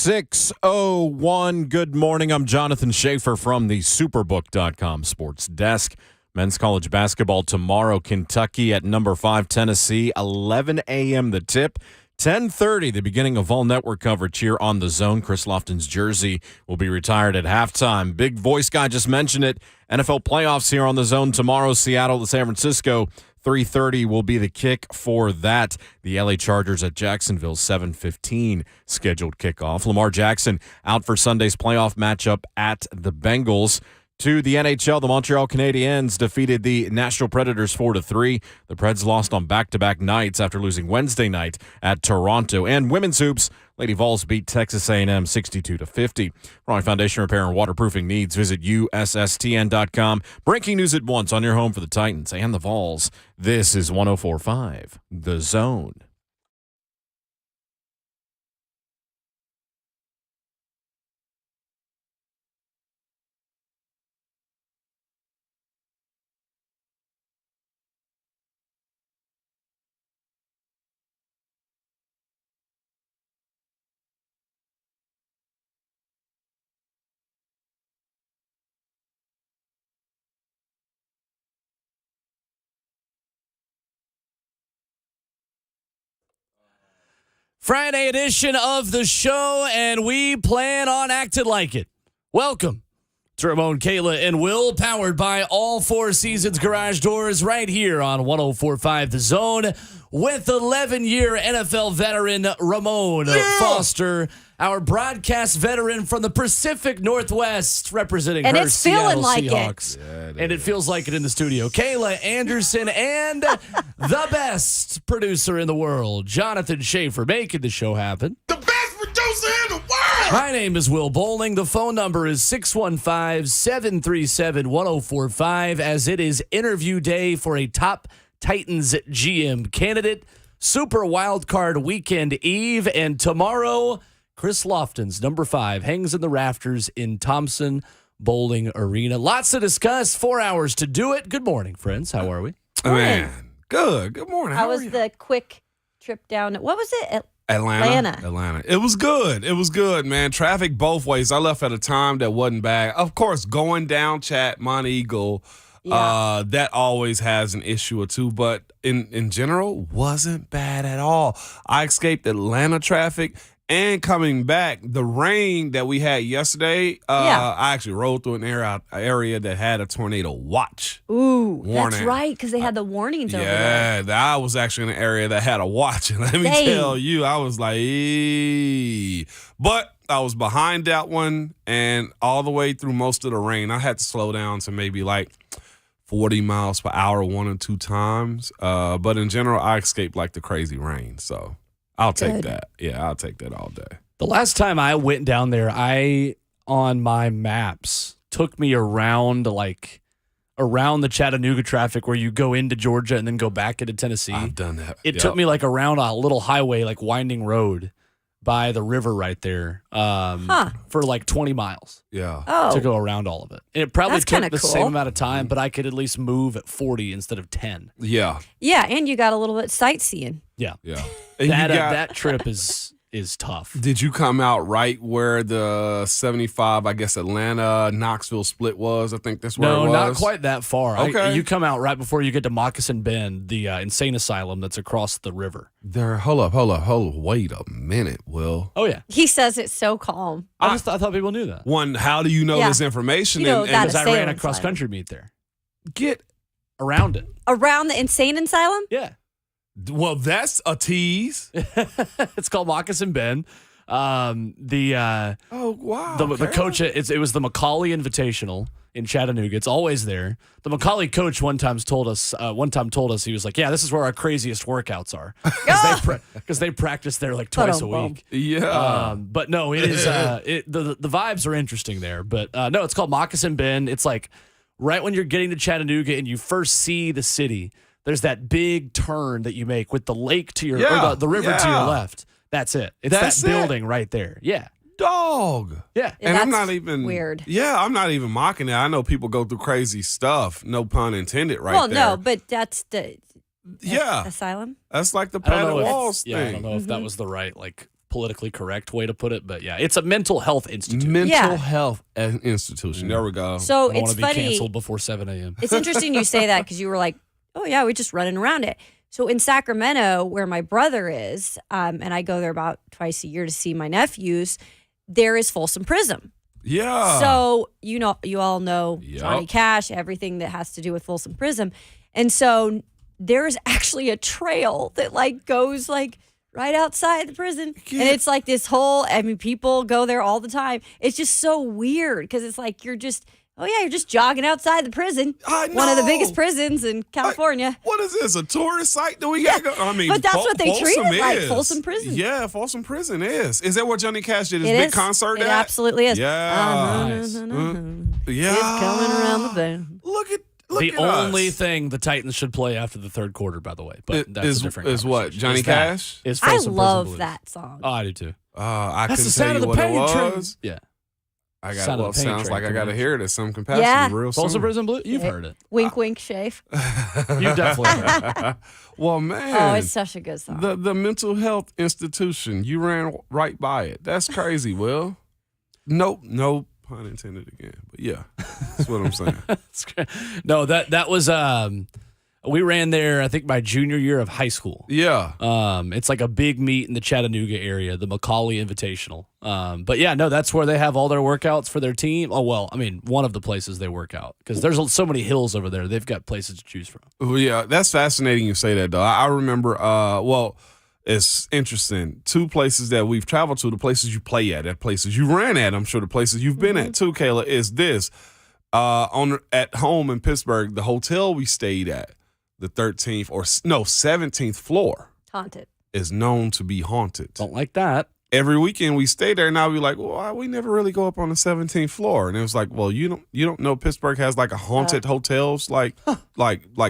6:01. Good morning. I'm Jonathan Schaefer from the Superbook.com sports desk. Men's college basketball tomorrow, Kentucky at number 5, Tennessee, 11 a.m. the tip. 10:30, the beginning of all network coverage here on The Zone. Chris Lofton's jersey will be retired at halftime. Big voice guy just mentioned it. NFL playoffs here on The Zone tomorrow, Seattle to San Francisco. 3:30 will be the kick for that. The LA Chargers at Jacksonville, 7:15 scheduled kickoff. Lamar Jackson out for Sunday's playoff matchup at the Bengals. To the NHL, the Montreal Canadiens defeated the Nashville Predators 4-3. The Preds lost on back-to-back nights after losing Wednesday night at Toronto. And women's hoops, Lady Vols beat Texas A&M 62-50. For all your foundation repair and waterproofing needs, visit USSTN.com. Breaking news at once on your home for the Titans and the Vols. This is 104.5 The Zone. Friday edition of the show, and we plan on acting like it. Welcome to Ramon, Kayla, and Will, powered by All Four Seasons Garage Doors right here on 104.5 The Zone with 11-year NFL veteran Ramon Foster, our broadcast veteran from the Pacific Northwest, representing and her it's feeling Seattle like Seahawks. And it feels like it in the studio. Kayla Anderson and the best producer in the world, Jonathan Schaefer, making the show happen. The best producer in the world! My name is Will Bowling. The phone number is 615-737-1045, as it is interview day for a top Titans GM candidate. Super Wildcard Weekend Eve, and tomorrow, Chris Lofton's number 5 hangs in the rafters in Thompson Bowling Arena. Lots to discuss. 4 hours to do it. Good morning, friends. How are we? Man, good. Good morning. How was the quick trip down? What was it? Atlanta. It was good. It was good, man. Traffic both ways. I left at a time that wasn't bad. Of course, going down Mount Eagle, that always has an issue or two, but in general, wasn't bad at all. I escaped Atlanta traffic. And coming back, the rain that we had yesterday, I actually rode through an area that had a tornado watch. Ooh, warning. That's right, because they had the warnings over there. Yeah, I was actually in an area that had a watch. And let me tell you, I was like, eee. But I was behind that one, and all the way through most of the rain, I had to slow down to maybe like 40 miles per hour 1 or 2 times. But in general, I escaped like the crazy rain, so I'll take that. Yeah, I'll take that all day. The last time I went down there, on my maps, took me around the Chattanooga traffic where you go into Georgia and then go back into Tennessee. I've done that. It took me around a little highway, winding road by the river right there for 20 miles. Yeah. To go around all of it. And it probably That's took kinda the cool. same amount of time, but I could at least move at 40 instead of 10. Yeah. Yeah, and you got a little bit sightseeing. Yeah. Yeah. And That trip is tough. Did you come out right where the 75, I guess, Atlanta, Knoxville split was? I think that's where it was. No, not quite that far. Okay. You come out right before you get to Moccasin Bend, the insane asylum that's across the river. Hold up. Wait a minute, Will. Oh, yeah. He says it's so calm. I thought people knew that. One, how do you know this information? You know that Because I ran a Insane cross-country meet there. Get Around it. Around the insane asylum? Yeah. well, that's a tease. It's called Moccasin Bend. Oh wow. The coach, it was the Macaulay Invitational in Chattanooga. It's always there. The Macaulay coach one time told us he was like, "Yeah, this is where our craziest workouts are because they practice there twice a week." Yeah. But no, it is the vibes are interesting there. But no, it's called Moccasin Bend. It's right when you're getting to Chattanooga and you first see the city. There's that big turn that you make with the lake to your or the river to your left. That's it. It's that building right there. Yeah. Dog. Yeah. And I'm not That's even weird. Yeah, I'm not even mocking it. I know people go through crazy stuff. No pun intended there. Well, no, but that's the Yeah. asylum. That's like the I don't padded know walls thing. I don't know if that was the right politically correct way to put it, but yeah, it's a mental health institute. Mental health institution. There we go. So I don't it's want to be funny. canceled before 7 a.m. It's interesting you say that because you were like, oh, yeah, we're just running around it. So in Sacramento, where my brother is, and I go there about twice a year to see my nephews, there is Folsom Prison. Yeah. So, you all know Yep. Johnny Cash, everything that has to do with Folsom Prison. And so there's actually a trail that goes right outside the prison. Yeah. And it's like this whole, people go there all the time. It's just so weird because it's like you're just jogging outside the prison. I One of the know. biggest prisons in California. What is this? A tourist site that we got? I mean, But that's what they treat Folsom it like, is. Folsom Prison. Yeah, Folsom Prison is. Is that where Johnny Cash did his It big is. concert It at? absolutely is. Yeah. Nice. Yeah. It's coming around the bend. Look at The us. only thing the Titans should play after the third quarter, by the way, but that's a different is what? conversation. Johnny Is that. Cash? Is I Folsom Prison love Blues. that song. Oh, I do too. I That's couldn't the sound tell of you the what pain it train. was. Yeah. I got Sound of the pain sounds train like I got to coming hear it at some capacity Yeah. real Folsom soon. Prison Blues? You've heard it. Wink, wink, shave. You definitely heard it. Well, man. Oh, it's such a good song. the mental health institution. You ran right by it. That's crazy, Will. No pun intended again. But yeah, that's what I'm saying. That's great. No, that was we ran there, I think, my junior year of high school. Yeah. It's like a big meet in the Chattanooga area, the Macaulay Invitational. But yeah, no, that's where they have all their workouts for their team. Oh, well, I mean, one of the places they work out because there's so many hills over there. They've got places to choose from. Well, yeah, that's fascinating you say that, though. I remember, it's interesting. Two places that we've traveled to, the places you play at places you ran at, I'm sure the places you've been at too, Kayla, is this. At home in Pittsburgh, the hotel we stayed at, the 17th floor, Haunted. is known to be haunted. Don't like that. Every weekend we stay there, and I'll be like, well, we never really go up on the 17th floor. And it was like, well, you don't know Pittsburgh has like a haunted hotels like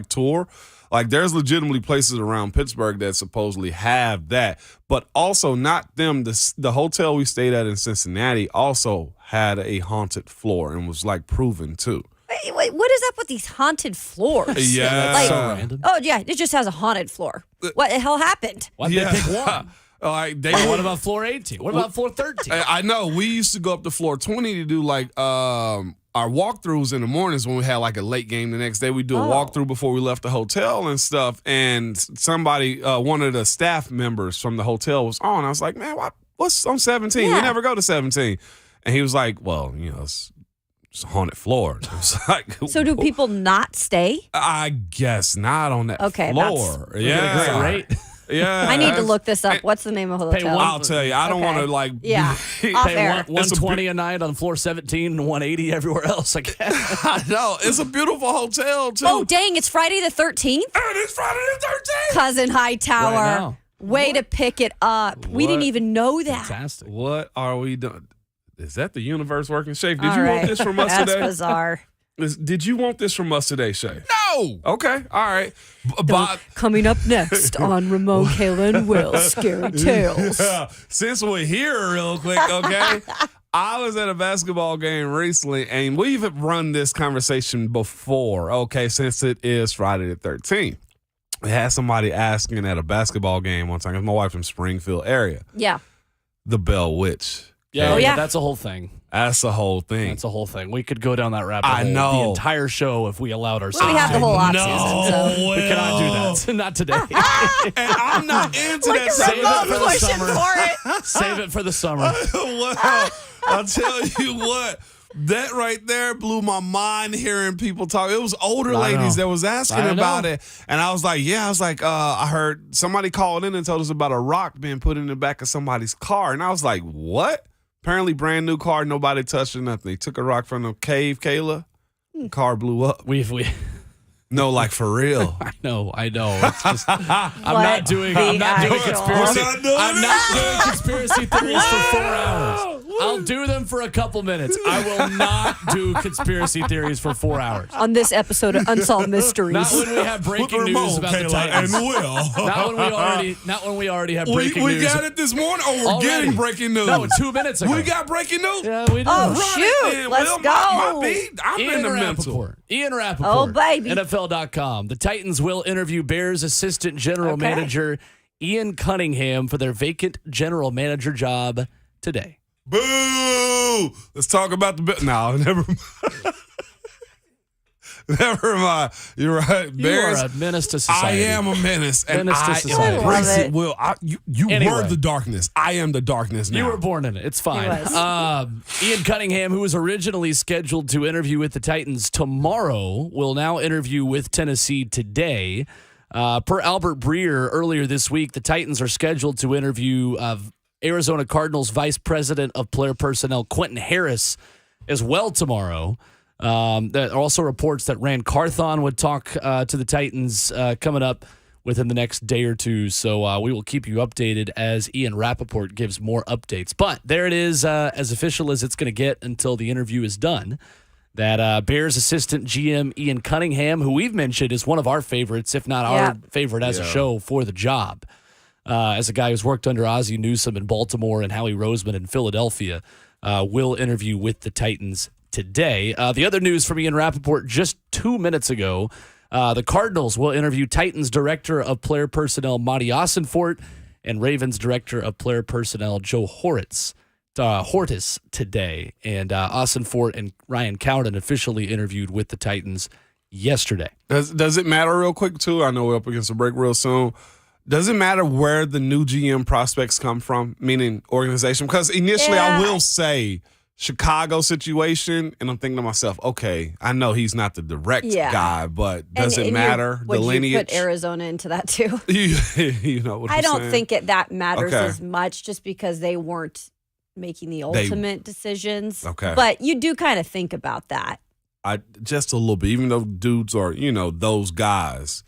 tour. Like there's legitimately places around Pittsburgh that supposedly have that, but also not them. The hotel we stayed at in Cincinnati also had a haunted floor and was like proven too. Wait, what is up with these haunted floors? Yeah. That's so Like- random. Oh, yeah, it just has a haunted floor. What the hell happened? Why'd they pick one? Like they What about floor 18? What about floor 13? I know we used to go up to floor 20 to do like our walkthroughs in the mornings when we had like a late game the next day. We do a walkthrough before we left the hotel and stuff. And somebody, one of the staff members from the hotel was on. I was like, man, what's on 17? Yeah. We never go to 17. And he was like, well, it's a haunted floor. I was like, So do people not stay? I guess not on that Okay, floor. We get a great rate. Yeah. I need to look this up. What's the name of the Pay hotel? one- I'll tell you. I don't Okay. want to like. Yeah. Off Pay air. 120 a night on floor 17 and 180 everywhere else, I guess. I know. It's a beautiful hotel, too. Oh, dang, it's Friday the 13th? And it's Friday the 13th. Cousin Hightower. Right now. Way to pick it up. We didn't What? even know that. Fantastic. What are we doing? Is that the universe working, Shay? Did All you right. want this from us That's today? bizarre. Did you want this from us today, Shay? No. Okay. All right. But Coming up next on Ramon, Kayla, and Will, Scary Tales. since we're here real quick, okay? I was at a basketball game recently, and we've run this conversation before, okay, since it is Friday the 13th. I had somebody asking at a basketball game one time, 'cause my wife's from Springfield area, Yeah. the Bell Witch. Yeah, Oh, yeah. that's a whole thing. That's the whole thing. That's a whole thing. We could go down that rabbit I hole know. the entire show if we allowed Well, ourselves. we have the whole off No. season, so. We cannot do that. Not today. And I'm not into Look that at Save it Ramon for the pushing summer. for it. Save it for the summer. Well, I'll tell you what. That right there blew my mind hearing people talk. It was older I ladies know. that was asking I know. about it. And I was like, I heard somebody called in and told us about a rock being put in the back of somebody's car. And I was like, what? Apparently brand new car, nobody touched or nothing. They took a rock from the cave, Kayla. The car blew up. We No, like for real. I know. It's just, I'm What not doing the actual- conspiracy. We're not doing I'm it. not doing conspiracy theories for 4 hours. I'll do them for a couple minutes. I will not do conspiracy theories for 4 hours. On this episode of Unsolved Mysteries. Not when we have breaking news about the Titans. Will. Not when we already have breaking we news. got it this morning, or we're Already. getting breaking news? No, 2 minutes ago. We got breaking news? Yeah, we do. Oh, Run shoot. it then, Let's Will. go. My beat. I'm Ian in the mental. Rappaport. Oh, baby. NFL.com. The Titans will interview Bears assistant general Okay. manager Ian Cunningham for their vacant general manager job today. Boo! Let's talk about the no, never mind. Never mind. You're right. You are a menace to society. I am a menace. And Menace to I society. embrace I love it. it. Will, you Anyway. were the darkness. I am the darkness now. You were born in it. It's fine. Ian Cunningham, who was originally scheduled to interview with the Titans tomorrow, will now interview with Tennessee today. Per Albert Breer earlier this week, the Titans are scheduled to interview Arizona Cardinals Vice President of Player Personnel Quentin Harris as well tomorrow. There are also reports that Rand Carthon would talk to the Titans coming up within the next day or two. So we will keep you updated as Ian Rappaport gives more updates. But there it is, as official as it's going to get until the interview is done. That Bears assistant GM Ian Cunningham, who we've mentioned is one of our favorites, if not our favorite as a show for the job. As a guy who's worked under Ozzie Newsome in Baltimore and Howie Roseman in Philadelphia, will interview with the Titans today. The other news from Ian Rappaport just 2 minutes ago, the Cardinals will interview Titans Director of Player Personnel Monty Ossenfort and Ravens Director of Player Personnel Joe Hortis today. And Ossenfort and Ryan Cowden officially interviewed with the Titans yesterday. Does it matter real quick, too? I know we're up against a break real soon. Does it matter where the new GM prospects come from, meaning organization? Because initially I will say Chicago situation, and I'm thinking to myself, okay, I know he's not the direct guy, but does it matter? Would the lineage? you put Arizona into that too? You know what I I'm don't saying? think that matters Okay. as much just because they weren't making the ultimate decisions. Okay. But you do kind of think about that. Just a little bit, even though dudes are, those guys.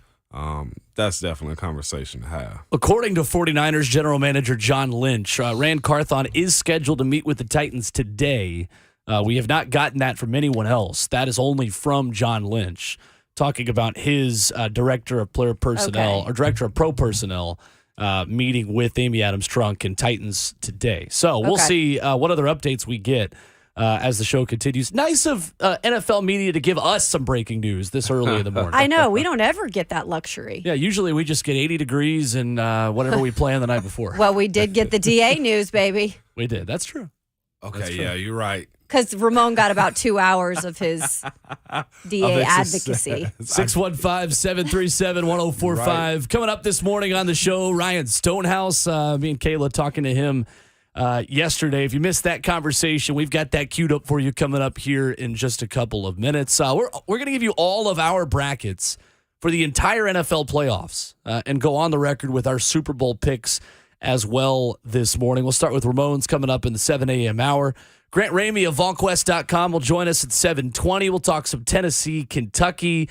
That's definitely a conversation to have. According to 49ers general manager John Lynch, Rand Carthon is scheduled to meet with the Titans today. We have not gotten that from anyone else. That is only from John Lynch, talking about his director of player personnel or director of pro personnel meeting with Amy Adams-Trunk and Titans today. So we'll see what other updates we get as the show continues. Nice of NFL media to give us some breaking news this early in the morning. I know. We don't ever get that luxury. Yeah, usually we just get 80 degrees and whatever we planned the night before. Well, we did get the DA news, baby. We did. That's true. Okay, yeah, you're right. Because Ramon got about 2 hours of his DA advocacy. 615-737-1045. Right. Coming up this morning on the show, Ryan Stonehouse. Me and Kayla talking to him yesterday. If you missed that conversation, we've got that queued up for you coming up here in just a couple of minutes. We're going to give you all of our brackets for the entire NFL playoffs and go on the record with our Super Bowl picks as well this morning. We'll start with Ramones coming up in the 7 a.m. hour. Grant Ramey of VolQuest.com will join us at 7:20. We'll talk some Tennessee, Kentucky.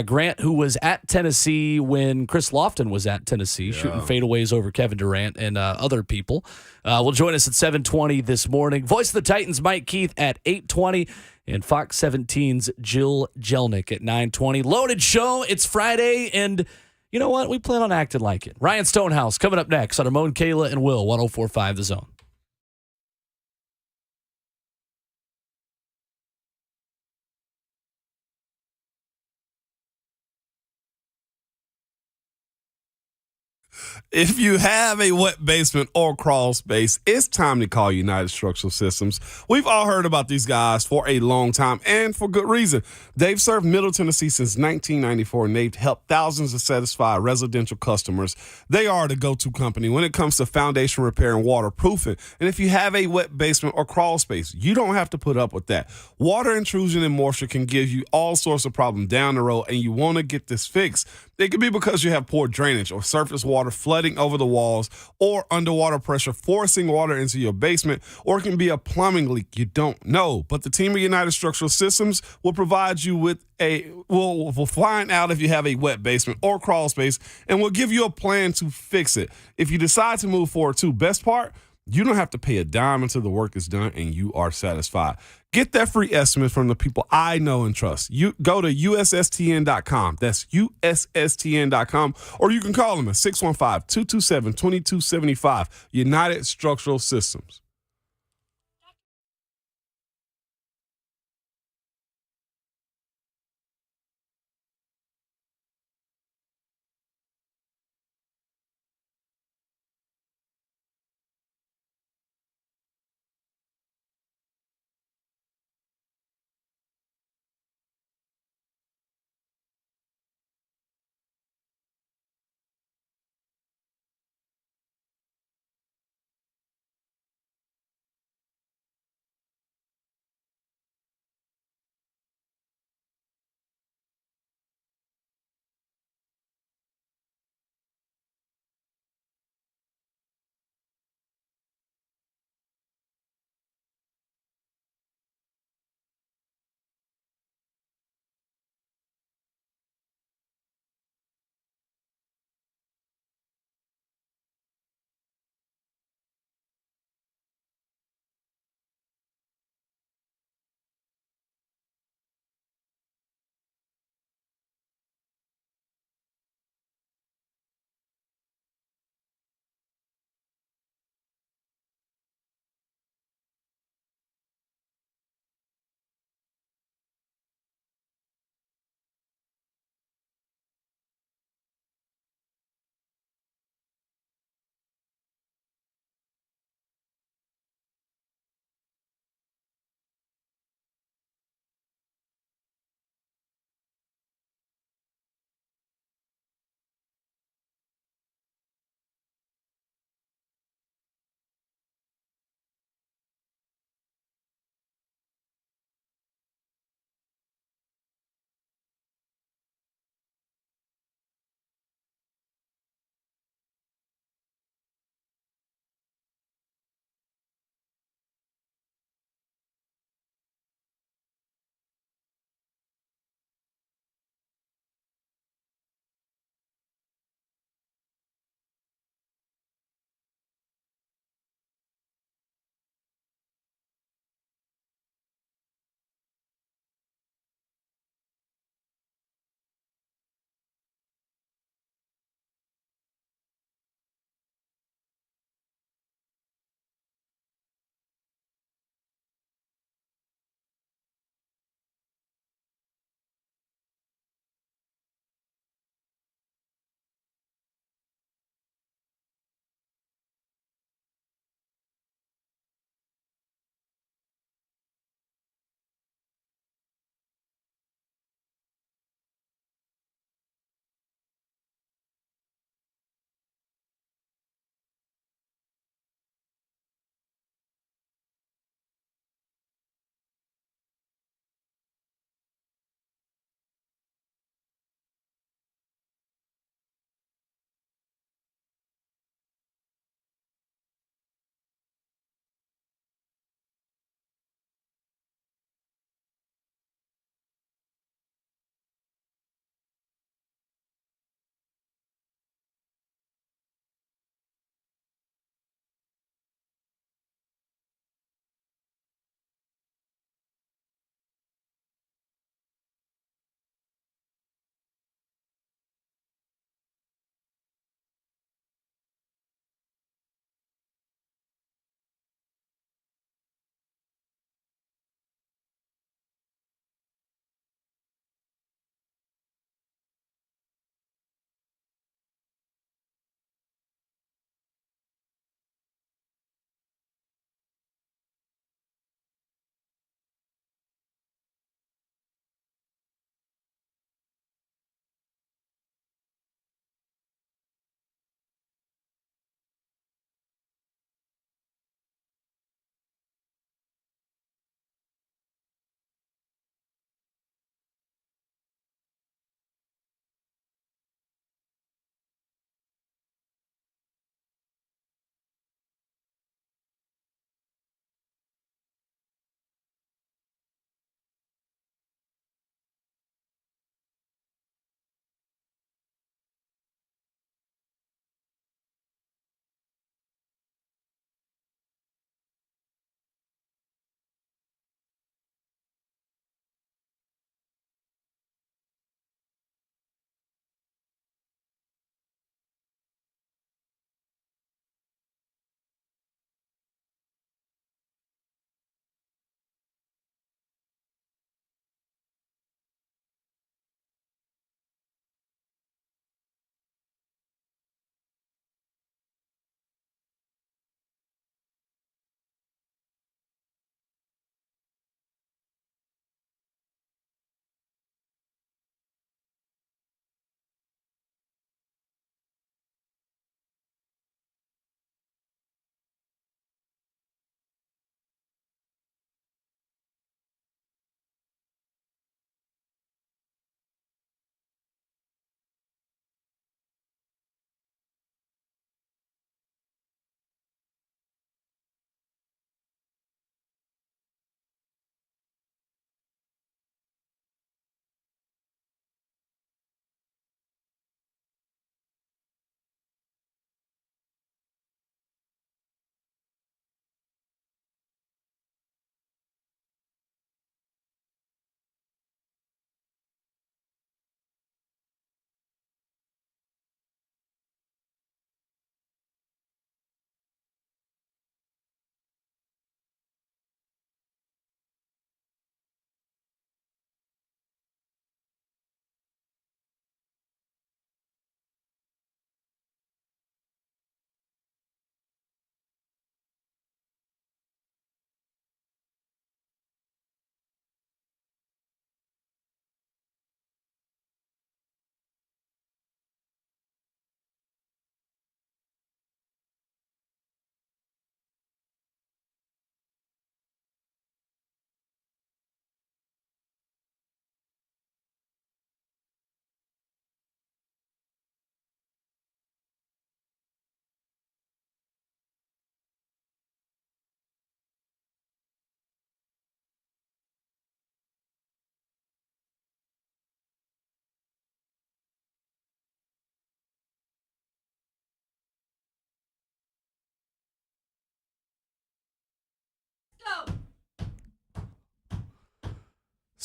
Grant, who was at Tennessee when Chris Lofton was at Tennessee, shooting fadeaways over Kevin Durant and other people, will join us at 7:20 this morning. Voice of the Titans, Mike Keith at 8:20, and Fox 17's Jill Jelnick at 9:20. Loaded show. It's Friday, and you know what? We plan on acting like it. Ryan Stonehouse coming up next on Ramon, Kayla, and Will, 104.5 The Zone. If you have a wet basement or crawl space, it's time to call United Structural Systems. We've all heard about these guys for a long time, and for good reason. They've served Middle Tennessee since 1994, and they've helped thousands of satisfied residential customers. They are the go-to company when it comes to foundation repair and waterproofing. And if you have a wet basement or crawl space, you don't have to put up with that. Water intrusion and moisture can give you all sorts of problems down the road, and you want to get this fixed. It could be because you have poor drainage or surface water flooding over the walls or underwater pressure forcing water into your basement, or it can be a plumbing leak you don't know. But the team of United Structural Systems will provide you with we'll find out if you have a wet basement or crawl space, and we'll give you a plan to fix it. If you decide to move forward too, best part, you don't have to pay a dime until the work is done and you are satisfied. Get that free estimate from the people I know and trust. You go to USSTN.com. That's USSTN.com. Or you can call them at 615-227-2275. United Structural Systems.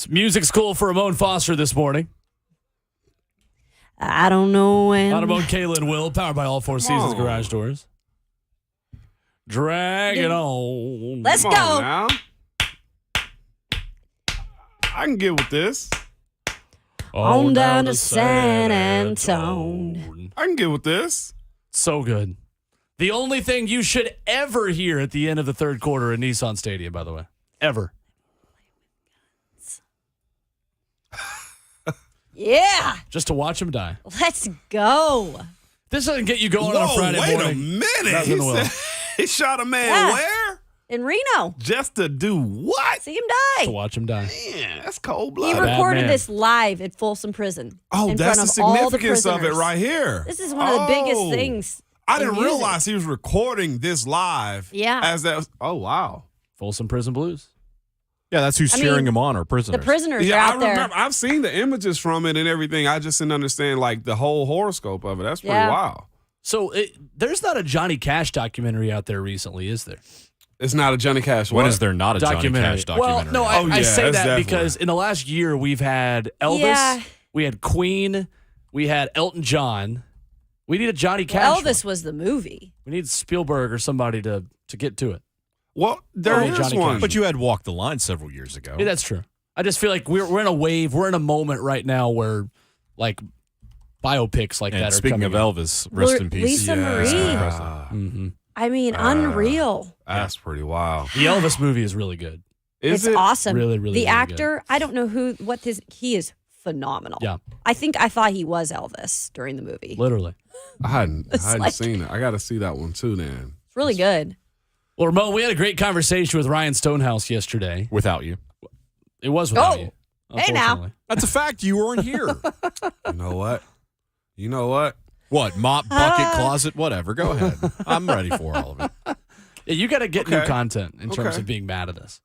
Music's cool for Ramon Foster this morning. I don't know when. On Ramon, Kayla, and Will, powered by All Four Seasons Garage Doors. Drag it on. Let's Come go. on now. I can get with this. On down to San Antone. I can get with this. So good. The only thing you should ever hear at the end of the third quarter in Nissan Stadium, by the way. Ever. Yeah. Just to watch him die. Let's go. This doesn't get you going on a Friday wait morning. a minute. Nothing will. He shot a man Yeah. where? In Reno. Just to do what? See him To die. watch him die. Man, that's cold He blooded. Bad recorded man. this live at Folsom Prison. Oh, in that's front the of all significance of it prisoners. right here. This is one of the biggest Oh. things. I in didn't music. realize he was recording this live. Yeah. As that. Oh wow. Folsom Prison Blues. Yeah, that's who's I cheering mean, him on, or The prisoners. prisoners Yeah, are I out there. remember. I've seen the images from it and everything. I just didn't understand like the whole horoscope of it. That's pretty Yeah. wild. So there's not a Johnny Cash documentary out there recently, is there? It's not a Johnny Cash. when what? is there not a Johnny Cash documentary? Well, no, Oh, I yeah, say that's that definitely. because in the last year we've had Elvis, Yeah. we had Queen, we had Elton John. We need a Johnny Cash. Well, one. Elvis was the movie. We need Spielberg or somebody to get to it. Well, there Oh, is Johnny one. Cash. But you had Walk the Line several years ago. Yeah, that's true. I just feel like we're in a wave. We're in a moment right now where like biopics like and that are speaking coming of out. Elvis, rest in peace. Lisa Marie. Mm-hmm. I mean, unreal. That's pretty wild. The Elvis movie is really good. Is It's it? awesome. Really, really, The really actor, I don't know he is phenomenal. Yeah. I thought he was Elvis during the movie. Literally. I hadn't like- seen it. I got to see that one too. Then. It's really good. Well, Ramon, we had a great conversation with Ryan Stonehouse yesterday. Without you. It was without Oh. you. Hey, now. unfortunately. That's a fact. You weren't here. You know what? You know what? What? Mop, bucket, closet, whatever. Go ahead. I'm ready for all of it. Yeah, you got to get new Okay. content in terms Okay. of being mad at us.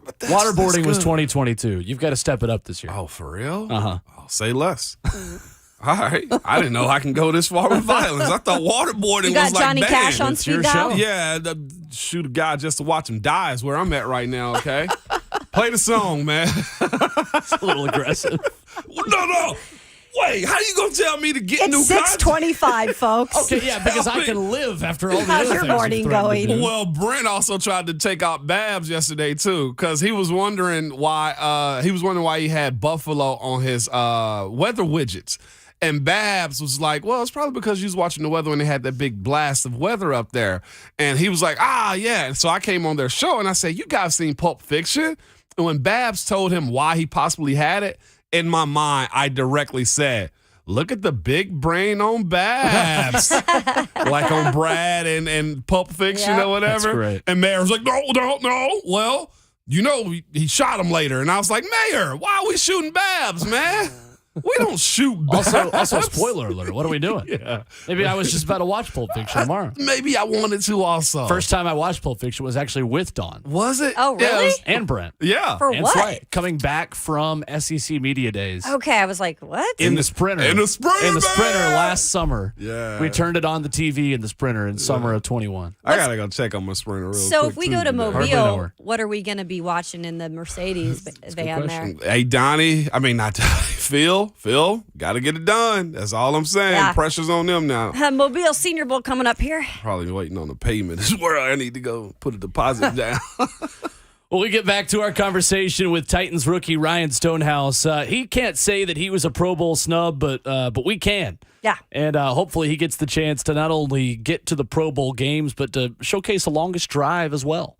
But Waterboarding was good. 2022. You've got to step it up this year. Oh, for real? Uh-huh. I'll say less. All right. I didn't know I can go this far with violence. I thought waterboarding You got was like Johnny banned. Cash on It's your speed dial? show. Yeah, shoot a guy just to watch him die is where I'm at right now, okay? Play the song, man. It's a little aggressive. No. Wait, how you going to tell me to get new It's content? 6:25, folks. Okay, yeah, because I can live after all the How's other your things you've morning threatened to going? do. Well, Brent also tried to take out Babs yesterday too, because he was wondering why he had Buffalo on his weather widgets. And Babs was like, well, it's probably because you was watching the weather when they had that big blast of weather up there. And he was like, yeah. And so I came on their show and I said, you guys seen Pulp Fiction? And when Babs told him why he possibly had it, in my mind, I directly said, look at the big brain on Babs. Like on Brad and Pulp Fiction Yeah. or whatever. That's great. And Mayor was like, no. Well, you know, he shot him later. And I was like, Mayor, why are we shooting Babs, man? We don't shoot Babs. Also, spoiler alert. What are we doing? Yeah. Maybe I was just about to watch Pulp Fiction tomorrow. Maybe I wanted to also. First time I watched Pulp Fiction was actually with Dawn Was it? Oh, Yeah, it really? was- and Brent. Yeah. For And what? Slight, coming back from SEC Media Days. Okay, I was like, what? In the Sprinter. In the Sprinter, In the Sprinter man! last summer. Yeah. We turned it on the TV in the Sprinter in summer of 21. I got to go check on my Sprinter real quick. So if we go to Hardly know Mobile, her. what are we going to be watching in the Mercedes van there? Hey, Donnie. I mean, not Donnie. Phil, got to get it done. That's all I'm saying. Yeah. Pressure's on them now. Mobile Senior Bowl coming up here. Probably waiting on the payment is where I need to go put a deposit down. Well, we get back to our conversation with Titans rookie Ryan Stonehouse. He can't say that he was a Pro Bowl snub, but we can. Yeah. And hopefully he gets the chance to not only get to the Pro Bowl games, but to showcase the longest drive as well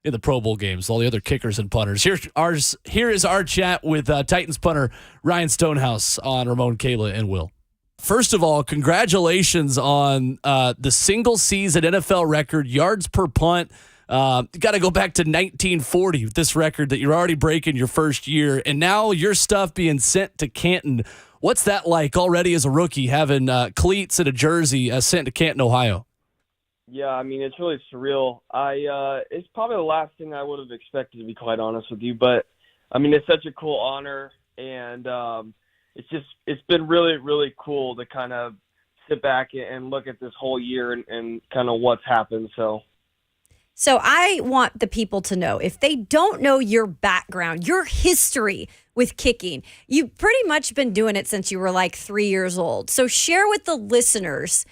in the Pro Bowl games, all the other kickers and punters. Here is our chat with Titans punter Ryan Stonehouse on Ramon, Kayla, and Will. First of all, congratulations on the single-season NFL record, yards per punt. You got to go back to 1940 with this record that you're already breaking your first year, and now your stuff being sent to Canton. What's that like already as a rookie, having cleats and a jersey sent to Canton, Ohio? Yeah, I mean, it's really surreal. It's probably the last thing I would have expected, to be quite honest with you. But, I mean, it's such a cool honor, and it's been really, really cool to kind of sit back and look at this whole year and kind of what's happened. So, So I want the people to know, if they don't know your background, your history with kicking, you've pretty much been doing it since you were like 3 years old. So share with the listeners,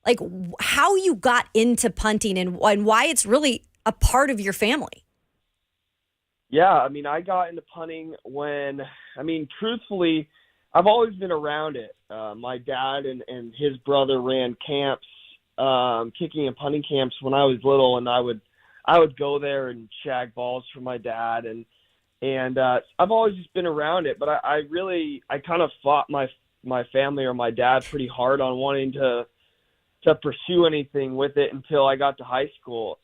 like, how you got into punting and why it's really a part of your family. Yeah, I mean, I got into punting truthfully, I've always been around it. My dad and his brother ran camps, kicking and punting camps when I was little, and I would go there and shag balls for my dad, and I've always just been around it. But I kind of fought my family or my dad pretty hard on wanting to pursue anything with it until I got to high school.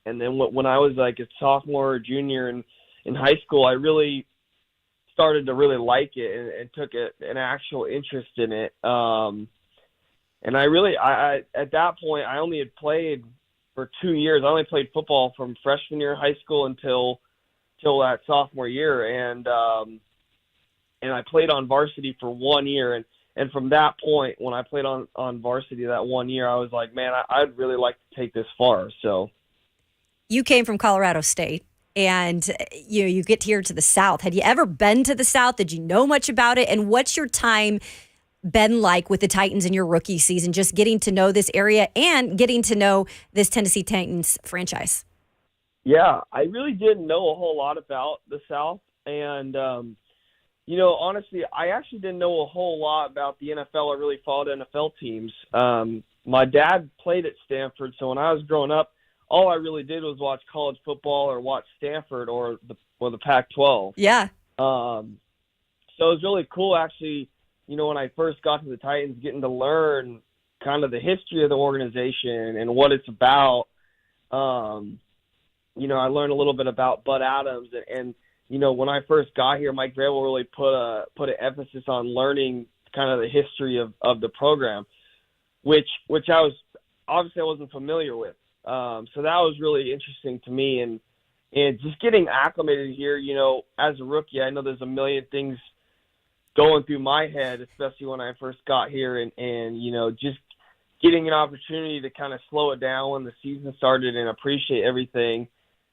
And then when I was like a sophomore or junior in high school, I really started to really like it and took an actual interest in it. And I at that point, I only had played for 2 years. I only played football from freshman year of high school until that sophomore year. And I played on varsity for 1 year. And from that point, when I played on varsity that 1 year, I was like, man, I'd really like to take this far. So you came from Colorado State, and you get here to the South. Had you ever been to the South? Did you know much about it? And what's your time been like with the Titans in your rookie season, just getting to know this area and getting to know this Tennessee Titans franchise? Yeah, I really didn't know a whole lot about the South. And, honestly, I actually didn't know a whole lot about the NFL. I really followed NFL teams. My dad played at Stanford, so when I was growing up, all I really did was watch college football or watch Stanford or the Pac-12. Yeah. So it was really cool, actually, when I first got to the Titans, getting to learn kind of the history of the organization and what it's about. I learned a little bit about Bud Adams, and when I first got here, Mike Vrabel really put an emphasis on learning kind of the history of the program, which I wasn't familiar with. So that was really interesting to me, and just getting acclimated here, as a rookie, I know there's a million things going through my head, especially when I first got here, and just getting an opportunity to kind of slow it down when the season started and appreciate everything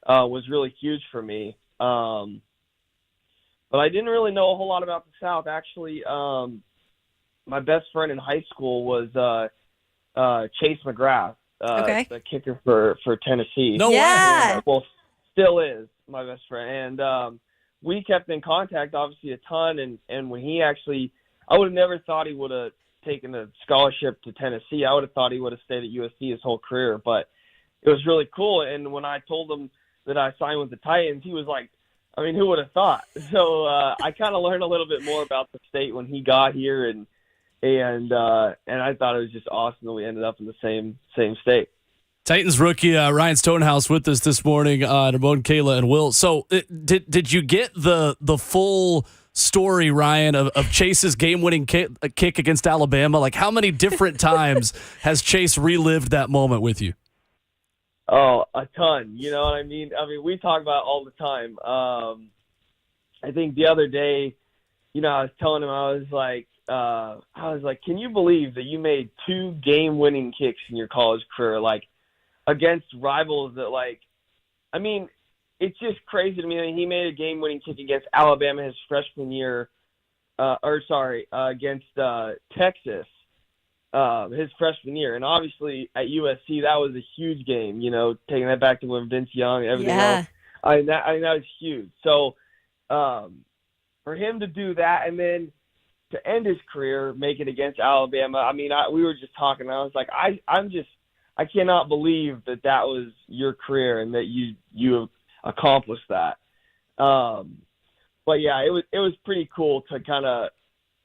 was really huge for me. But I didn't really know a whole lot about the South. Actually, my best friend in high school was Chase McGrath. The kicker for Tennessee. No yeah. way. Well, still is my best friend. And we kept in contact, obviously, a ton. And when he actually, I would have never thought he would have taken a scholarship to Tennessee. I would have thought he would have stayed at USC his whole career. But it was really cool. And when I told him that I signed with the Titans, he was like, I mean, who would have thought? So I kind of learned a little bit more about the state when he got here, and I thought it was just awesome that we ended up in the same state. Titans rookie Ryan Stonehouse with us this morning on Ramon, Kayla, and Will. So did you get the full story, Ryan, of Chase's game-winning kick against Alabama? Like, how many different times has Chase relived that moment with you? Oh, a ton. You know what I mean? I mean, we talk about it all the time. I think the other day, I was telling him, I was like, can you believe that you made 2 game-winning kicks in your college career, like, against rivals that, like, I mean, it's just crazy to me. I mean, he made a game-winning kick against Alabama his freshman year, against Texas his freshman year. And obviously at USC, that was a huge game, taking that back to when Vince Young and everything else. I mean, that was huge. So for him to do that and then to end his career, make it against Alabama, I mean, we were just talking, and I was like, I cannot believe that was your career and that you accomplished that. But yeah, it was pretty cool to kind of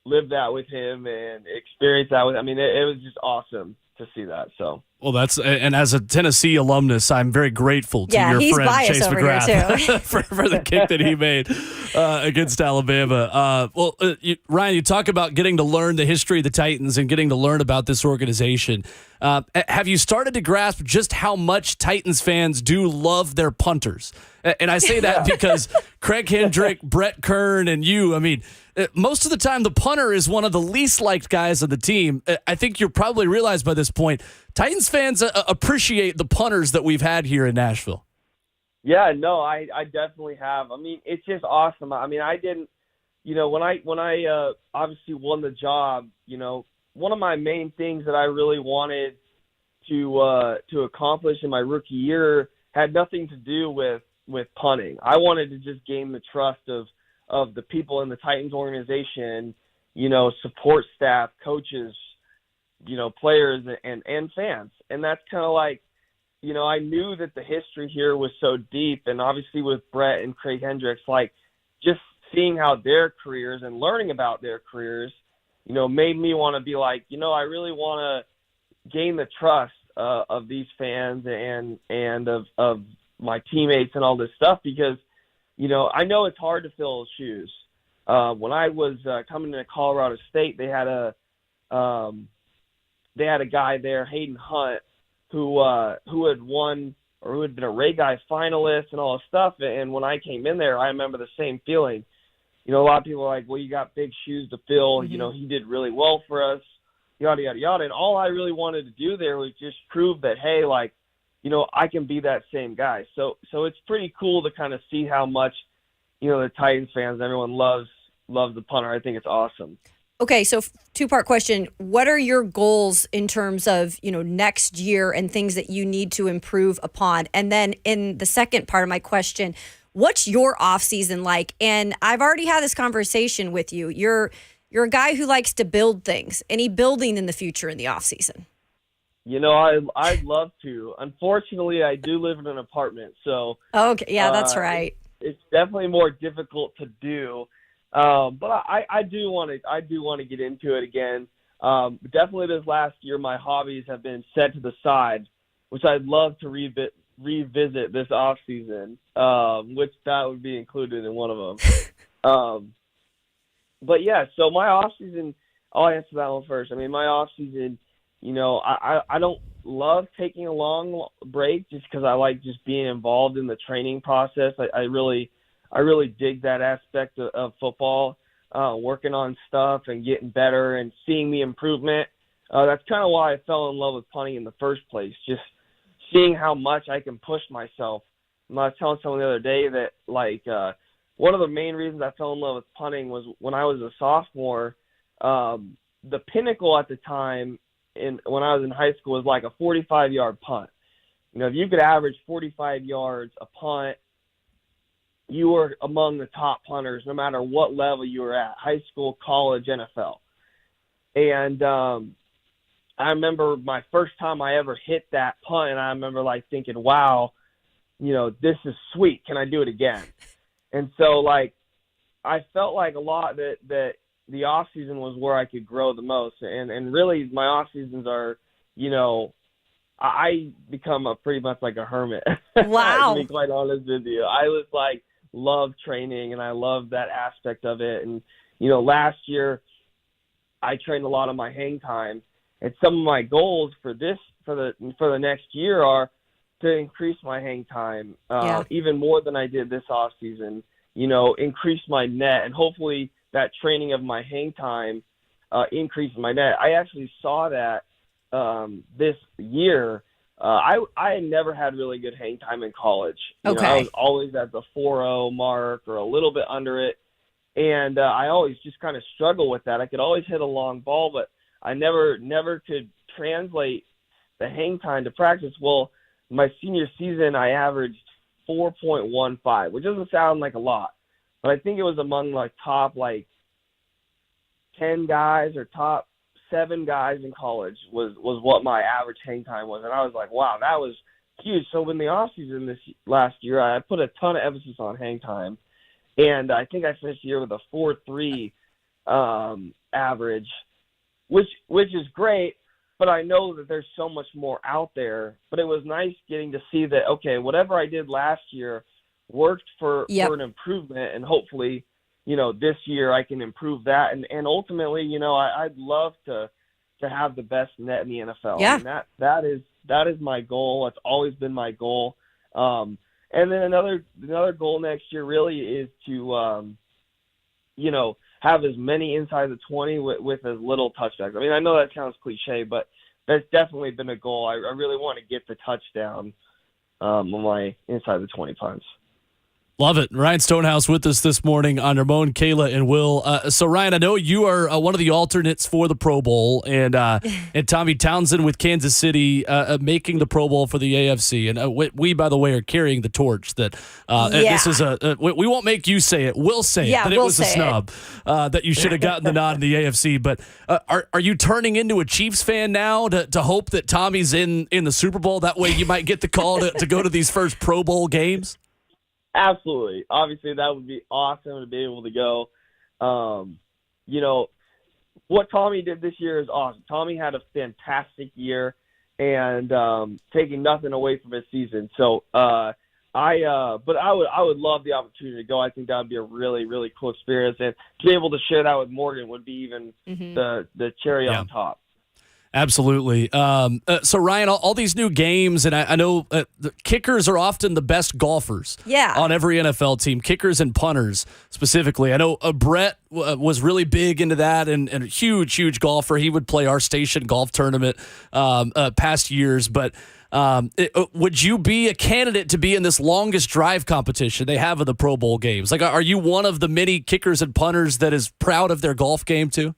live that with him and experience that with. I mean, it was just awesome to see that. So. Well, and as a Tennessee alumnus, I'm very grateful to your friend Chase McGrath for the kick that he made against Alabama. Ryan, you talk about getting to learn the history of the Titans and getting to learn about this organization. Have you started to grasp just how much Titans fans do love their punters? And I say that because Craig Hendrick, Brett Kern, and you, I mean, most of the time the punter is one of the least liked guys on the team. I think you probably realize by this point, Titans fans appreciate the punters that we've had here in Nashville. Yeah, no, I definitely have. I mean, it's just awesome. I mean, I didn't, when I obviously won the job, one of my main things that I really wanted to accomplish in my rookie year had nothing to do with punting. I wanted to just gain the trust of the people in the Titans organization, support staff, coaches, players and fans. And that's kind of like, I knew that the history here was so deep, and obviously with Brett and Craig Hendricks, like just seeing how their careers and learning about their careers, made me want to be like, I really want to gain the trust of these fans and of my teammates and all this stuff, because, I know it's hard to fill those shoes. When I was coming to Colorado State, they had a guy there, Hayden Hunt, who had won, or who had been a Ray Guy finalist and all this stuff. And when I came in there, I remember the same feeling. A lot of people are like, well, you got big shoes to fill. Mm-hmm. He did really well for us, yada, yada, yada. And all I really wanted to do there was just prove that, hey, like, I can be that same guy. So it's pretty cool to kind of see how much, the Titans fans, everyone loves the punter. I think it's awesome. Okay, so two-part question. What are your goals in terms of, next year and things that you need to improve upon? And then in the second part of my question, what's your off-season like? And I've already had this conversation with you. You're a guy who likes to build things. Any building in the future in the off-season? I'd love to. Unfortunately, I do live in an apartment, so Okay, yeah, that's right. It's definitely more difficult to do. But I do want to get into it again. Definitely this last year, my hobbies have been set to the side, which I'd love to revisit this off season, which that would be included in one of them. But yeah, so my off season, I'll answer that one first. I mean, my off season, I don't love taking a long break just because I like just being involved in the training process. I really dig that aspect of football, working on stuff and getting better and seeing the improvement. That's kind of why I fell in love with punting in the first place, just seeing how much I can push myself. I was telling someone the other day that, like, one of the main reasons I fell in love with punting was when I was a sophomore, the pinnacle at the time when I was in high school was like a 45-yard punt. If you could average 45 yards a punt, you were among the top punters no matter what level you were at, high school, college, NFL. And I remember my first time I ever hit that punt, and I remember like thinking, wow, this is sweet. Can I do it again? And so like I felt like a lot that the off season was where I could grow the most. And really my off seasons are, I become pretty much like a hermit. Wow. To be quite honest with you. I was like, love training, and I love that aspect of it. And, last year I trained a lot of my hang time, and some of my goals for the next year are to increase my hang time, even more than I did this off season, increase my net, and hopefully that training of my hang time increased my net. I actually saw that this year. I had never had really good hang time in college. Okay. I was always at the 4.0 mark or a little bit under it. And I always just kind of struggle with that. I could always hit a long ball, but I never could translate the hang time to practice. Well, my senior season, I averaged 4.15, which doesn't sound like a lot, but I think it was among like top 10 guys or top 7 guys in college was what my average hang time was. And I was like, wow, that was huge. So in the off season this last year, I put a ton of emphasis on hang time. And I think I finished the year with a 4.3 average, which is great, but I know that there's so much more out there. But it was nice getting to see that, okay, whatever I did last year worked for an improvement, and hopefully, this year I can improve that. And ultimately, I'd love to have the best net in the NFL. Yeah. And that is my goal. It's always been my goal. And then another goal next year really is to, have as many inside the 20 with as little touchdowns. I mean, I know that sounds cliche, but that's definitely been a goal. I really want to get the touchdown on my inside the 20 punts. Love it. Ryan Stonehouse with us this morning on Ramon, Kayla, and Will. So, Ryan, I know you are one of the alternates for the Pro Bowl, and Tommy Townsend with Kansas City making the Pro Bowl for the AFC. And we, by the way, are carrying the torch that this is we won't make you say it. We'll say it, that it was a snub, that you should have gotten the nod in the AFC. But are you turning into a Chiefs fan now to hope that Tommy's in the Super Bowl? That way you might get the call to go to these first Pro Bowl games? Absolutely. Obviously, that would be awesome to be able to go. What Tommy did this year is awesome. Tommy had a fantastic year and taking nothing away from his season. So, but I would love the opportunity to go. I think that would be a really, really cool experience. And to be able to share that with Morgan would be even the cherry on top. Absolutely. So, Ryan, all these new games, and I know the kickers are often the best golfers on every NFL team, kickers and punters specifically. I know Brett was really big into that and a huge, huge golfer. He would play our station golf tournament past years. But would you be a candidate to be in this longest drive competition they have in the Pro Bowl games? Like, are you one of the many kickers and punters that is proud of their golf game too?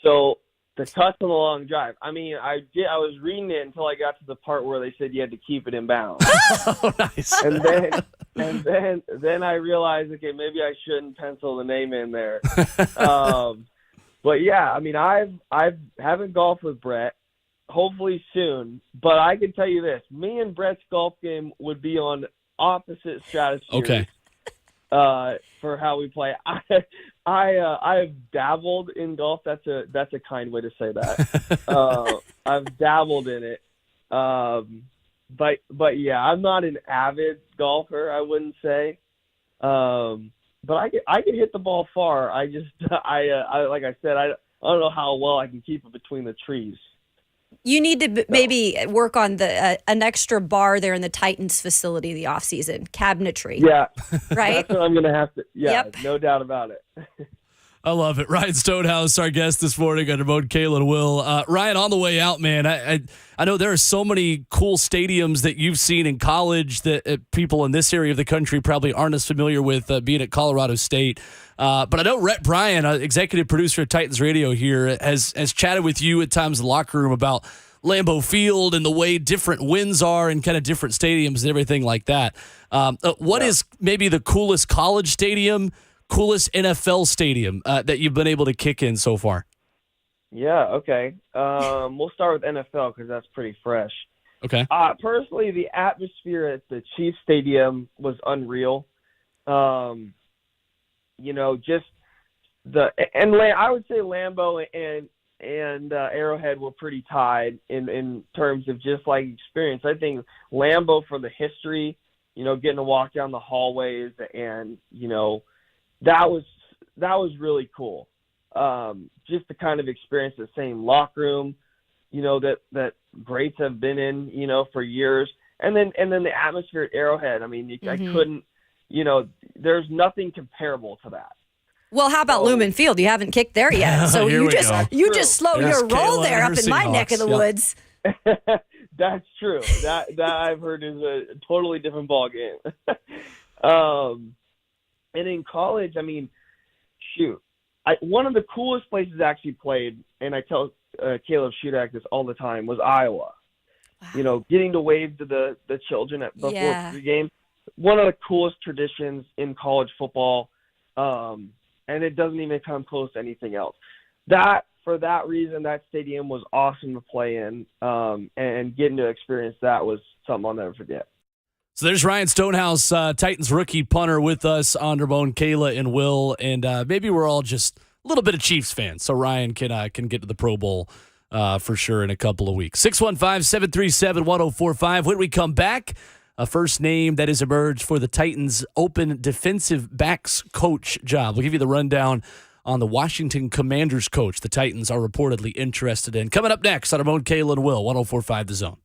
So, the touch on the long drive. I mean, I was reading it until I got to the part where they said you had to keep it in bounds. Oh, nice. And then I realized, okay, maybe I shouldn't pencil the name in there. But yeah, I mean, I haven't golfed with Brett. Hopefully soon. But I can tell you this: me and Brett's golf game would be on opposite stratospheres. Okay. For how we play. I have dabbled in golf. That's a kind way to say that. I've dabbled in it. But yeah, I'm not an avid golfer, I wouldn't say. But I can hit the ball far. I like I said, I don't know how well I can keep it between the trees. You need to maybe work on an extra bar there in the Titans facility the offseason, cabinetry. Yeah. Right? That's what I'm going to have to, Yep. No doubt about it. I love it. Ryan Stonehouse, our guest this morning on Remote, Kayla and Will. Ryan, on the way out, man, I know there are so many cool stadiums that you've seen in college that people in this area of the country probably aren't as familiar with being at Colorado State. But I know Rhett Bryan, executive producer of Titans Radio here, has chatted with you at times in the locker room about Lambeau Field and the way different winds are and kind of different stadiums and everything like that. What is maybe the coolest college stadium, coolest NFL stadium that you've been able to kick in so far? Yeah, okay. We'll start with NFL because that's pretty fresh. Okay. Personally, the atmosphere at the Chiefs Stadium was unreal. I would say Lambeau and Arrowhead were pretty tied in terms of just like experience. I think Lambeau for the history, getting to walk down the hallways and that was really cool. Just to kind of experience the same locker room, that greats have been in, for years. And then the atmosphere at Arrowhead. I mean, I couldn't, there's nothing comparable to that. Well, how about Lumen Field? You haven't kicked there yet. So you just slow your roll there up in my neck of the woods. That's true. That I've heard is a totally different ball game. And in college, I mean, shoot. One of the coolest places I actually played, and I tell Caleb Shudak this all the time, was Iowa. Wow. Getting to wave to the children before the game. One of the coolest traditions in college football, and it doesn't even come close to anything else. For that reason, that stadium was awesome to play in, and getting to experience that was something I'll never forget. So there's Ryan Stonehouse, Titans rookie punter, with us on Ramon, Kayla, and Will. And maybe we're all just a little bit of Chiefs fans, so Ryan can get to the Pro Bowl for sure in a couple of weeks. 615-737-1045. When we come back, a first name that has emerged for the Titans open defensive backs coach job. We'll give you the rundown on the Washington Commanders coach the Titans are reportedly interested in. Coming up next on Ramon, Kayla, and Will, 1045 The Zone.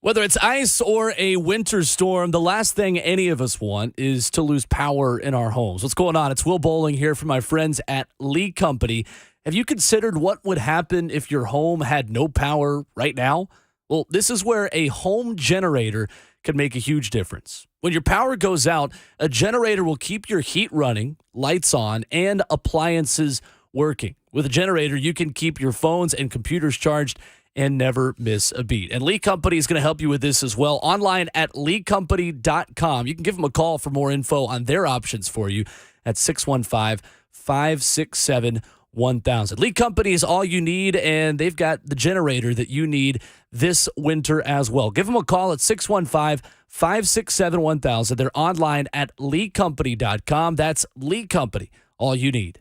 Whether it's ice or a winter storm, the last thing any of us want is to lose power in our homes. What's going on? It's Will Bowling here from my friends at Lee Company. Have you considered what would happen if your home had no power right now? Well, this is where a home generator can make a huge difference. When your power goes out, a generator will keep your heat running, lights on, and appliances working. With a generator, you can keep your phones and computers charged and never miss a beat. And Lee Company is going to help you with this as well. Online at leecompany.com. You can give them a call for more info on their options for you at 615-567-1000. Lee Company is all you need, and they've got the generator that you need this winter as well. Give them a call at 615-567-1000. They're online at leecompany.com. That's Lee Company, all you need.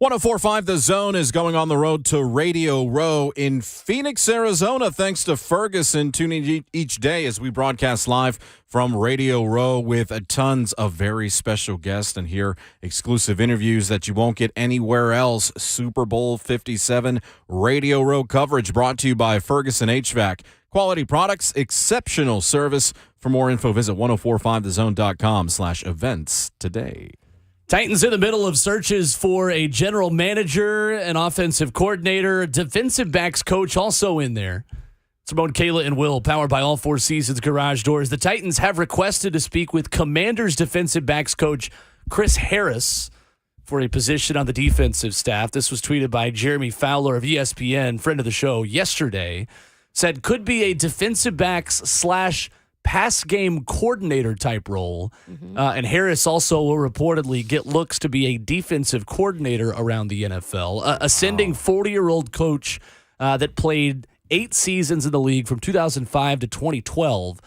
1045 The Zone is going on the road to Radio Row in Phoenix, Arizona. Thanks to Ferguson, tuning each day as we broadcast live from Radio Row with tons of very special guests and hear exclusive interviews that you won't get anywhere else. Super Bowl 57 Radio Row coverage brought to you by Ferguson HVAC. Quality products, exceptional service. For more info, visit 1045thezone.com/events today. Titans in the middle of searches for a general manager, an offensive coordinator, defensive backs coach also in there. It's Ramon, Kayla, and Will, powered by All Four Seasons Garage Doors. The Titans have requested to speak with Commanders defensive backs coach Chris Harris for a position on the defensive staff. This was tweeted by Jeremy Fowler of ESPN, friend of the show, yesterday. Said could be a defensive backs / pass game coordinator type role. And Harris also will reportedly get looks to be a defensive coordinator around the NFL. Ascending 40-year-old coach that played 8 seasons in the league from 2005 to 2012.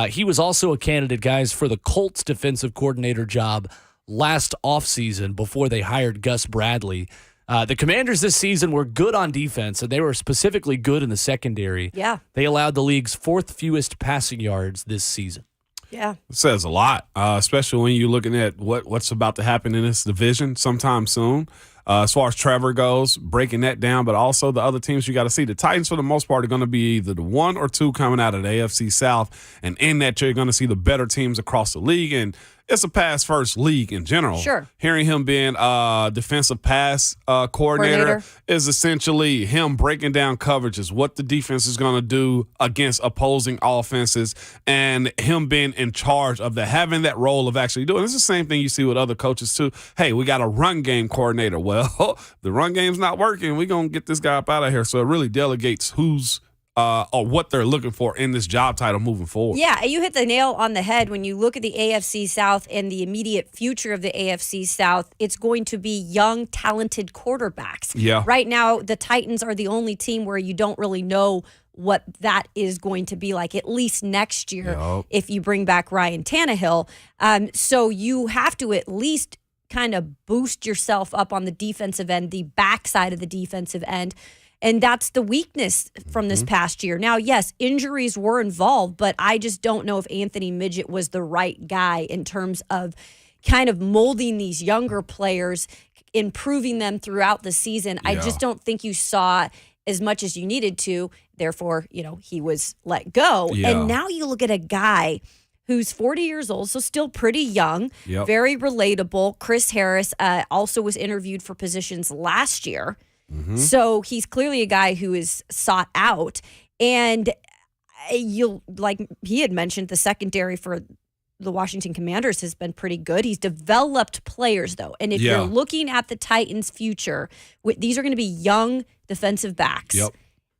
He was also a candidate, guys, for the Colts defensive coordinator job last offseason before they hired Gus Bradley. The Commanders this season were good on defense, and they were specifically good in the secondary. Yeah. They allowed the league's 4th fewest passing yards this season. Yeah. It says a lot, especially when you're looking at what's about to happen in this division sometime soon. As far as Trevor goes, breaking that down, but also the other teams you got to see. The Titans, for the most part, are going to be either the 1 or 2 coming out of the AFC South, and in that you're going to see the better teams across the league, and it's a pass-first league in general. Sure. Hearing him being defensive pass coordinator is essentially him breaking down coverages, what the defense is going to do against opposing offenses, and him being in charge of having that role of actually doing it. It's the same thing you see with other coaches, too. Hey, we got a run game coordinator. Well, the run game's not working. We're going to get this guy up out of here. So it really delegates who's or what they're looking for in this job title moving forward. Yeah, you hit the nail on the head when you look at the AFC South and the immediate future of the AFC South. It's going to be young, talented quarterbacks. Yeah. Right now, the Titans are the only team where you don't really know what that is going to be like, at least next year, if you bring back Ryan Tannehill. So you have to at least kind of boost yourself up on the defensive end, the backside of the defensive end. And that's the weakness from this past year. Now, yes, injuries were involved, but I just don't know if Anthony Midget was the right guy in terms of kind of molding these younger players, improving them throughout the season. I just don't think you saw as much as you needed to. Therefore, he was let go. Yeah. And now you look at a guy who's 40 years old, so still pretty young, very relatable. Chris Harris also was interviewed for positions last year. So he's clearly a guy who is sought out. And like he had mentioned, the secondary for the Washington Commanders has been pretty good. He's developed players, though. And if you're looking at the Titans' future, these are going to be young defensive backs.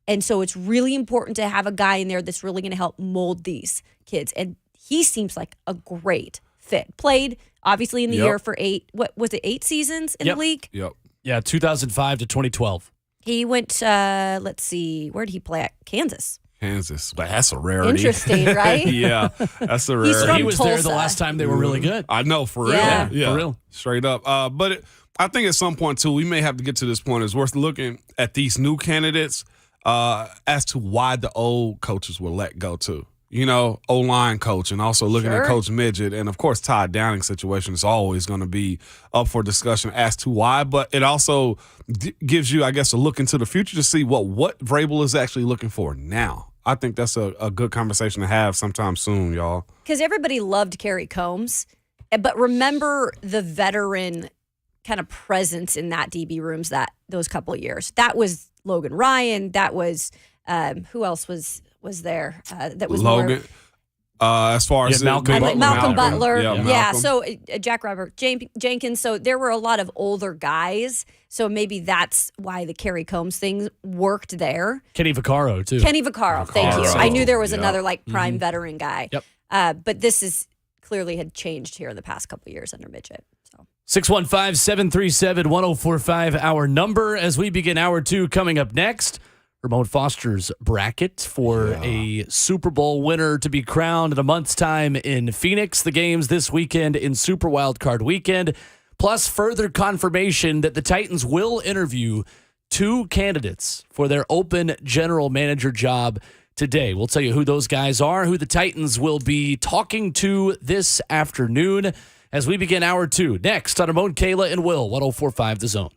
And so it's really important to have a guy in there that's really going to help mold these kids. And he seems like a great fit. Played, obviously, in the year for 8 seasons in the league? Yeah, 2005 to 2012. He went, let's see, where did he play at? Kansas. Kansas. Well, that's a rarity. Interesting, right? Yeah, that's a rarity. from He was there the Tulsa. last time they were really good. I know, for real. Yeah. Yeah, For real. Straight up. But I think at some point, too, we may have to get to this point. It's worth looking at these new candidates as to why the old coaches were let go, too. O-line coach, and also looking at Coach Midget. And, of course, Todd Downing's situation is always going to be up for discussion as to why. But it also gives you, I guess, a look into the future to see what Vrabel is actually looking for now. I think that's a good conversation to have sometime soon, y'all. Because everybody loved Kerry Combs. But remember the veteran kind of presence in that DB rooms those couple of years. That was Logan Ryan. That was who else was there? That was Logan. As far as Malcolm Butler. Malcolm Butler. Yeah, Yeah. Malcolm. So Jack Robert Jenkins. So there were a lot of older guys. So maybe that's why the Kerry Combs thing worked there. Kenny Vaccaro, too. Kenny Vaccaro. Thank you. Vaccaro. I knew there was Yeah. another prime veteran guy. Yep. But this is clearly had changed here in the past couple of years under Midget. So 615-737-1045, our number as we begin hour 2 coming up next. Ramon Foster's bracket for a Super Bowl winner to be crowned in a month's time in Phoenix. The games this weekend in Super Wildcard Weekend. plus further confirmation that the Titans will interview 2 candidates for their open general manager job today. We'll tell you who those guys are, who the Titans will be talking to this afternoon as we begin hour 2. Next on Ramon, Kayla, and Will, 104.5 The Zone.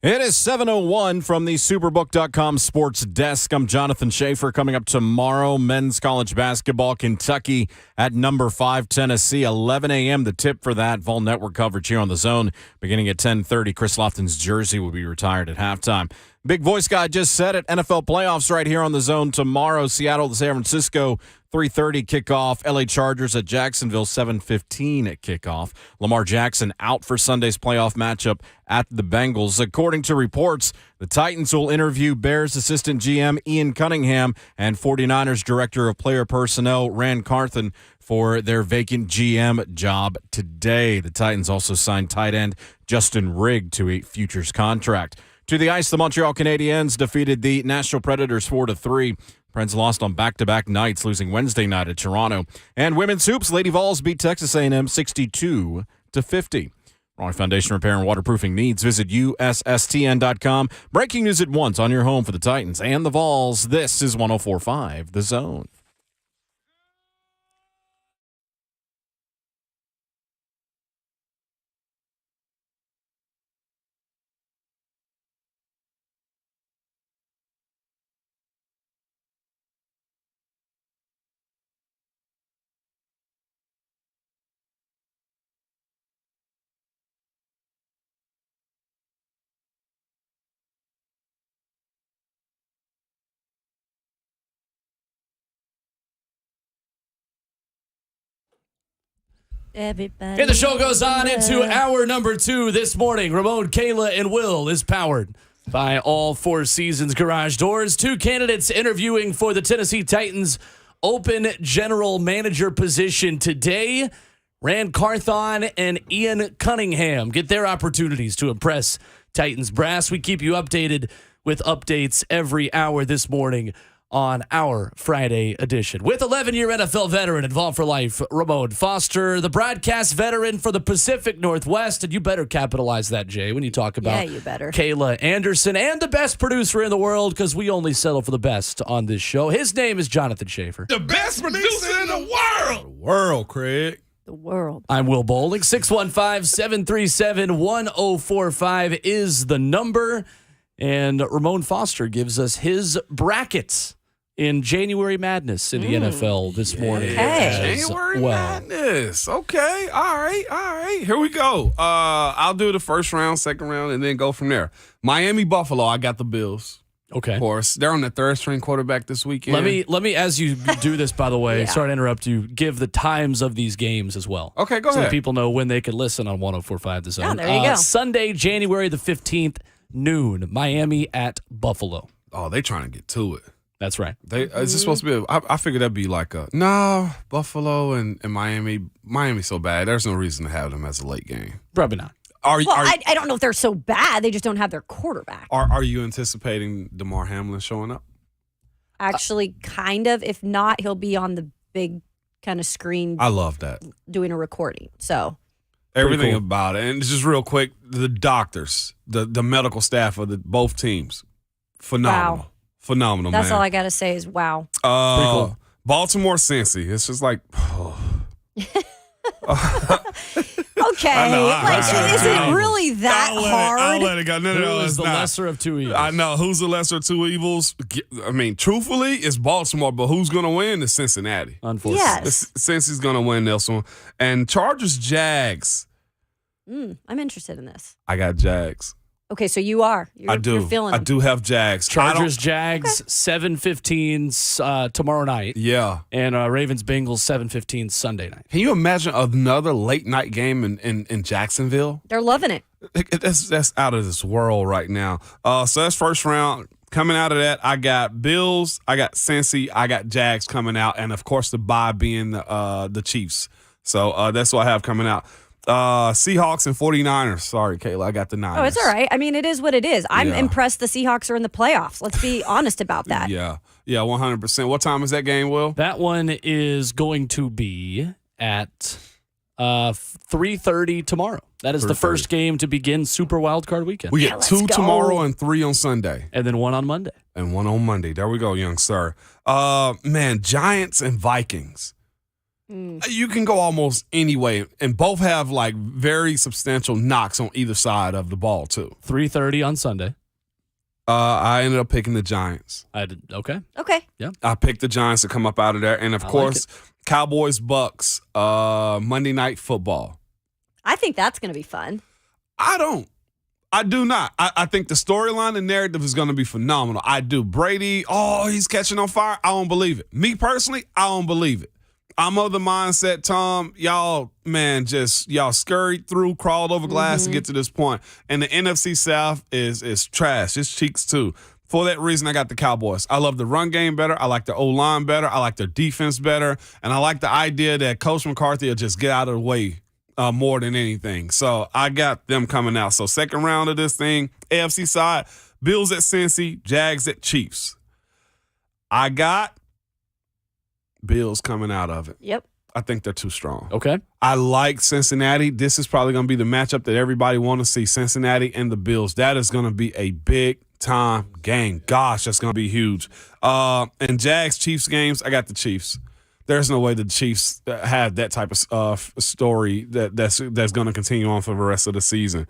It is 7:01 from the Superbook.com sports desk. I'm Jonathan Schaefer. Coming up tomorrow, men's college basketball, Kentucky at number 5, Tennessee, 11 a.m. The tip for that. Vol Network coverage here on The Zone. Beginning at 10:30, Chris Lofton's jersey will be retired at halftime. Big voice guy just said it. NFL playoffs right here on The Zone tomorrow. Seattle to San Francisco, 3:30 kickoff. LA Chargers at Jacksonville, 7:15 at kickoff. Lamar Jackson out for Sunday's playoff matchup at the Bengals. According to reports, the Titans will interview Bears assistant GM Ian Cunningham and 49ers director of player personnel Rand Carthen for their vacant GM job today. The Titans also signed tight end Justin Rigg to a futures contract. To the ice, the Montreal Canadiens defeated the Nashville Predators 4-3. Preds lost on back-to-back nights, losing Wednesday night at Toronto. And women's hoops, Lady Vols beat Texas A&M 62-50. For all foundation repair and waterproofing needs, visit USSTN.com. Breaking news at once on your home for the Titans and the Vols. This is 104.5 The Zone. Everybody. And the show goes on into hour number 2 this morning. Ramon, Kayla, and Will is powered by All Four Seasons Garage Doors. 2 candidates interviewing for the Tennessee Titans open general manager position today. Rand Carthon and Ian Cunningham get their opportunities to impress Titans brass. We keep you updated with updates every hour this morning on our Friday edition. With 11-year NFL veteran involved for life, Ramon Foster, the broadcast veteran for the Pacific Northwest, and you better capitalize that, Jay, when you talk about you better. Kayla Anderson, and the best producer in the world, because we only settle for the best on this show. His name is Jonathan Schaefer. The best producer in the world. Craig. The world. I'm Will Bowling. 615-737-1045 is the number. And Ramon Foster gives us his brackets in January Madness in the NFL this morning. Hey. January Madness. Okay. All right. Here we go. I'll do the first round, second round, and then go from there. Miami, Buffalo. I got the Bills. Okay. Of course. They're on the third string quarterback this weekend. Let me, as you do this, by the way, Yeah. sorry to interrupt you, give the times of these games as well. Okay, go so ahead. that people know when they can listen on 104.5 The Zone. there you go. Sunday, January the 15th, noon, Miami at Buffalo. Oh, they trying to get to it. That's right. Is this supposed to be I figured that'd be like Buffalo and Miami. Miami's so bad. There's no reason to have them as a late game. Probably not. I don't know if they're so bad. They just don't have their quarterback. Are you anticipating DeMar Hamlin showing up? Actually, kind of. If not, he'll be on the big kind of screen I love that. doing a recording. So Everything cool. about it. And just real quick, the doctors, the medical staff of both teams, phenomenal. Wow. Phenomenal, that's man. all I got to say is wow. cool. Baltimore, Cincy. It's just like, Okay. I know, is it really that hard? I'll let it go. No, Who it's is the not. lesser of two evils? I know. Who's the lesser of two evils? I mean, truthfully, it's Baltimore, but who's going to win is Cincinnati. Unfortunately. Yes. Cincy's going to win this one. And Chargers, Jags. I'm interested in this. I got Jags. Okay, so you are. I do. You're feeling I them. do have Jags. Chargers, Jags, 7:15 tomorrow night. Yeah. And Ravens, Bengals, 7:15 Sunday night. Can you imagine another late night game in Jacksonville? They're loving it. That's out of this world right now. So that's first round. Coming out of that, I got Bills, I got Cincy, I got Jags coming out, and of course the bye being the Chiefs. So that's what I have coming out. Seahawks and 49ers. Sorry, Kayla, I got the Niners. Oh, it's all right. I mean, it is what it is. I'm Yeah. impressed the Seahawks are in the playoffs. Let's be honest about that. Yeah, 100%. What time is that game, Will? That one is going to be at 3:30 tomorrow. That is the 3:30. first game to begin Super Wildcard Weekend. We Yeah, get let's 2 go. tomorrow and 3 on Sunday. And then one on Monday. And 1 on Monday. There we go, young sir. Man, Giants and Vikings. You can go almost any way, and both have like very substantial knocks on either side of the ball too. 3:30 on Sunday. I ended up picking the Giants. I did. Okay. Okay. I picked the Giants to come up out of there, and of course, Cowboys Bucks Monday Night Football. I think that's going to be fun. I do not. I think the storyline and narrative is going to be phenomenal. I do. Brady, he's catching on fire. I don't believe it. Me personally, I don't believe it. I'm of the mindset, Tom, y'all scurried through, crawled over glass to get to this point. And the NFC South is trash. It's cheeks too. For that reason, I got the Cowboys. I love the run game better. I like their O-line better. I like their defense better. And I like the idea that Coach McCarthy will just get out of the way more than anything. So I got them coming out. So second round of this thing, AFC side, Bills at Cincy, Jags at Chiefs. I got Bills coming out of it. Yep. I think they're too strong. Okay. I like Cincinnati. This is probably going to be the matchup that everybody want to see, Cincinnati and the Bills. That is going to be a big-time game. Gosh, that's going to be huge. And Jags-Chiefs games, I got the Chiefs. There's no way the Chiefs have that type of story that's going to continue on for the rest of the season.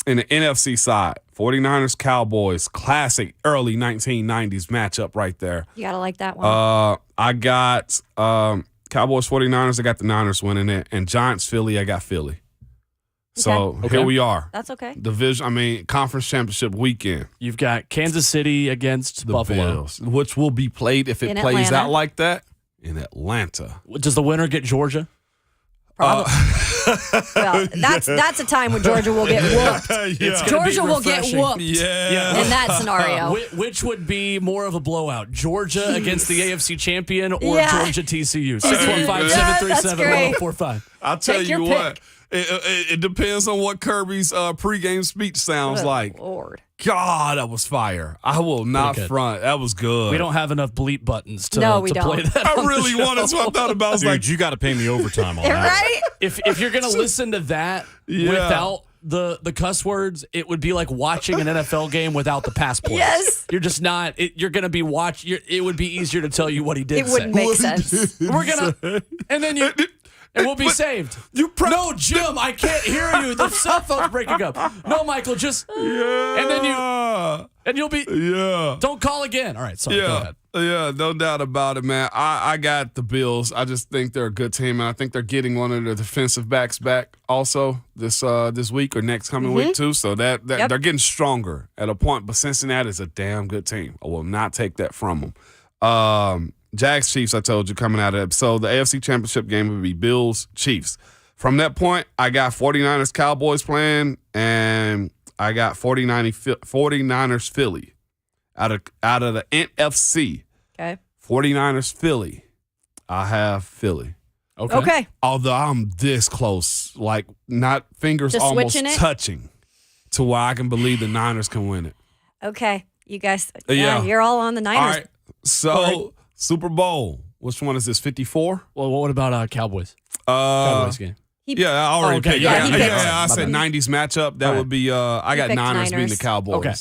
In the NFC side, 49ers, Cowboys, classic early 1990s matchup right there. You got to like that one. I got Cowboys, 49ers. I got the Niners winning it. And Giants, Philly, I got Philly. So Okay. here we are. That's okay. Conference championship weekend. You've got Kansas City against The Buffalo. Bills, which will be played if it In plays Atlanta. out like that in Atlanta. Does the winner get Georgia? Well, that's a time when Georgia will get whooped. It's gonna Georgia be will get refreshing. whooped Yeah. in that scenario. Which would be more of a blowout? Georgia against the AFC champion or Yeah. Georgia TCU? Yeah, that's great. 615-737-1045. I'll tell Take you your what. It depends on what Kirby's pregame speech sounds Good like. Lord. God, that was fire. I will not good. front. That was good. We don't have enough bleep buttons to, No, we to play don't. that. I on the really show. wanted to. I thought about it. I was Dude, like, you got to pay me overtime on that. Right? If you're gonna listen to that Yeah. without the cuss words, it would be like watching an NFL game without the pass plays. Yes. You're just not. You're gonna be it would be easier to tell you what he did. It wouldn't make sense. We're gonna, and then you. And we'll be saved. No, Jim, I can't hear you. The cell phone's breaking up. No, Michael, just and you'll be. Yeah. Don't call again. All right, sorry. Go ahead. Yeah, no doubt about it, man. I got the Bills. I just think they're a good team, and I think they're getting one of their defensive backs back also this week or next coming week too. So that they're getting stronger at a point. But Cincinnati is a damn good team. I will not take that from them. Jags Chiefs, I told you, coming out of it. So the AFC Championship game would be Bills Chiefs. From that point, I got 49ers Cowboys playing, and I got 49ers Philly. Out of the NFC. Okay. 49ers Philly. I have Philly. Okay. Although I'm this close, like not fingers Just almost switching it? touching to where I can believe the Niners can win it. Okay. You guys, Yeah. you're all on the Niners. All right. So Super Bowl. Which one is this? 54? Well, what about Cowboys? Cowboys game. Yeah, I already okay. picked. Yeah, he picked. I said 90s matchup. That All right. would be. I got picked Niners beating the Niners. Cowboys. Okay.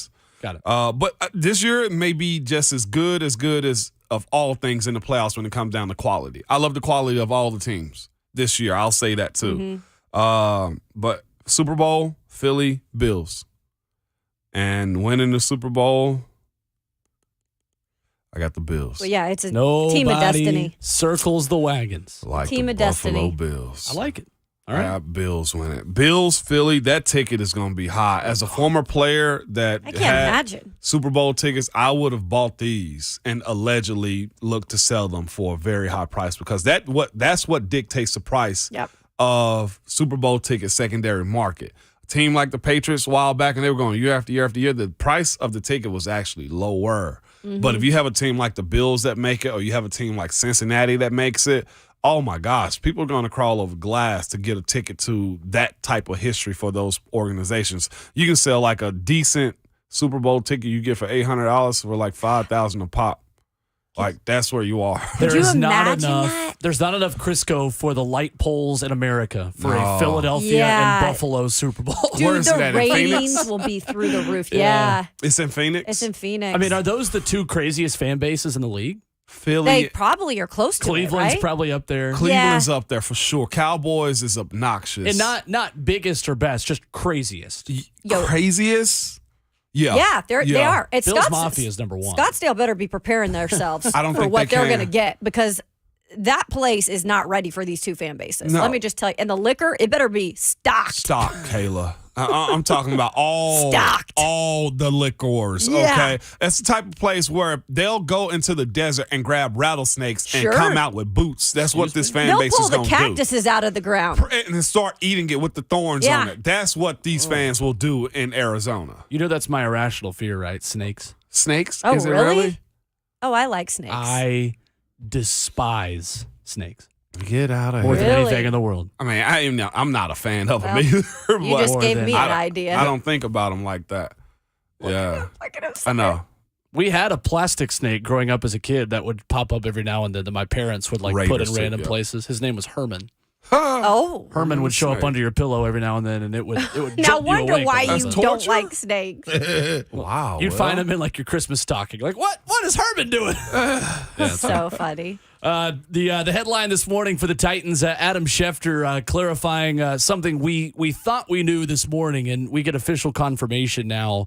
Got it. But this year it may be just as good as of all things in the playoffs when it comes down to quality. I love the quality of all the teams this year. I'll say that too. But Super Bowl, Philly, Bills. And winning the Super Bowl, I got the Bills. Well, yeah, it's a Nobody team of destiny. circles the wagons. Like Team the of Buffalo destiny. Bills. I like it. All I right. got Bills winning. Bills, Philly, that ticket is going to be high. As a former player that I can't had imagine. Super Bowl tickets, I would have bought these and allegedly looked to sell them for a very high price because that's what dictates the price Yep. of Super Bowl ticket secondary market. A team like the Patriots a while back, and they were going year after year after year, the price of the ticket was actually lower. But if you have a team like the Bills that make it, or you have a team like Cincinnati that makes it, oh my gosh, people are going to crawl over glass to get a ticket to that type of history for those organizations. You can sell like a decent Super Bowl ticket you get for $800 for like $5,000 a pop. Like that's where you are. Could you There's not imagine enough. that? There's not enough Crisco for the light poles in America for No. a Philadelphia Yeah. and Buffalo Super Bowl. Dude, Where is the it at, in Phoenix? ratings will be through the roof. Yeah. It's in Phoenix. It's in Phoenix. I mean, are those the two craziest fan bases in the league? Philly. They probably are close to Cleveland's it, right? probably up there. Cleveland's up there for sure. Cowboys is obnoxious. And not biggest or best, just craziest. Yo. Craziest? Yeah. Yeah, they are. It's Bill's Mafia is number one. Scottsdale better be preparing themselves I don't for think what they they're can. going to get because that place is not ready for these two fan bases. No. Let me just tell you. And the liquor, it better be stocked. Stock, Kayla. I'm talking about Stocked. all the liquors. Yeah. Okay, it's the type of place where they'll go into the desert and grab rattlesnakes Sure. and come out with boots. That's what this fan They'll base pull is the going to do. cactuses out of the ground. And then start eating it with the thorns Yeah. on it. That's what these fans will do in Arizona. You know that's my irrational fear, right? Snakes. Snakes? Oh, Is it really? Oh, I like snakes. I despise snakes Get out of more here. than Really? anything in the world. I mean, I'm not a fan of them Well, either. you but just gave than- me I an idea. I don't think about them like that. Yeah, Look at him I know. We had a plastic snake growing up as a kid that would pop up every now and then that my parents would like put Raiders in too, random yeah. places. His name was Herman. Oh. Herman would show up Snake. under your pillow every now and then, and it would Now jump you wonder awake why a little you bit. don't torture? like snakes. Wow. You'd find him in like your Christmas stocking. Like, what is Herman doing? So funny. The headline this morning for the Titans, Adam Schefter clarifying something we thought we knew this morning, and we get official confirmation now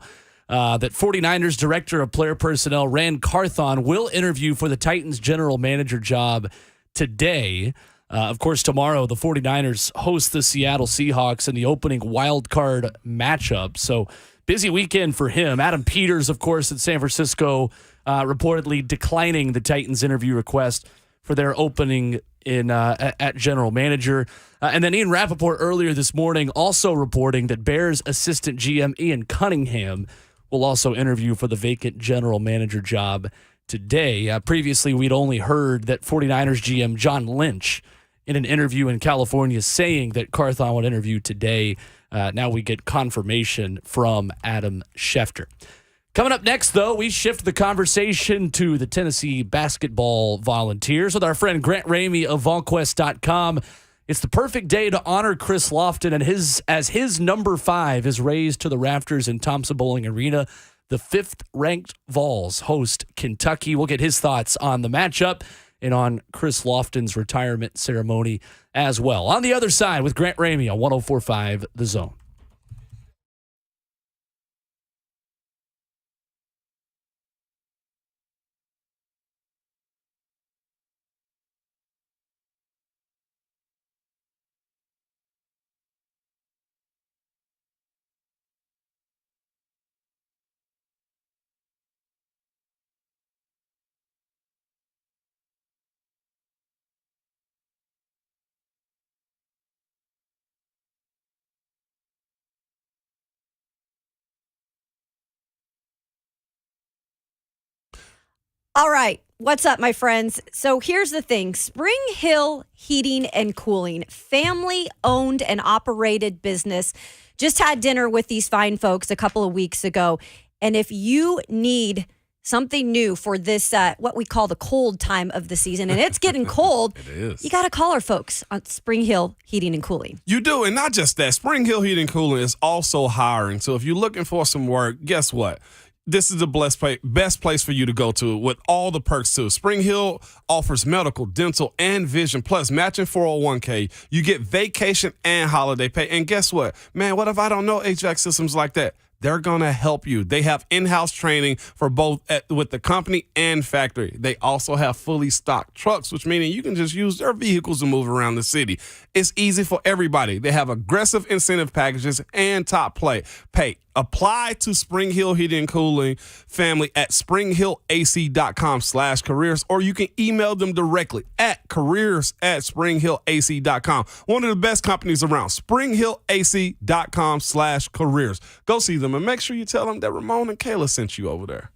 that 49ers Director of Player Personnel Rand Carthon will interview for the Titans general manager job today. Of course, tomorrow the 49ers host the Seattle Seahawks in the opening wild card matchup. So busy weekend for him. Adam Peters, of course, at San Francisco, reportedly declining the Titans interview request for their opening in at general manager. And then Ian Rappaport earlier this morning also reporting that Bears assistant GM Ian Cunningham will also interview for the vacant general manager job today. Previously, we'd only heard that 49ers GM John Lynch in an interview in California saying that Carthon would interview today. Now we get confirmation from Adam Schefter. Coming up next, though, we shift the conversation to the Tennessee basketball Volunteers with our friend Grant Ramey of VolQuest.com. It's the perfect day to honor Chris Lofton and his number 5 is raised to the rafters in Thompson Bowling Arena. The 5th-ranked Vols host Kentucky. We'll get his thoughts on the matchup and on Chris Lofton's retirement ceremony as well. On the other side with Grant Ramey on 104.5 The Zone. All right. What's up, my friends? So here's the thing. Spring Hill Heating and Cooling, family owned and operated business. Just had dinner with these fine folks a couple of weeks ago. And if you need something new for this, what we call the cold time of the season, and it's getting cold, It is. you got to call our folks on Spring Hill Heating and Cooling. You do, and not just that. Spring Hill Heating and Cooling is also hiring. So if you're looking for some work, guess what? This is the best place for you to go to with all the perks too. Spring Hill offers medical, dental, and vision, plus matching 401k. You get vacation and holiday pay. And guess what? Man, what if I don't know HVAC systems like that? They're going to help you. They have in-house training for both with the company and factory. They also have fully stocked trucks, which meaning you can just use their vehicles to move around the city. It's easy for everybody. They have aggressive incentive packages and top pay. Apply to Spring Hill Heating and Cooling family at springhillac.com/careers, or you can email them directly at careers@springhillac.com. One of the best companies around, springhillac.com/careers. Go see them and make sure you tell them that Ramon and Kayla sent you over there.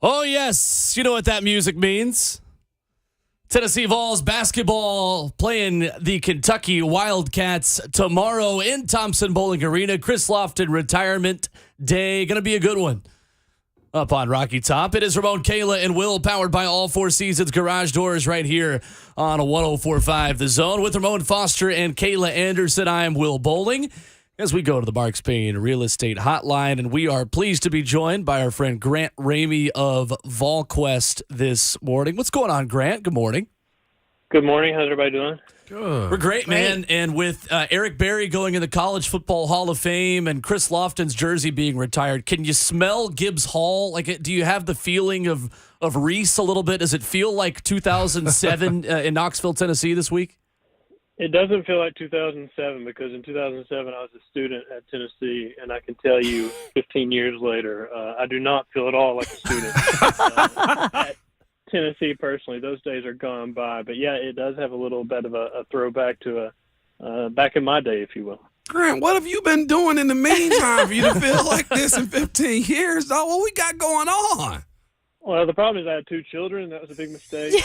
Oh, yes. You know what that music means. Tennessee Vols basketball playing the Kentucky Wildcats tomorrow in Thompson Bowling Arena. Chris Lofton retirement day. Going to be a good one. Up on Rocky Top, it is Ramon, Kayla, and Will, powered by All Four Seasons Garage Doors right here on 104.5 The Zone. With Ramon Foster and Kayla Anderson, I am Will Bowling. As we go to the Mark Spain Real Estate Hotline, and we are pleased to be joined by our friend Grant Ramey of VolQuest this morning. What's going on, Grant? Good morning. Good morning. How's everybody doing? We're great, man. And with Eric Berry going in the College Football Hall of Fame and Chris Lofton's jersey being retired, can you smell Gibbs Hall? Like, do you have the feeling of Reese a little bit? Does it feel like 2007 in Knoxville, Tennessee this week? It doesn't feel like 2007 because in 2007 I was a student at Tennessee, and I can tell you 15 years later, I do not feel at all like a student at Tennessee personally. Those days are gone by. But, yeah, it does have a little bit of a throwback to back in my day, if you will. Grant, what have you been doing in the meantime for you to feel like this in 15 years, dog? What we got going on? Well, the problem is I had 2 children. That was a big mistake.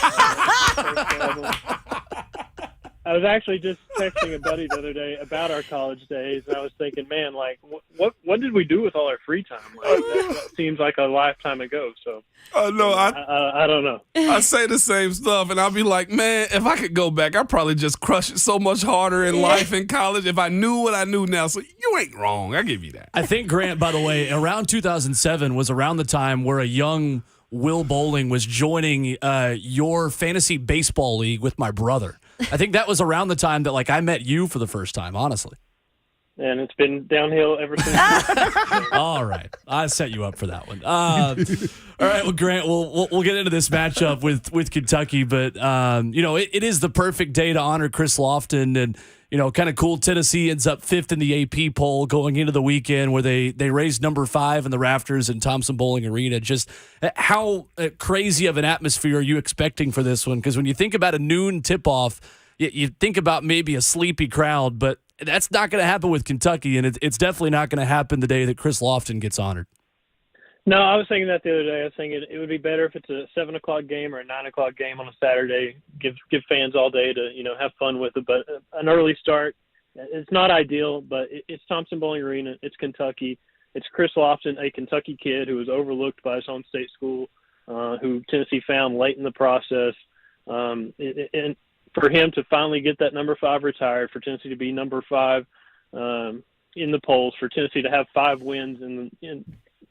I was actually just texting a buddy the other day about our college days, and I was thinking, man, like, what did we do with all our free time? Like, that seems like a lifetime ago. So, no, I don't know. I say the same stuff, and I'll be like, man, if I could go back, I'd probably just crush it so much harder in life in college if I knew what I knew now. So you ain't wrong. I give you that. I think, Grant, by the way, around 2007 was around the time where a young Will Bowling was joining your fantasy baseball league with my brother. I think that was around the time that, like, I met you for the first time, honestly. And it's been downhill ever since. All right. I set you up for that one. All right. Well, Grant, we'll get into this matchup with Kentucky, but, it is the perfect day to honor Chris Lofton, and, kind of cool. Tennessee ends up 5th in the AP poll going into the weekend where they raised number 5 in the rafters in Thompson Bowling Arena. Just how crazy of an atmosphere are you expecting for this one? Because when you think about a noon tip-off, you think about maybe a sleepy crowd, but that's not going to happen with Kentucky, and it's definitely not going to happen the day that Chris Lofton gets honored. No, I was thinking that the other day. I was thinking it would be better if it's a 7 o'clock game or a 9 o'clock game on a Saturday. Give fans all day to have fun with it. But an early start, it's not ideal. But it's Thompson Bowling Arena. It's Kentucky. It's Chris Lofton, a Kentucky kid who was overlooked by his home state school, who Tennessee found late in the process, and for him to finally get that number 5 retired, for Tennessee to be number 5 in the polls, for Tennessee to have 5 wins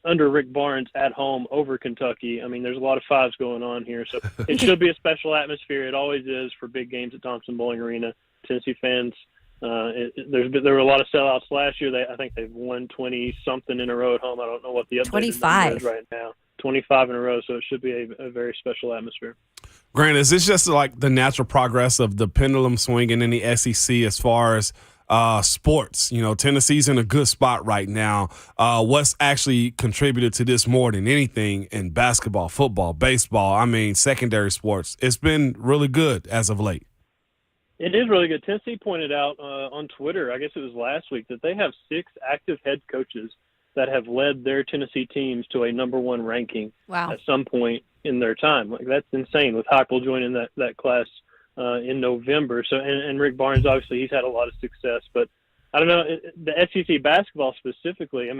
under Rick Barnes at home over Kentucky. I mean, there's a lot of 5s going on here. So it should be a special atmosphere. It always is for big games at Thompson Bowling Arena. Tennessee fans, there were a lot of sellouts last year. I think they've won 20-something in a row at home. I don't know what the updated number is right now. 25 in a row, so it should be a very special atmosphere. Grant, is this just like the natural progress of the pendulum swinging in the SEC as far as sports? Tennessee's in a good spot right now. What's actually contributed to this more than anything in basketball, football, baseball, secondary sports? It's been really good as of late. It is really good. Tennessee pointed out on Twitter, I guess it was last week, that they have 6 active head coaches that have led their Tennessee teams to a number 1 ranking at some point in their time. Like, that's insane, with Heupel joining that class in November. So, and Rick Barnes, obviously, he's had a lot of success. But I don't know, the SEC basketball specifically,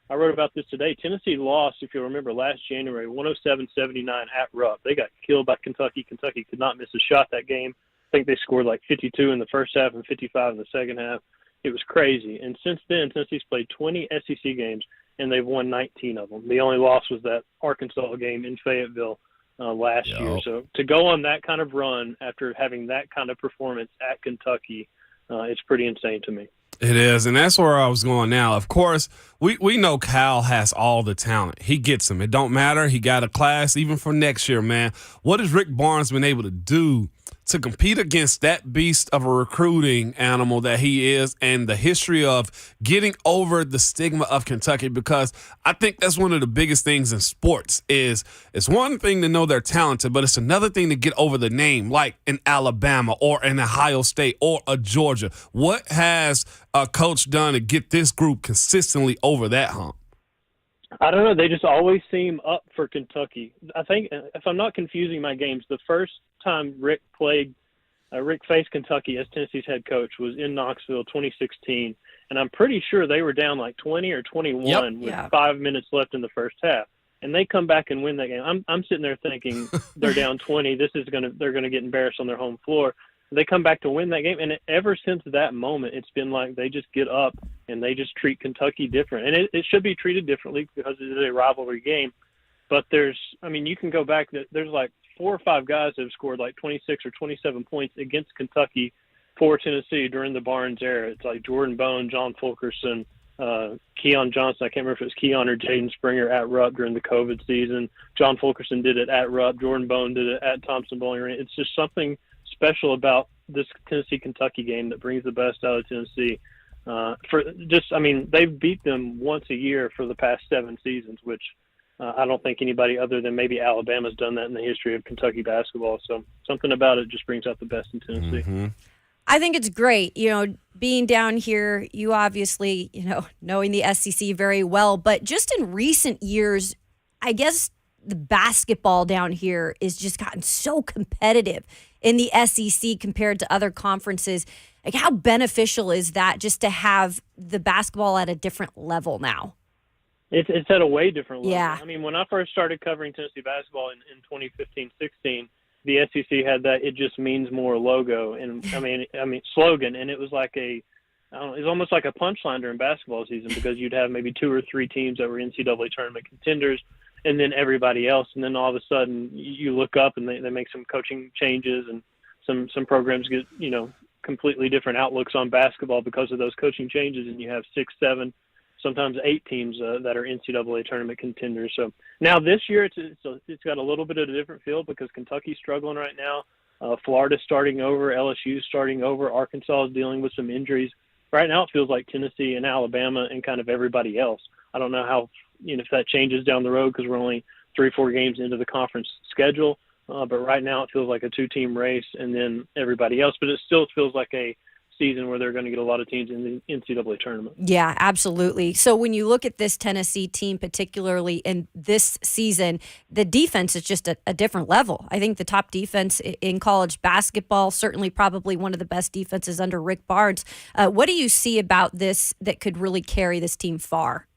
I wrote about this today. Tennessee lost, if you remember, last January, 107-79 at Rupp. They got killed by Kentucky. Kentucky could not miss a shot that game. I think they scored like 52 in the first half and 55 in the second half. It was crazy. And since then, Tennessee's played 20 SEC games, and they've won 19 of them. The only loss was that Arkansas game in Fayetteville last year. So to go on that kind of run after having that kind of performance at Kentucky, it's pretty insane to me. It is, and that's where I was going now. Of course, we know Cal has all the talent. He gets them. It don't matter. He got a class even for next year, man. What has Rick Barnes been able to do to compete against that beast of a recruiting animal that he is, and the history of getting over the stigma of Kentucky? Because I think that's one of the biggest things in sports. Is it's one thing to know they're talented, but it's another thing to get over the name, like in Alabama or in Ohio State or a Georgia. What has a coach done to get this group consistently over that hump? I don't know. They just always seem up for Kentucky. I think, if I'm not confusing my games, the first time Rick faced Kentucky as Tennessee's head coach was in Knoxville, 2016, and I'm pretty sure they were down like 20 or 21 with 5 minutes left in the first half, and they come back and win that game. I'm sitting there thinking they're down 20. They're gonna get embarrassed on their home floor. They come back to win that game, and ever since that moment, it's been like they just get up and they just treat Kentucky different, and it should be treated differently because it is a rivalry game. But you can go back. There's like 4 or 5 guys that have scored like 26 or 27 points against Kentucky for Tennessee during the Barnes era. It's like Jordan Bone, John Fulkerson, Keon Johnson. I can't remember if it was Keon or Jaden Springer at Rupp during the COVID season. John Fulkerson did it at Rupp. Jordan Bone did it at Thompson Bowling Arena. It's just something special about this Tennessee-Kentucky game that brings the best out of Tennessee. They've beat them once a year for the past 7 seasons, which I don't think anybody other than maybe Alabama's done that in the history of Kentucky basketball. So something about it just brings out the best in Tennessee. Mm-hmm. I think it's great, being down here, you obviously, knowing the SEC very well, but just in recent years, I guess the basketball down here is just gotten so competitive in the SEC compared to other conferences. Like, how beneficial is that just to have the basketball at a different level now? It's at a way different level. Yeah. I mean, when I first started covering Tennessee basketball in 2015-16, the SEC had that "it just means more" logo and slogan, and it was like it was almost like a punchline during basketball season because you'd have maybe 2 or 3 teams that were NCAA tournament contenders, and then everybody else, and then all of a sudden you look up and they make some coaching changes and some programs get completely different outlooks on basketball because of those coaching changes, and you have 6, 7, sometimes 8 teams that are NCAA tournament contenders. So now this year it's got a little bit of a different feel because Kentucky's struggling right now. Florida's starting over, LSU's starting over, Arkansas is dealing with some injuries. Right now it feels like Tennessee and Alabama and kind of everybody else. I don't know how if that changes down the road because we're only 3 or 4 games into the conference schedule. But right now it feels like a 2-team race and then everybody else. But it still feels like a season where they're going to get a lot of teams in the NCAA tournament. Yeah, absolutely. So when you look at this Tennessee team, particularly in this season, the defense is just a different level. I think the top defense in college basketball, certainly probably one of the best defenses under Rick Barnes. What do you see about this that could really carry this team far?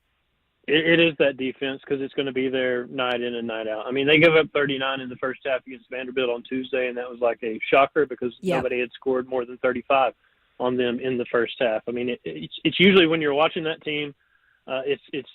It is that defense because it's going to be there night in and night out. I mean, they gave up 39 in the first half against Vanderbilt on Tuesday, and that was like a shocker because nobody had scored more than 35 on them in the first half. I mean, it's usually when you're watching that team, it's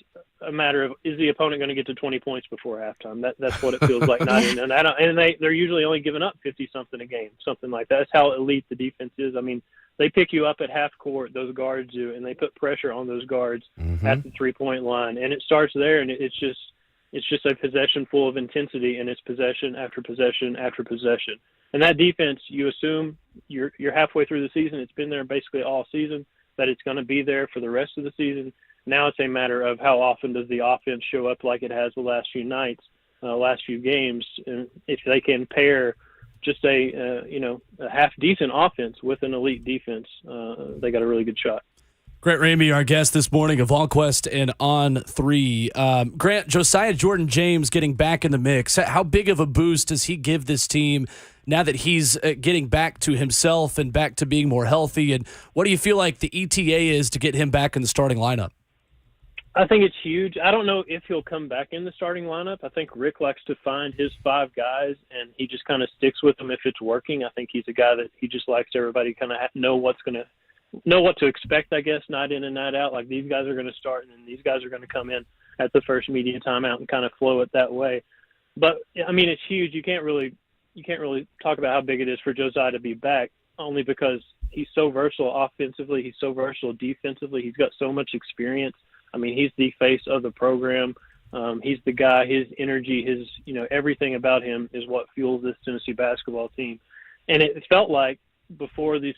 a matter of is the opponent going to get to 20 points before halftime? That's what it feels like night in and night out. And they're usually only giving up 50-something a game, something like that. That's how elite the defense is. I mean, they pick you up at half court, those guards do, and they put pressure on those guards at the 3-point line. And it starts there, and it's just a possession full of intensity, and it's possession after possession after possession. And that defense, you assume you're halfway through the season. It's been there basically all season, that it's going to be there for the rest of the season. Now it's a matter of how often does the offense show up like it has the last few nights, last few games. And if they can pair just a half decent offense with an elite defense, they got a really good shot. Grant Ramey, our guest this morning of VolQuest and On3. Grant, Josiah Jordan-James getting back in the mix. How big of a boost does he give this team now that he's getting back to himself and back to being more healthy? And what do you feel like the ETA is to get him back in the starting lineup? I think it's huge. I don't know if he'll come back in the starting lineup. I think Rick likes to find his 5 guys, and he just kind of sticks with them if it's working. I think he's a guy that he just likes everybody kind of know what to expect, I guess, night in and night out. Like these guys are going to start, and then these guys are going to come in at the first media timeout and kind of flow it that way. But I mean, it's huge. You can't really talk about how big it is for Josiah to be back, only because he's so versatile offensively. He's so versatile defensively. He's got so much experience. I mean, he's the face of the program. He's the guy. His energy, his everything about him is what fuels this Tennessee basketball team. And it felt like before this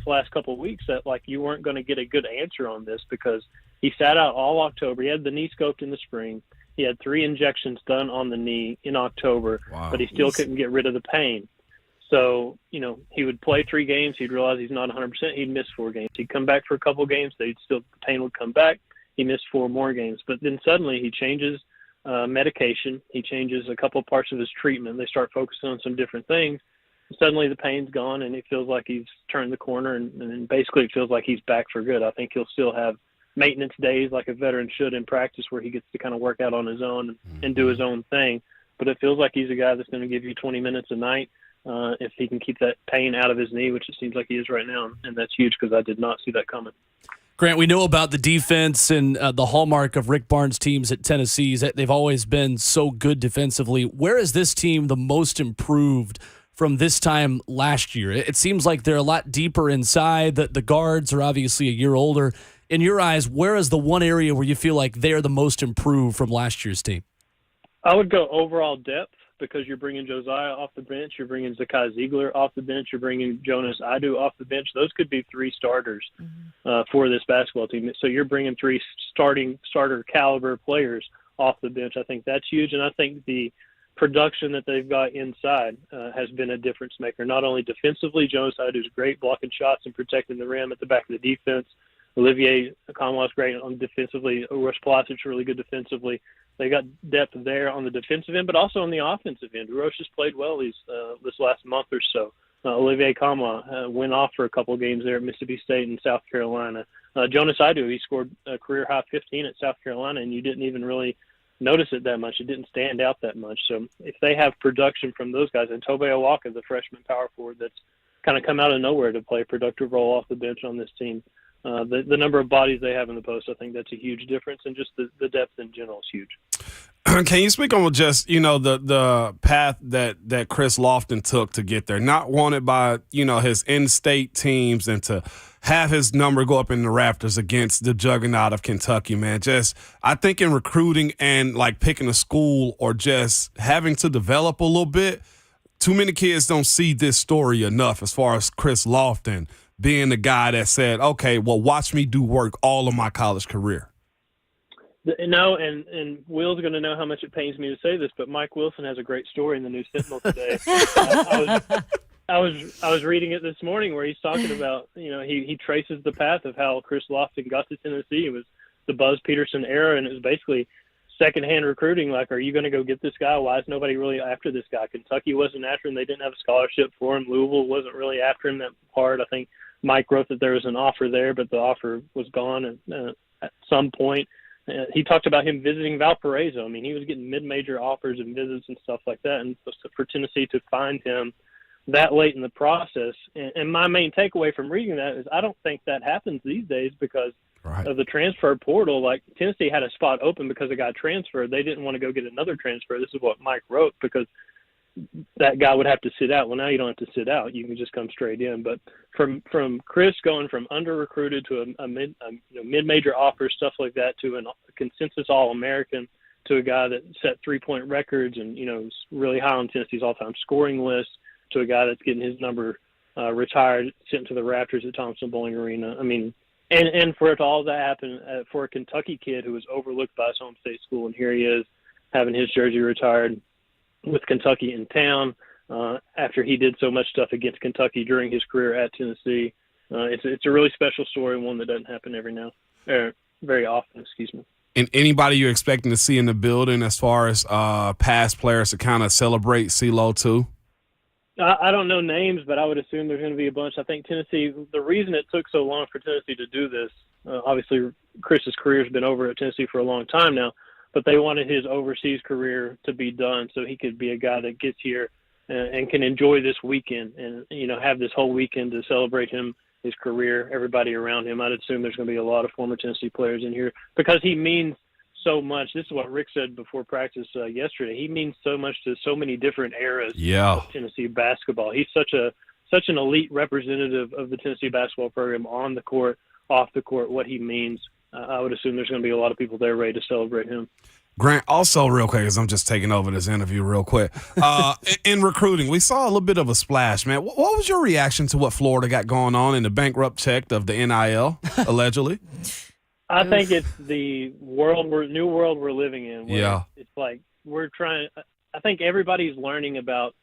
last couple of weeks that like you weren't going to get a good answer on this because he sat out all October. He had the knee scoped in the spring. He had 3 injections done on the knee in October, but he still couldn't get rid of the pain. So, he would play 3 games. He'd realize he's not 100%. He'd miss 4 games. He'd come back for a couple of games. The pain would come back. he missed 4 more games. But then suddenly he changes medication. He changes a couple parts of his treatment. They start focusing on some different things. Suddenly the pain's gone, and it feels like he's turned the corner, and basically it feels like he's back for good. I think he'll still have maintenance days like a veteran should in practice, where he gets to kind of work out on his own and do his own thing. But it feels like he's a guy that's going to give you 20 minutes a night if he can keep that pain out of his knee, which it seems like he is right now, and that's huge because I did not see that coming. Grant, we know about the defense and the hallmark of Rick Barnes' teams at Tennessee is that they've always been so good defensively. Where is this team the most improved from this time last year? It seems like they're a lot deeper inside. The guards are obviously a year older. In your eyes, where is the one area where you feel like they're the most improved from last year's team? I would go overall depth, because you're bringing Josiah off the bench, you're bringing Zakai Ziegler off the bench, you're bringing Jonas Idu off the bench. Those could be 3 starters for this basketball team. So you're bringing 3 starter caliber players off the bench. I think that's huge, and I think the production that they've got inside has been a difference maker. Not only defensively, Jonas Idu is great blocking shots and protecting the rim at the back of the defense. Olivier Conway's great on defensively. Rush Plasic's really good defensively. They got depth there on the defensive end, but also on the offensive end. Roche has played well this last month or so. Olivier Conway went off for a couple of games there at Mississippi State and South Carolina. Jonas Idu, he scored a career-high 15 at South Carolina, and you didn't even really notice it that much. It didn't stand out that much. So if they have production from those guys, and Tobe Awaka, the freshman power forward that's kind of come out of nowhere to play a productive role off the bench on this team, the number of bodies they have in the post, I think that's a huge difference, and just the depth in general is huge. Can you speak on just, the path that Chris Lofton took to get there? Not wanted by, his in-state teams, and to have his number go up in the rafters against the juggernaut of Kentucky, man. Just, I think in recruiting and like picking a school or just having to develop a little bit, too many kids don't see this story enough as far as Chris Lofton being the guy that said, okay, well, watch me do work all of my college career. No, and Will's going to know how much it pains me to say this, but Mike Wilson has a great story in the New Sentinel today. I was reading it this morning where he's talking about, he traces the path of how Chris Lofton got to Tennessee. It was the Buzz Peterson era, and it was basically secondhand recruiting. Like, are you going to go get this guy? Why is nobody really after this guy? Kentucky wasn't after him. They didn't have a scholarship for him. Louisville wasn't really after him that hard. I think Mike wrote that there was an offer there, but the offer was gone at some point. He talked about him visiting Valparaiso. I mean, he was getting mid-major offers and visits and stuff like that. And for Tennessee to find him that late in the process, and my main takeaway from reading that is I don't think that happens these days because of the transfer portal. Like, Tennessee had a spot open because a guy transferred. They didn't want to go get another transfer. This is what Mike wrote, because that guy would have to sit out. Well, now you don't have to sit out. You can just come straight in. But from Chris going from under-recruited to a mid-major offer, stuff like that, to a consensus All-American, to a guy that set three-point records and, is really high on Tennessee's all-time scoring list, to a guy that's getting his number retired, sent to the Raptors at Thompson Bowling Arena. I mean, and for it to all that happen for a Kentucky kid who was overlooked by his home state school, and here he is having his jersey retired with Kentucky in town after he did so much stuff against Kentucky during his career at Tennessee. It's a really special story, one that doesn't happen very often. Excuse me. And anybody you're expecting to see in the building as far as past players to kind of celebrate CeeLo too? I don't know names, but I would assume there's going to be a bunch. I think Tennessee, the reason it took so long for Tennessee to do this, obviously Chris's career has been over at Tennessee for a long time now, but they wanted his overseas career to be done so he could be a guy that gets here and can enjoy this weekend and, have this whole weekend to celebrate him, his career, everybody around him. I'd assume there's going to be a lot of former Tennessee players in here because he means so much. This is what Rick said before practice yesterday. He means so much to so many different eras of Tennessee basketball. He's such an elite representative of the Tennessee basketball program on the court, off the court, what he means. I would assume there's going to be a lot of people there ready to celebrate him. Grant, also real quick, as I'm just taking over this interview real quick, in recruiting, we saw a little bit of a splash, man. What was your reaction to what Florida got going on in the bankrupt check of the NIL, allegedly? I think it's the new world we're living in. Where it's like I think everybody's learning about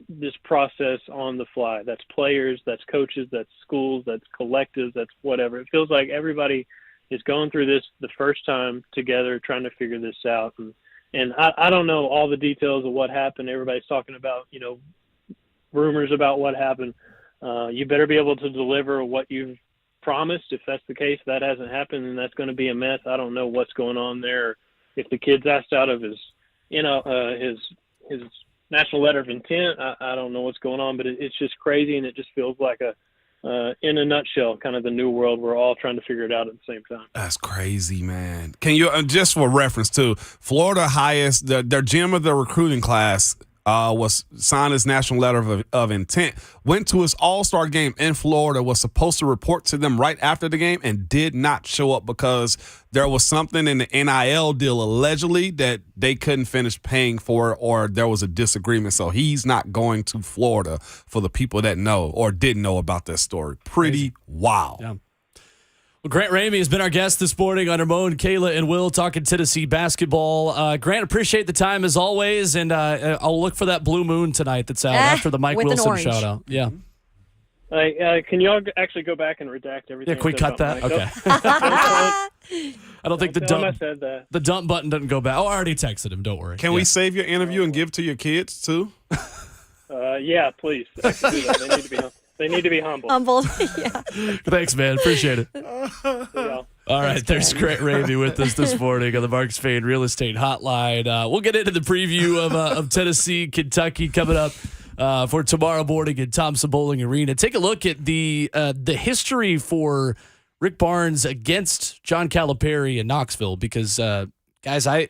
this process on the fly. That's players, that's coaches, that's schools, that's collectives, that's whatever. It feels like everybody is going through this the first time together, trying to figure this out. And I don't know all the details of what happened. Everybody's talking about, rumors about what happened. You better be able to deliver what you've promised. If that's the case, that hasn't happened, and that's going to be a mess. I don't know what's going on there. If the kid's asked out of his national letter of intent, I don't know what's going on, but it's just crazy, and it just feels like in a nutshell, kind of the new world. We're all trying to figure it out at the same time. That's crazy, man. Can you, just for reference too, Florida highest, their GM of the recruiting class was signed his national letter of intent, went to his all-star game in Florida, was supposed to report to them right after the game and did not show up because there was something in the NIL deal allegedly that they couldn't finish paying for, or there was a disagreement. So he's not going to Florida, for the people that know or didn't know about that story. Pretty wild. Yeah. Well, Grant Ramey has been our guest this morning on Ramon, Kayla, and Will talking Tennessee basketball. Grant, appreciate the time as always, and I'll look for that blue moon tonight that's out after the Mike Wilson shout out. Yeah. Can you all actually go back and redact everything? Yeah, can we cut that? Okay. I don't think the dump button doesn't go back. Oh, I already texted him. Don't worry. Can we save your interview and give to your kids too? Yeah, please. Actually, they need to be humble. Humbled. Yeah. Thanks, man. Appreciate it. Yeah. All right, there's Grant Ramey with us this morning on the Marks Fane Real Estate Hotline. We'll get into the preview of Tennessee, Kentucky coming up for tomorrow morning at Thompson Bowling Arena. Take a look at the history for Rick Barnes against John Calipari in Knoxville because, guys, I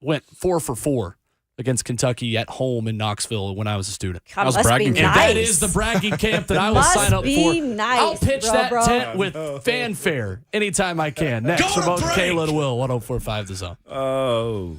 went 4 for 4 against Kentucky at home in Knoxville when I was a student. God, must be nice. And that is the bragging camp that I will sign up for. Nice, I'll pitch that tent with fanfare anytime I can. Next, Ramon, Kayla, and Will, 104.5 The Zone. Oh.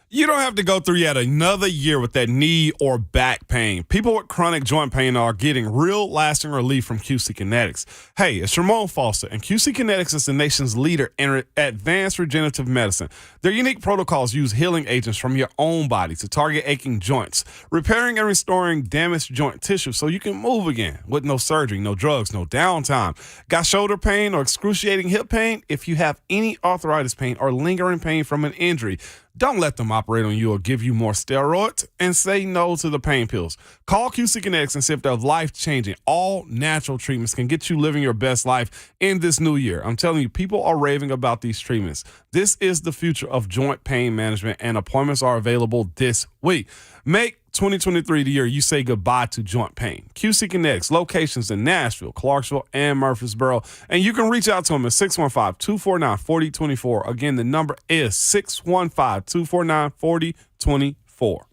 You don't have to go through yet another year with that knee or back pain. People with chronic joint pain are getting real lasting relief from QC Kinetics. Hey, it's Ramon Foster, and QC Kinetics is the nation's leader in advanced regenerative medicine. Their unique protocols use healing agents from your own body to target aching joints, repairing and restoring damaged joint tissue so you can move again with no surgery, no drugs, no downtime. Got shoulder pain or excruciating hip pain? If you have any arthritis pain or lingering pain from an injury, don't let them operate on you or give you more steroids, and say no to the pain pills. Call QC Kinetics and see if their life-changing, all-natural treatments can get you living your best life in this new year. I'm telling you, people are raving about these treatments. This is the future of joint pain management, and appointments are available this week. Make 2023 the year you say goodbye to joint pain. QC Kinetics, locations in Nashville, Clarksville, and Murfreesboro. And you can reach out to them at 615-249-4024. Again, the number is 615-249-4024.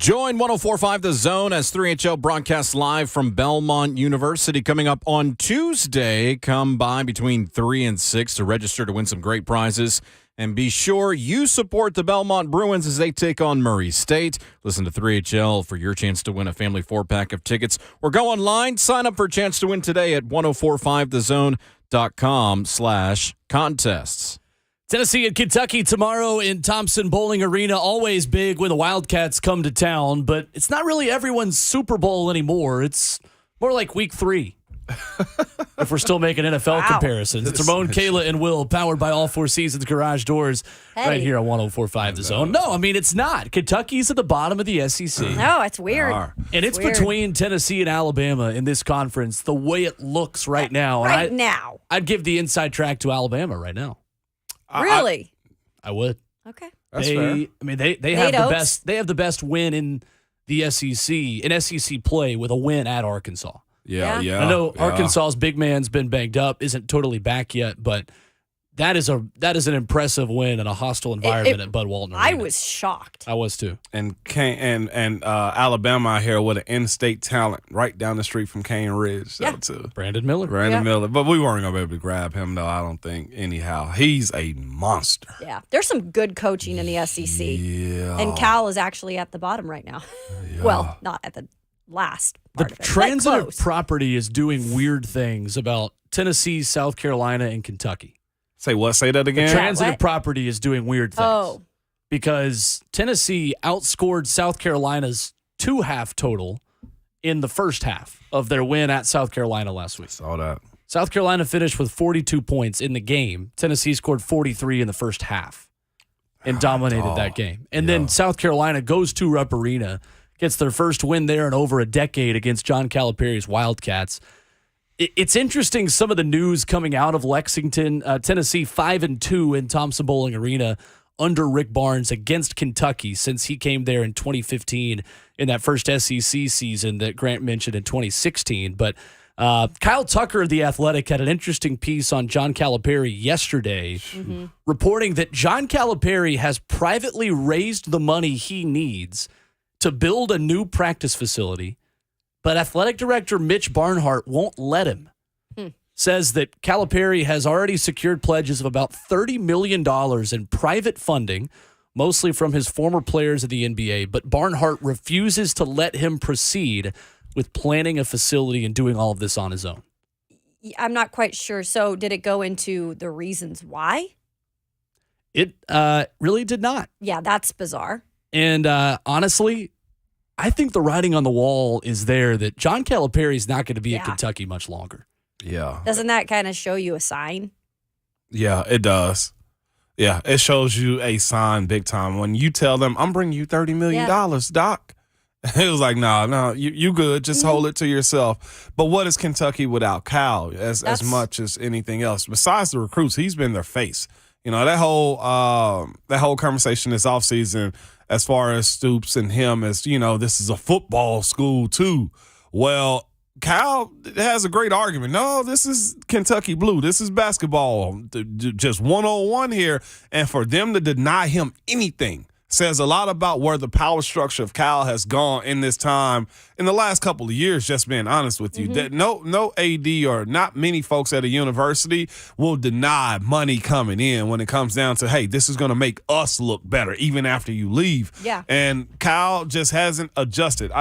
Join 104.5 The Zone as 3HL broadcasts live from Belmont University coming up on Tuesday. Come by between 3 and 6 to register to win some great prizes. And be sure you support the Belmont Bruins as they take on Murray State. Listen to 3HL for your chance to win a family 4-pack of tickets. Or go online, sign up for a chance to win today at 1045thezone.com/contests. Tennessee and Kentucky tomorrow in Thompson Bowling Arena. Always big when the Wildcats come to town, but it's not really everyone's Super Bowl anymore. It's more like week 3. If we're still making NFL comparisons. It's Ramon, Kayla, and Will, powered by All Four Seasons Garage Doors, right here on 104.5 The Zone. No, I mean, it's not. Kentucky's at the bottom of the SEC. No, it's weird. And it's weird. between Tennessee and Alabama in this conference, the way it looks right now. Right now. I'd give the inside track to Alabama right now. Really? I would. Okay. That's fair. I mean, they have the best. They have the best win in the SEC in SEC play with a win at Arkansas. Yeah. I know Arkansas's big man's been banged up, isn't totally back yet, but that is an impressive win in a hostile environment at Bud Walton Arena. I was shocked. I was too. And Alabama out here with an in-state talent right down the street from Cane Ridge. So too. Brandon Miller. Miller. But we weren't going to be able to grab him, though, I don't think, anyhow. He's a monster. Yeah. There's some good coaching in the SEC. Yeah. And Cal is actually at the bottom right now. Yeah. Well, not at the last The part of it, but transitive close. property is doing weird things about Tennessee, South Carolina, and Kentucky. Say what? Say that again? Transitive what? property is doing weird things. Oh. Because Tennessee outscored South Carolina's 2-half total in the first half of their win at South Carolina last week. Saw that. South Carolina finished with 42 points in the game. Tennessee scored 43 in the first half and dominated that game. And then South Carolina goes to Rupp Arena, gets their first win there in over a decade against John Calipari's Wildcats. It's interesting, some of the news coming out of Lexington. Tennessee 5-2 in Thompson Bowling Arena under Rick Barnes against Kentucky since he came there in 2015 in that first SEC season that Grant mentioned in 2016. But Kyle Tucker of The Athletic had an interesting piece on John Calipari yesterday, reporting that John Calipari has privately raised the money he needs to build a new practice facility, but athletic director Mitch Barnhart won't let him. Says that Calipari has already secured pledges of about $30 million in private funding, mostly from his former players of the NBA, but Barnhart refuses to let him proceed with planning a facility and doing all of this on his own. I'm not quite sure. So did it go into the reasons why? It really did not. Yeah, that's bizarre. And honestly, I think the writing on the wall is there that John Calipari is not going to be at Kentucky much longer. Yeah. Doesn't that kind of show you a sign? Yeah, it does. Yeah, it shows you a sign big time. When you tell them, I'm bringing you $30 million, Doc. It was like, no, you good. Just hold it to yourself. But what is Kentucky without Cal as much as anything else? Besides the recruits, he's been their face. You know, that whole conversation this offseason as far as Stoops and him as, you know, this is a football school too. Well, Cal has a great argument. No, this is Kentucky Blue. This is basketball. Just 101 here. And for them to deny him anything says a lot about where the power structure of Cal has gone in this time in the last couple of years, just being honest with you. That no AD or not many folks at a university will deny money coming in when it comes down to, hey, this is going to make us look better even after you leave. Yeah. And Cal just hasn't adjusted.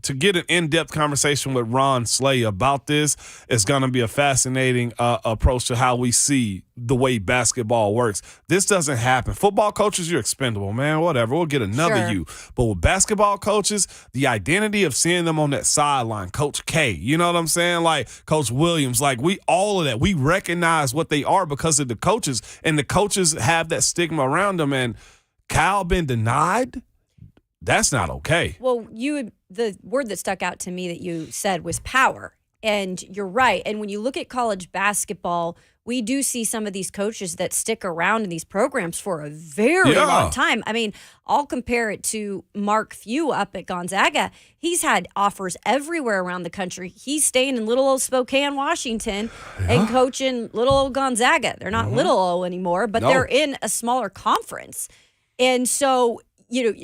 To get an in-depth conversation with Ron Slay about this is going to be a fascinating approach to how we see the way basketball works. This doesn't happen. Football coaches, you're expendable, man. Whatever. We'll get another you. But with basketball coaches, the identity of seeing them on that sideline, Coach K, you know what I'm saying? Like Coach Williams, like all of that. We recognize what they are because of the coaches, and the coaches have that stigma around them. And Cal been denied? That's not okay. Well, the word that stuck out to me that you said was power. And you're right. And when you look at college basketball, we do see some of these coaches that stick around in these programs for a very long time. I mean, I'll compare it to Mark Few up at Gonzaga. He's had offers everywhere around the country. He's staying in little old Spokane, Washington, and coaching little old Gonzaga. They're not little O anymore, but they're in a smaller conference. And so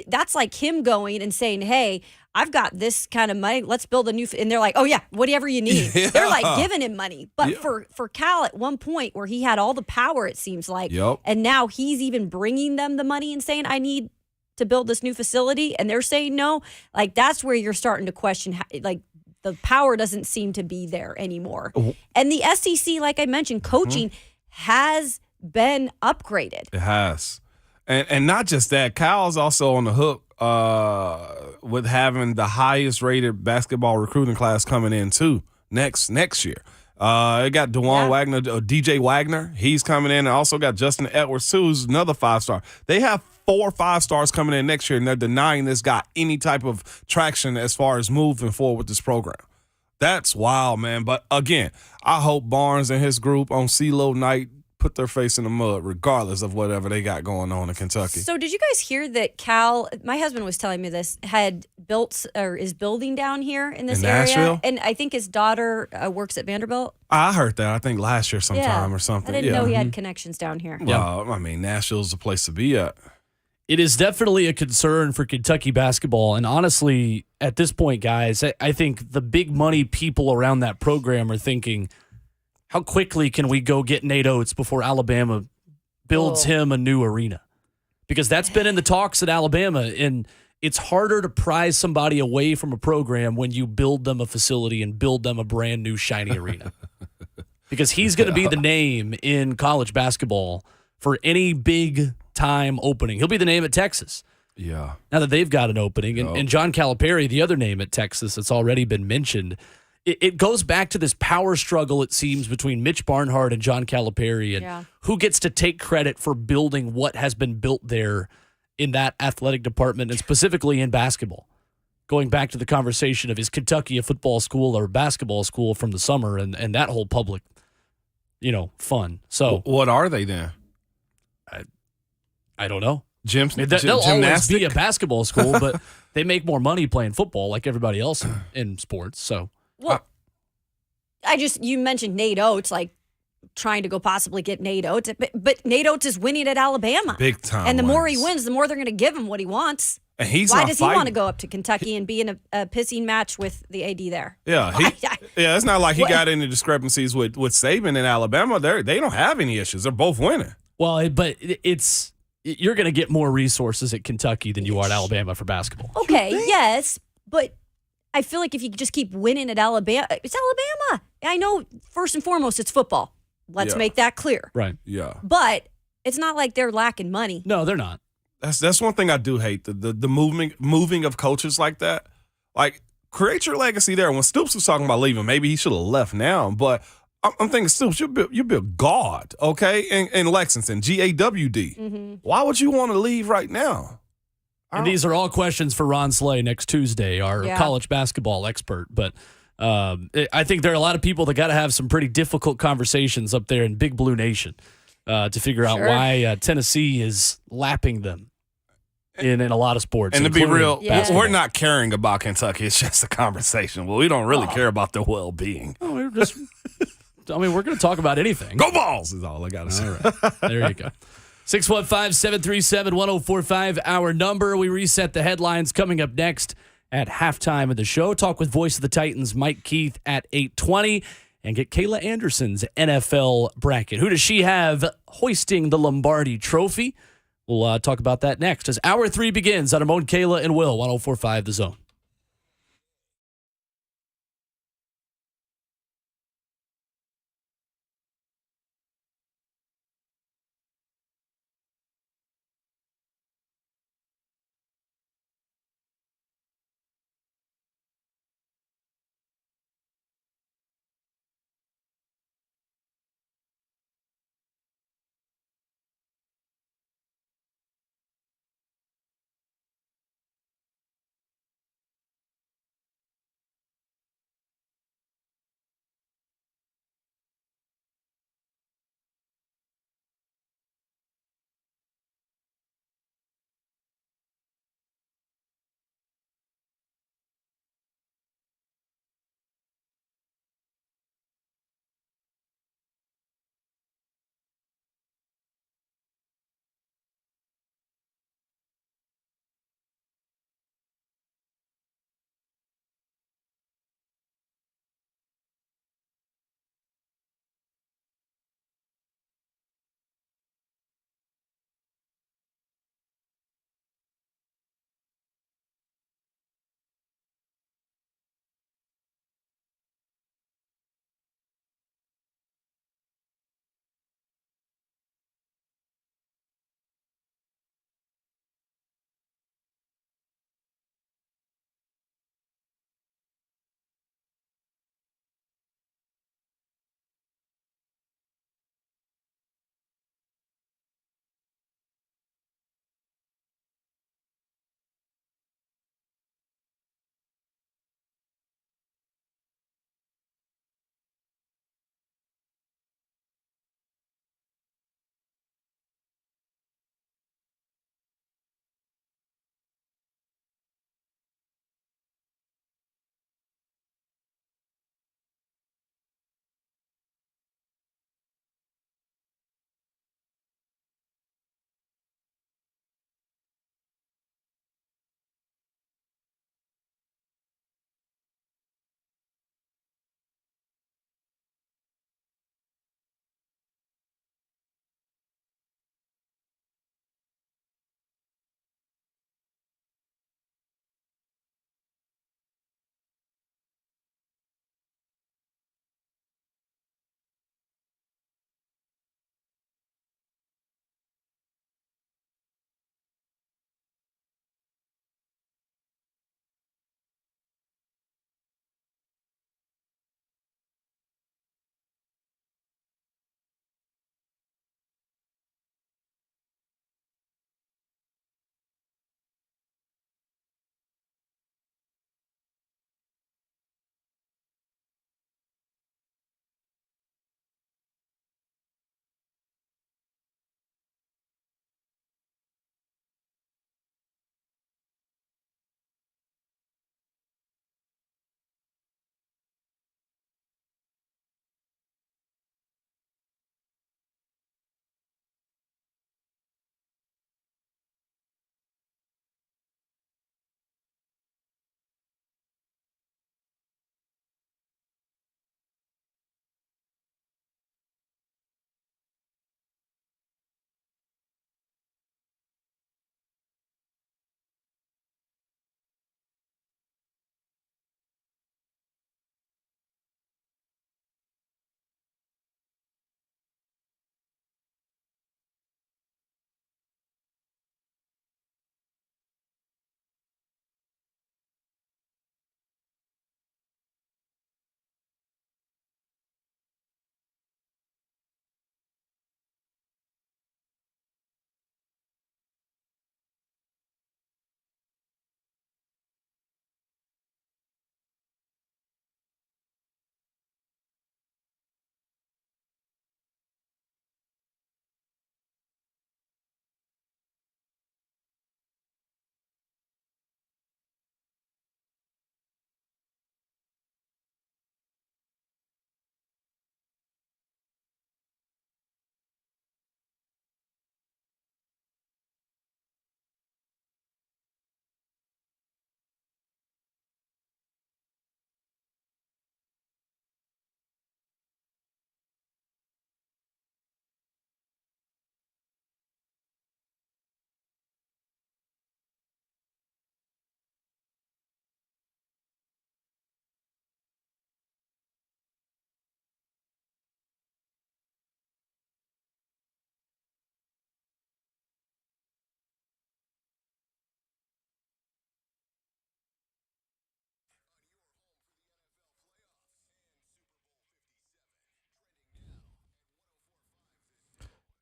that's like him going and saying, hey, I've got this kind of money. Let's build a new. And they're like, oh, yeah, whatever you need. Yeah. They're like giving him money. But Yeah. for Cal at one point where he had all the power, it seems like, Yep. and now he's even bringing them the money and saying, I need to build this new facility. And they're saying no. Like, that's where you're starting to question, like, the power doesn't seem to be there anymore. And the SEC, like I mentioned, coaching has been upgraded. It has. And not just that, Kyle's also on the hook with having the highest rated basketball recruiting class coming in too next year. It got DeJuan Wagner, DJ Wagner. He's coming in, and also got Justin Edwards too, who's another 5-star. They have 4 5-stars coming in next year, and they're denying this guy any type of traction as far as moving forward with this program. That's wild, man. But again, I hope Barnes and his group on CeeLo night put their face in the mud, regardless of whatever they got going on in Kentucky. So did you guys hear that Cal, my husband was telling me this, had built or is building down here in this In area? Nashville? And I think his daughter works at Vanderbilt. I heard that, I think, last year sometime or something. I didn't know he had connections down here. Well, I mean, Nashville's the place to be at. It is definitely a concern for Kentucky basketball. And honestly, at this point, guys, I think the big money people around that program are thinking, how quickly can we go get Nate Oates before Alabama builds him a new arena? Because that's been in the talks at Alabama, and it's harder to prize somebody away from a program when you build them a facility and build them a brand new shiny arena. Because he's going to be the name in college basketball for any big time opening. He'll be the name at Texas. Yeah. Now that they've got an opening. And John Calipari, the other name at Texas that's already been mentioned, it goes back to this power struggle, it seems, between Mitch Barnhart and John Calipari, and who gets to take credit for building what has been built there in that athletic department, and specifically in basketball. Going back to the conversation of, is Kentucky a football school or a basketball school from the summer, and that whole public, fun. So what are they then? I don't know. They'll always be a basketball school, but they make more money playing football like everybody else in sports. So, well, you mentioned Nate Oates, like trying to go possibly get Nate Oates, but Nate Oates is winning at Alabama, big time. And the more he wins, the more they're going to give him what he wants. And why does he want to go up to Kentucky and be in a pissing match with the AD there? Yeah, it's not like he got into discrepancies with Saban in Alabama. They don't have any issues. They're both winning. Well, but you're going to get more resources at Kentucky than you are at Alabama for basketball. Okay, yes, but I feel like if you just keep winning at Alabama, it's Alabama. I know, first and foremost, it's football. Let's make that clear. Right. Yeah. But it's not like they're lacking money. No, they're not. That's one thing I do hate, the moving of coaches like that. Like, create your legacy there. When Stoops was talking about leaving, maybe he should have left now, but I'm thinking, Stoops, you built God, okay, in Lexington, GAWD. Mm-hmm. Why would you want to leave right now? And these are all questions for Ron Slay next Tuesday, our college basketball expert. But I think there are a lot of people that got to have some pretty difficult conversations up there in Big Blue Nation to figure out why Tennessee is lapping them in a lot of sports. And to be real, basketball. we're not caring about Kentucky. It's just a conversation. Well, we don't really care about their well-being. Oh, we're going to talk about anything. Go Balls is all I got to say. All right. There you go. 615-737-1045, our number. We reset the headlines coming up next at halftime of the show. Talk with voice of the Titans, Mike Keith, at 8:20, and get Kayla Anderson's NFL bracket. Who does she have hoisting the Lombardi Trophy? We'll talk about that next as Hour 3 begins on Ramon, Kayla, and Will, 104.5 The Zone.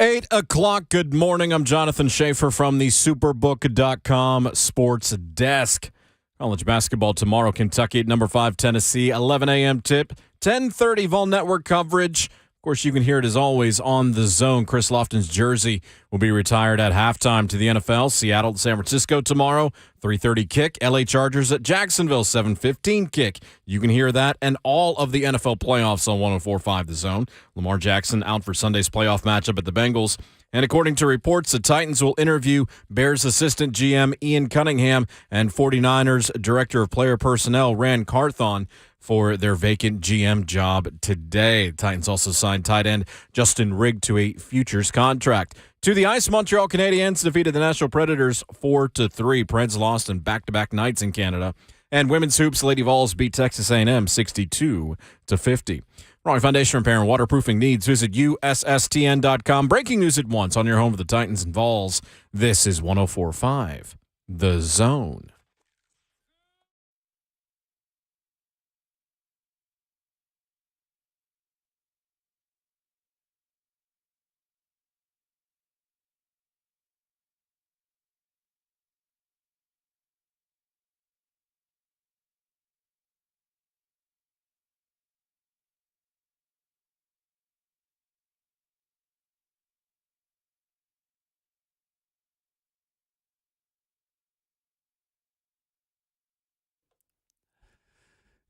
8 o'clock. Good morning. I'm Jonathan Schaefer from the Superbook.com Sports Desk. College basketball tomorrow, Kentucky at number 5, Tennessee. 11 a.m. tip, 10:30 Vol Network coverage. Of course, you can hear it as always on The Zone. Chris Lofton's jersey will be retired at halftime to the NFL. Seattle at San Francisco tomorrow, 3:30 kick. LA Chargers at Jacksonville, 7:15 kick. You can hear that and all of the NFL playoffs on 104.5 The Zone. Lamar Jackson out for Sunday's playoff matchup at the Bengals. And according to reports, the Titans will interview Bears assistant GM Ian Cunningham and 49ers Director of Player Personnel Rand Carthon for their vacant GM job today. The Titans also signed tight end Justin Rigg to a futures contract. To the ice, Montreal Canadiens defeated the Nashville Predators 4-3. Preds lost in back-to-back nights in Canada. And women's hoops, Lady Vols beat Texas A&M 62-50. Raleigh Foundation Repair and Waterproofing needs. Visit USSTN.com. Breaking news at once on your home of the Titans and Vols. This is 104.5 The Zone.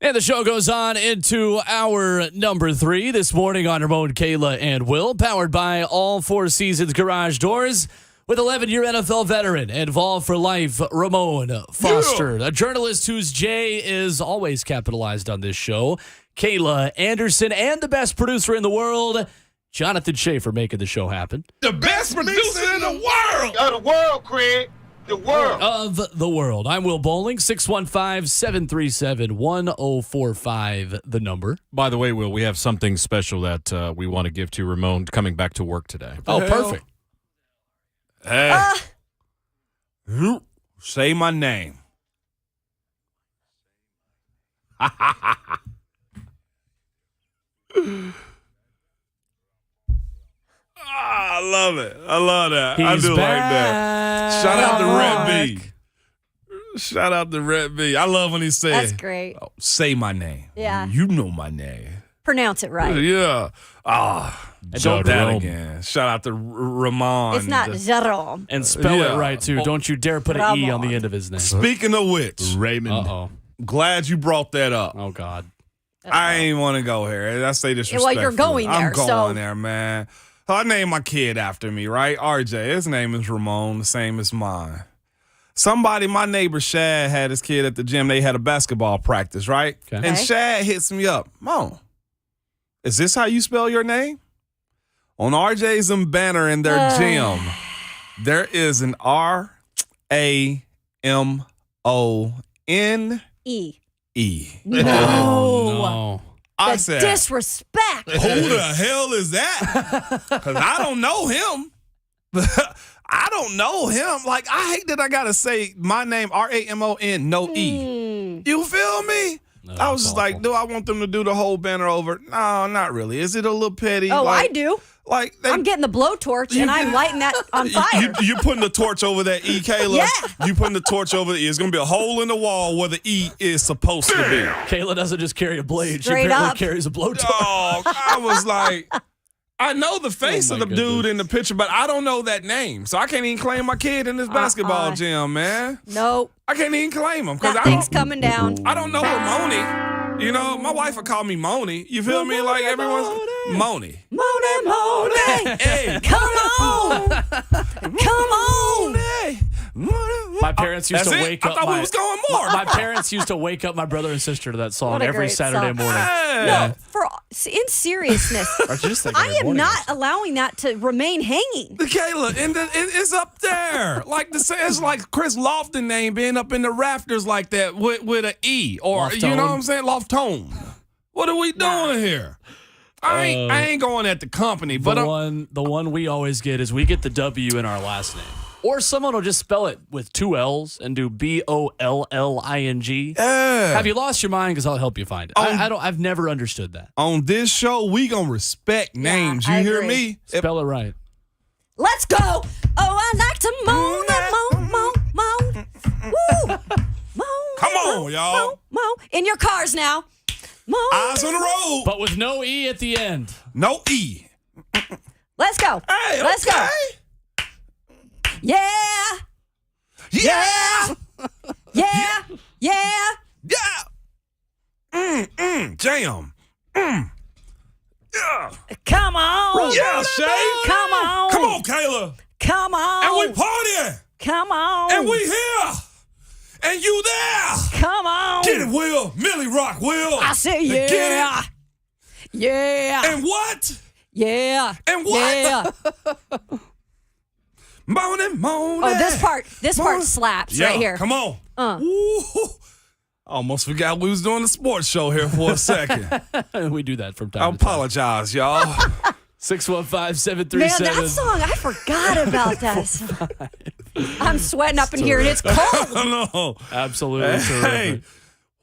And the show goes on into hour number 3 this morning on Ramon, Kayla, and Will, powered by All Four Seasons Garage Doors with 11-year NFL veteran and Vol for Life, Ramon Foster, a journalist whose J is always capitalized on this show, Kayla Anderson, and the best producer in the world, Jonathan Schaefer, making the show happen. The best producer in the world. Of the world, Craig. The world. Of the world. I'm Will Bowling, 615-737-1045, the number. By the way, Will, we have something special that we want to give to Ramon coming back to work today. Oh, perfect. Hey. Say my name. I love it. I love that. I do back. like that. Shout out to Red B. Shout out to Red B. I love when he said, That's great. oh, say my name. Yeah. You know my name. Pronounce it right. Yeah. Don't that Jerome. again. Shout out to Ramon. It's not Jerome. And spell Yeah. it right, too. Don't you dare put an E on the end of his name. Speaking of which, Raymond. Uh-oh. glad you brought that up. Oh, God. I ain't want to go here. I say this Well, you're going there, I'm going so- there, man. I named my kid after me, right? RJ. His name is Ramon, the same as mine. My neighbor Shad had his kid at the gym. They had a basketball practice, right? Okay. And Shad hits me up. Mom, is this how you spell your name? On RJ's banner in their gym, there is an RAMONE. E. Oh, no. I The said, disrespect. who the hell is that? Because I don't know him. I don't know him. Like, I hate that I got to say my name, RAMON, no E. You feel me? No, I was that's just like, awful. do I want them to do the whole banner over? No, not really. Is it a little petty? Oh, like, I do. Like, they, I'm getting the blowtorch and I'm lighting that on fire. You putting the torch over that E, Kayla? Yeah. You putting the torch over the E. It's going to be a hole in the wall where the E is supposed to be. Kayla doesn't just carry a blade. Straight she apparently up. carries a blowtorch. Dog, I was like, I know the face Oh, of the my dude goodness. in the picture, but I don't know that name. So I can't even claim my kid in this basketball gym, man. Nope. I can't even claim him because That I thing's don't, coming down. I don't know Ramoni. You know, my wife would call me Moni. You feel me? Like everyone's Moni. Mone. Hey, Come on. Come on. hey. My parents used That's to it? wake I up. thought my, we was going more. My parents used to wake up my brother and sister to that song What a every great Saturday song. morning. Yeah. No, in seriousness, Or just like I every am morning. not allowing that to remain hanging. Kayla, and it's up there. Like it's like Chris Lofton name being up in the rafters like that with an E, or you know what I'm saying, Loftone. What are we doing here? I ain't going at the company, but The one we always get is we get the W in our last name. Or someone will just spell it with 2 L's and do BOLLING. Have you lost your mind? Because I'll help you find it. I've never understood that. on this show we gonna respect names. You I hear agree. me? Spell it right. Let's go. Oh, I like to moan and moan. Woo. Moan. Come on, y'all. Moan. In your cars now. Moan. Eyes on the road. But with no E at the end. No E. Let's go. Hey, Let's okay. go. Yeah. Yeah. Yeah. Yeah. Yeah. Jam. Yeah. Come on. Yeah, Shay. Come on. Come on, Kayla. Come on. And we partying. Come on. And we here. And you there. Come on. Get it, Will. Millie Rock, Will. I say yeah. Get it. Yeah. And what? Yeah. And what? Yeah. Moaning. Oh, this part slaps Yeah, right here. come on. Ooh. Almost forgot we was doing a sports show here for a second. We do that from I time to time. apologize, y'all. 615-737. Man, that song, I forgot about that song. I'm sweating up in here and it's cold. I know. Absolutely Hey, terrific.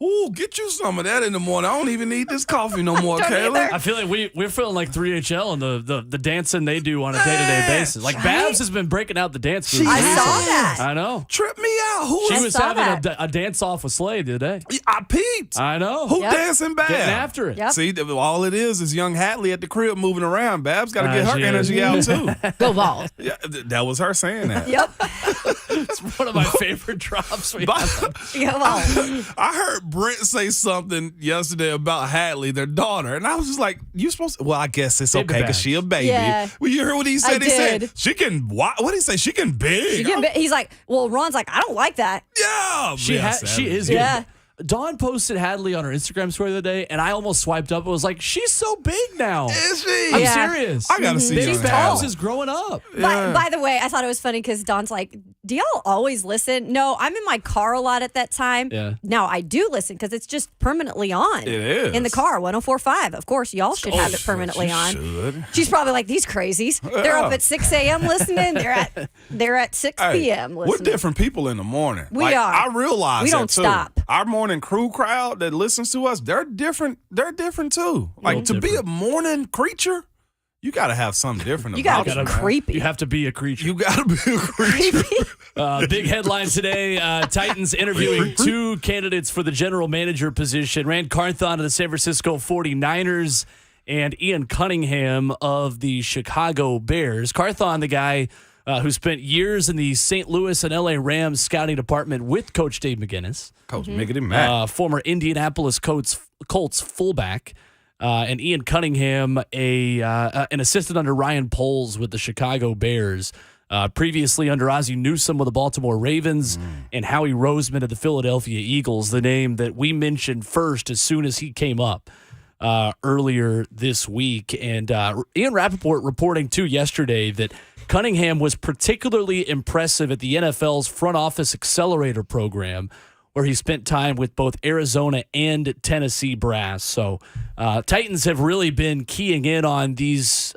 ooh, get you some of that in the morning. I don't even need this coffee no more, Don't Kayla. either. I feel like we're feeling like 3HL and the dancing they do on a day-to-day basis. Like Babs has been breaking out the dance moves. I recently. saw that. I know. Trip me out. Who She I was saw having that. a dance-off with Slade today. I peeped. I know. Who Yep. dancing bad? Getting after it. Yep. See, all it is young Hatley at the crib moving around. Babs got to get her she is. energy out too. Go ball. Yeah, that was her saying that. Yep. It's one of my favorite drops. We have. Go ball. I heard Brent say something yesterday about Hatley, their daughter, and I was just like, "You supposed to?" Well, I guess it's Baby okay because back. she a baby. Yeah. Well, you heard what he said? I He said did. she can. What did he say? She can big. He's like, well, Ron's like, I don't like that. Yeah, She is good. Yeah. Dawn posted Hadley on her Instagram story the other day, and I almost swiped up and was like, she's so big now. Is she? I'm Yeah. serious. I gotta see Big young Babs Hadley. is growing up. By the way, I thought it was funny because Don's like, do y'all always listen? No, I'm in my car a lot at that time. Yeah. Now I do listen because it's just permanently on. It is. In the car, 104.5. Of course, y'all should have it permanently on. Should. She's probably like, these crazies. They're up at 6 a.m. listening. They're at 6 Hey, p.m. we're listening. different people in the morning. We Like, are. I realize We that don't too. stop. Our morning crew crowd that listens to us, they're different. They're different too. Like to be a different. morning creature, you got to have something different. You gotta about be you, man. creepy. You have to be a creature. You got to be a creature. Big headline today, Titans interviewing two candidates for the general manager position. Rand Carthon of the San Francisco 49ers and Ian Cunningham of the Chicago Bears. Carthon, the guy who spent years in the St. Louis and L.A. Rams scouting department with Coach Dave McGinnis. Coach, making him mad. Former Indianapolis Colts fullback. And Ian Cunningham, an assistant under Ryan Poles with the Chicago Bears. Previously under Ozzie Newsome with the Baltimore Ravens and Howie Roseman of the Philadelphia Eagles, the name that we mentioned first as soon as he came up earlier this week. And Ian Rappaport reporting, too, yesterday that Cunningham was particularly impressive at the NFL's front office accelerator program, where he spent time with both Arizona and Tennessee brass. So Titans have really been keying in on these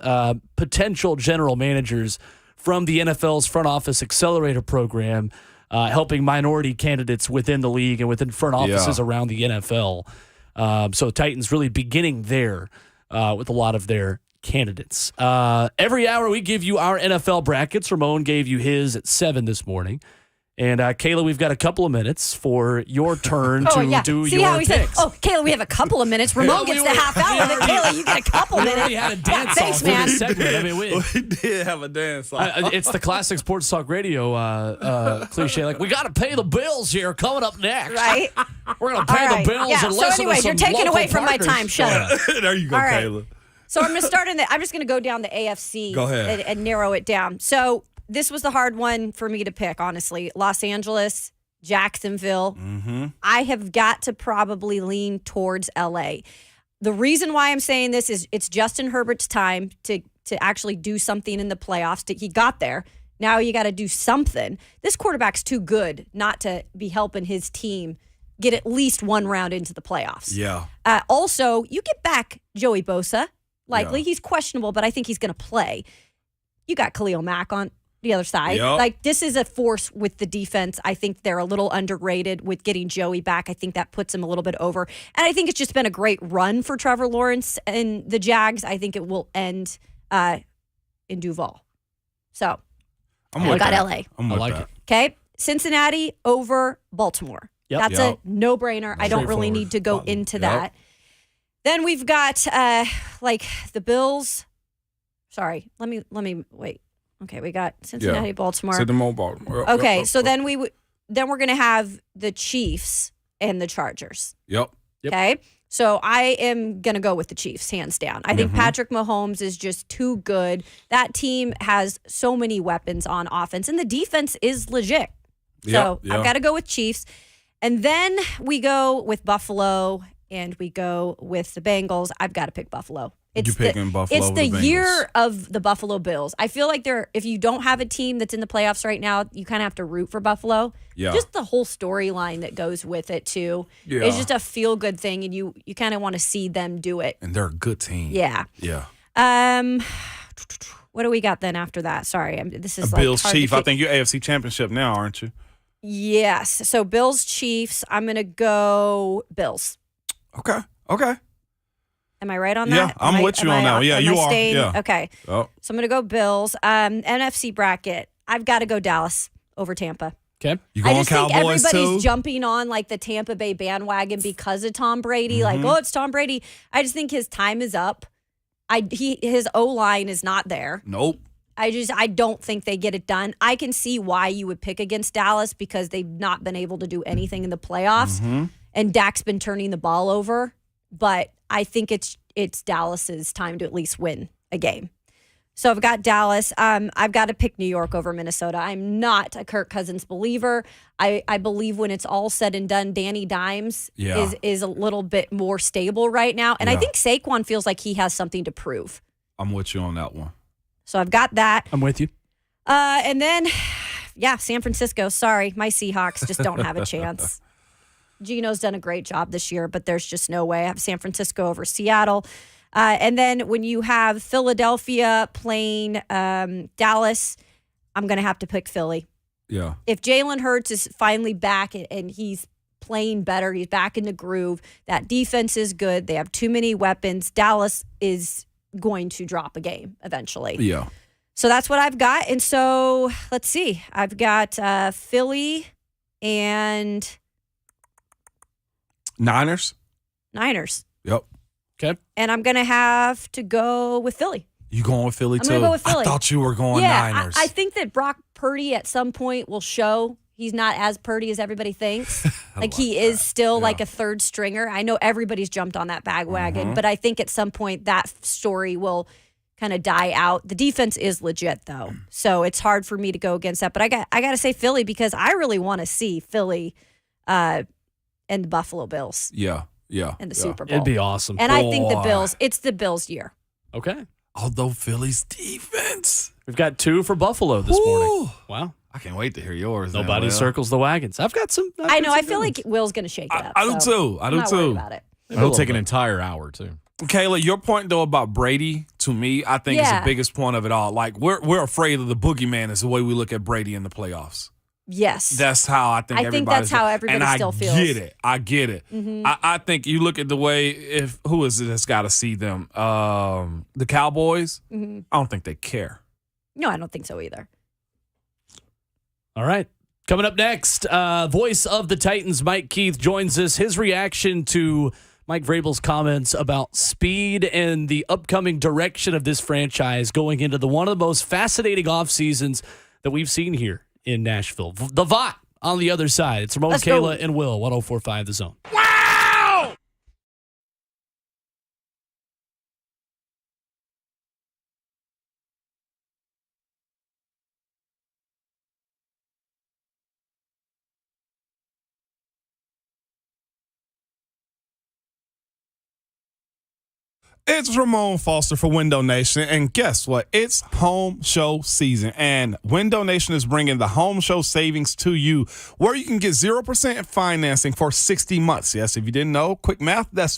potential general managers from the NFL's front office accelerator program, helping minority candidates within the league and within front offices around the NFL. So Titans really beginning there with a lot of their candidates. Every hour we give you our NFL brackets. Ramon gave you his at 7 this morning. And Kayla, we've got a couple of minutes for your turn to do See your how he said, picks. "Oh, Kayla, we have a couple of minutes." Ramon we gets were- the half hour, but Kayla, you get a couple We minutes. already had a dance Thanks, off for man. this segment. I mean, We did have a dance off. it's the classic sports talk radio cliche. Like, we got to pay the bills here. Coming up next, Right? we're going to pay All right. the bills Yeah. and So listen anyway, to some you're taking local away from my partners. time. Shut up. There you go, All right. Kayla. So I'm just going to go down the AFC. Go ahead. And narrow it down. So this was the hard one for me to pick, honestly. Los Angeles, Jacksonville. Mm-hmm. I have got to probably lean towards LA. The reason why I'm saying this is it's Justin Herbert's time to actually do something in the playoffs. He got there. Now you got to do something. This quarterback's too good not to be helping his team get at least one round into the playoffs. Yeah. Also, you get back Joey Bosa. Likely. Yeah. He's questionable, but I think he's going to play. You got Khalil Mack on the other side. Yep. Like, this is a force with the defense. I think they're a little underrated with getting Joey back. I think that puts him a little bit over. And I think it's just been a great run for Trevor Lawrence and the Jags. I think it will end in Duval. So I'm I got LA. I'm I with like that. it. Okay. Cincinnati over Baltimore. Yep. That's Yep. a no-brainer. I don't really need to go into that. Then we've got the Bills. Sorry, let me wait. Okay, we got Cincinnati, Baltimore. Said them all Baltimore. Okay, so then we're gonna have the Chiefs and the Chargers. Yep. Okay, so I am gonna go with the Chiefs hands down. I think Patrick Mahomes is just too good. That team has so many weapons on offense, and the defense is legit. So I've got to go with Chiefs, and then we go with Buffalo, and we go with the Bengals. I've got to pick Buffalo. You picking Buffalo It's over the the Bengals. year of the Buffalo Bills. I feel like if you don't have a team that's in the playoffs right now, you kind of have to root for Buffalo. Yeah. Just the whole storyline that goes with it too. Yeah. It's just a feel good thing, and you kind of want to see them do it. And they're a good team. Yeah. Yeah. What do we got then after that? Sorry, this is Bills hard to Chief. I keep- think you're AFC Championship now, aren't you? Yes. So Bills Chiefs. I'm gonna go Bills. Okay. Am I right on Yeah, that? I'm with you on that one. Yeah, am you I are. staying? Yeah. Okay. Oh. So I'm gonna go Bills. NFC bracket. I've got to go Dallas over Tampa. Okay. You I going just think Cowboys everybody's too? jumping on the Tampa Bay bandwagon because of Tom Brady. It's Tom Brady. I just think his time is up. His O-line is not there. Nope. I don't think they get it done. I can see why you would pick against Dallas because they've not been able to do anything in the playoffs, and Dak's been turning the ball over. But I think it's Dallas's time to at least win a game. So I've got Dallas. I've got to pick New York over Minnesota. I'm not a Kirk Cousins believer. I believe when it's all said and done, Danny Dimes is a little bit more stable right now, and I think Saquon feels like he has something to prove. I'm with you on that one. So I've got that. I'm with you. And then, San Francisco. Sorry, my Seahawks just don't have a chance. Gino's done a great job this year, but there's just no way. I have San Francisco over Seattle. And then when you have Philadelphia playing Dallas, I'm going to have to pick Philly. Yeah. If Jalen Hurts is finally back and he's playing better, he's back in the groove, that defense is good. They have too many weapons. Dallas is going to drop a game eventually. Yeah. So that's what I've got. And so let's see. I've got Philly and Niners. Yep. Okay. And I'm going to have to go with Philly. You going with Philly I'm too? gonna go with Philly. I thought you were going Niners. I think that Brock Purdy at some point will show he's not as Purdy as everybody thinks. He is still like a third stringer. I know everybody's jumped on that bandwagon, but I think at some point that story will kind of die out. The defense is legit though, so it's hard for me to go against that. But I got to say Philly because I really want to see Philly and the Buffalo Bills. Yeah. In the Super Bowl. It'd be awesome. And I think the Bills. It's the Bills' year. Okay. Although Philly's defense. We've got 2 for Buffalo this morning. Wow. I can't wait to hear yours. Nobody circles the wagons. I've got some. I know. I feel like Will's going to shake it up. I do too. I'm not worried about it. It'll take an entire hour too. Kayla, your point though about Brady, to me, I think is the biggest point of it all. Like we're afraid of the boogeyman is the way we look at Brady in the playoffs. Yes. That's how I think that's how everybody still feels. I get it. I think you look at the way who is it that's got to see them? The Cowboys? I don't think they care. No, I don't think so either. All right. Coming up next, voice of the Titans, Mike Keith, joins us. His reaction to Mike Vrabel's comments about speed and the upcoming direction of this franchise going into one of the most fascinating off seasons that we've seen here in Nashville. The VOT on the other side. It's Ramon, Kayla, and Will, 104.5 The Zone. It's Ramon Foster for Window Nation, and guess what? It's home show season, and Window Nation is bringing the home show savings to you, where you can get 0% financing for 60 months. Yes, if you didn't know, quick math, that's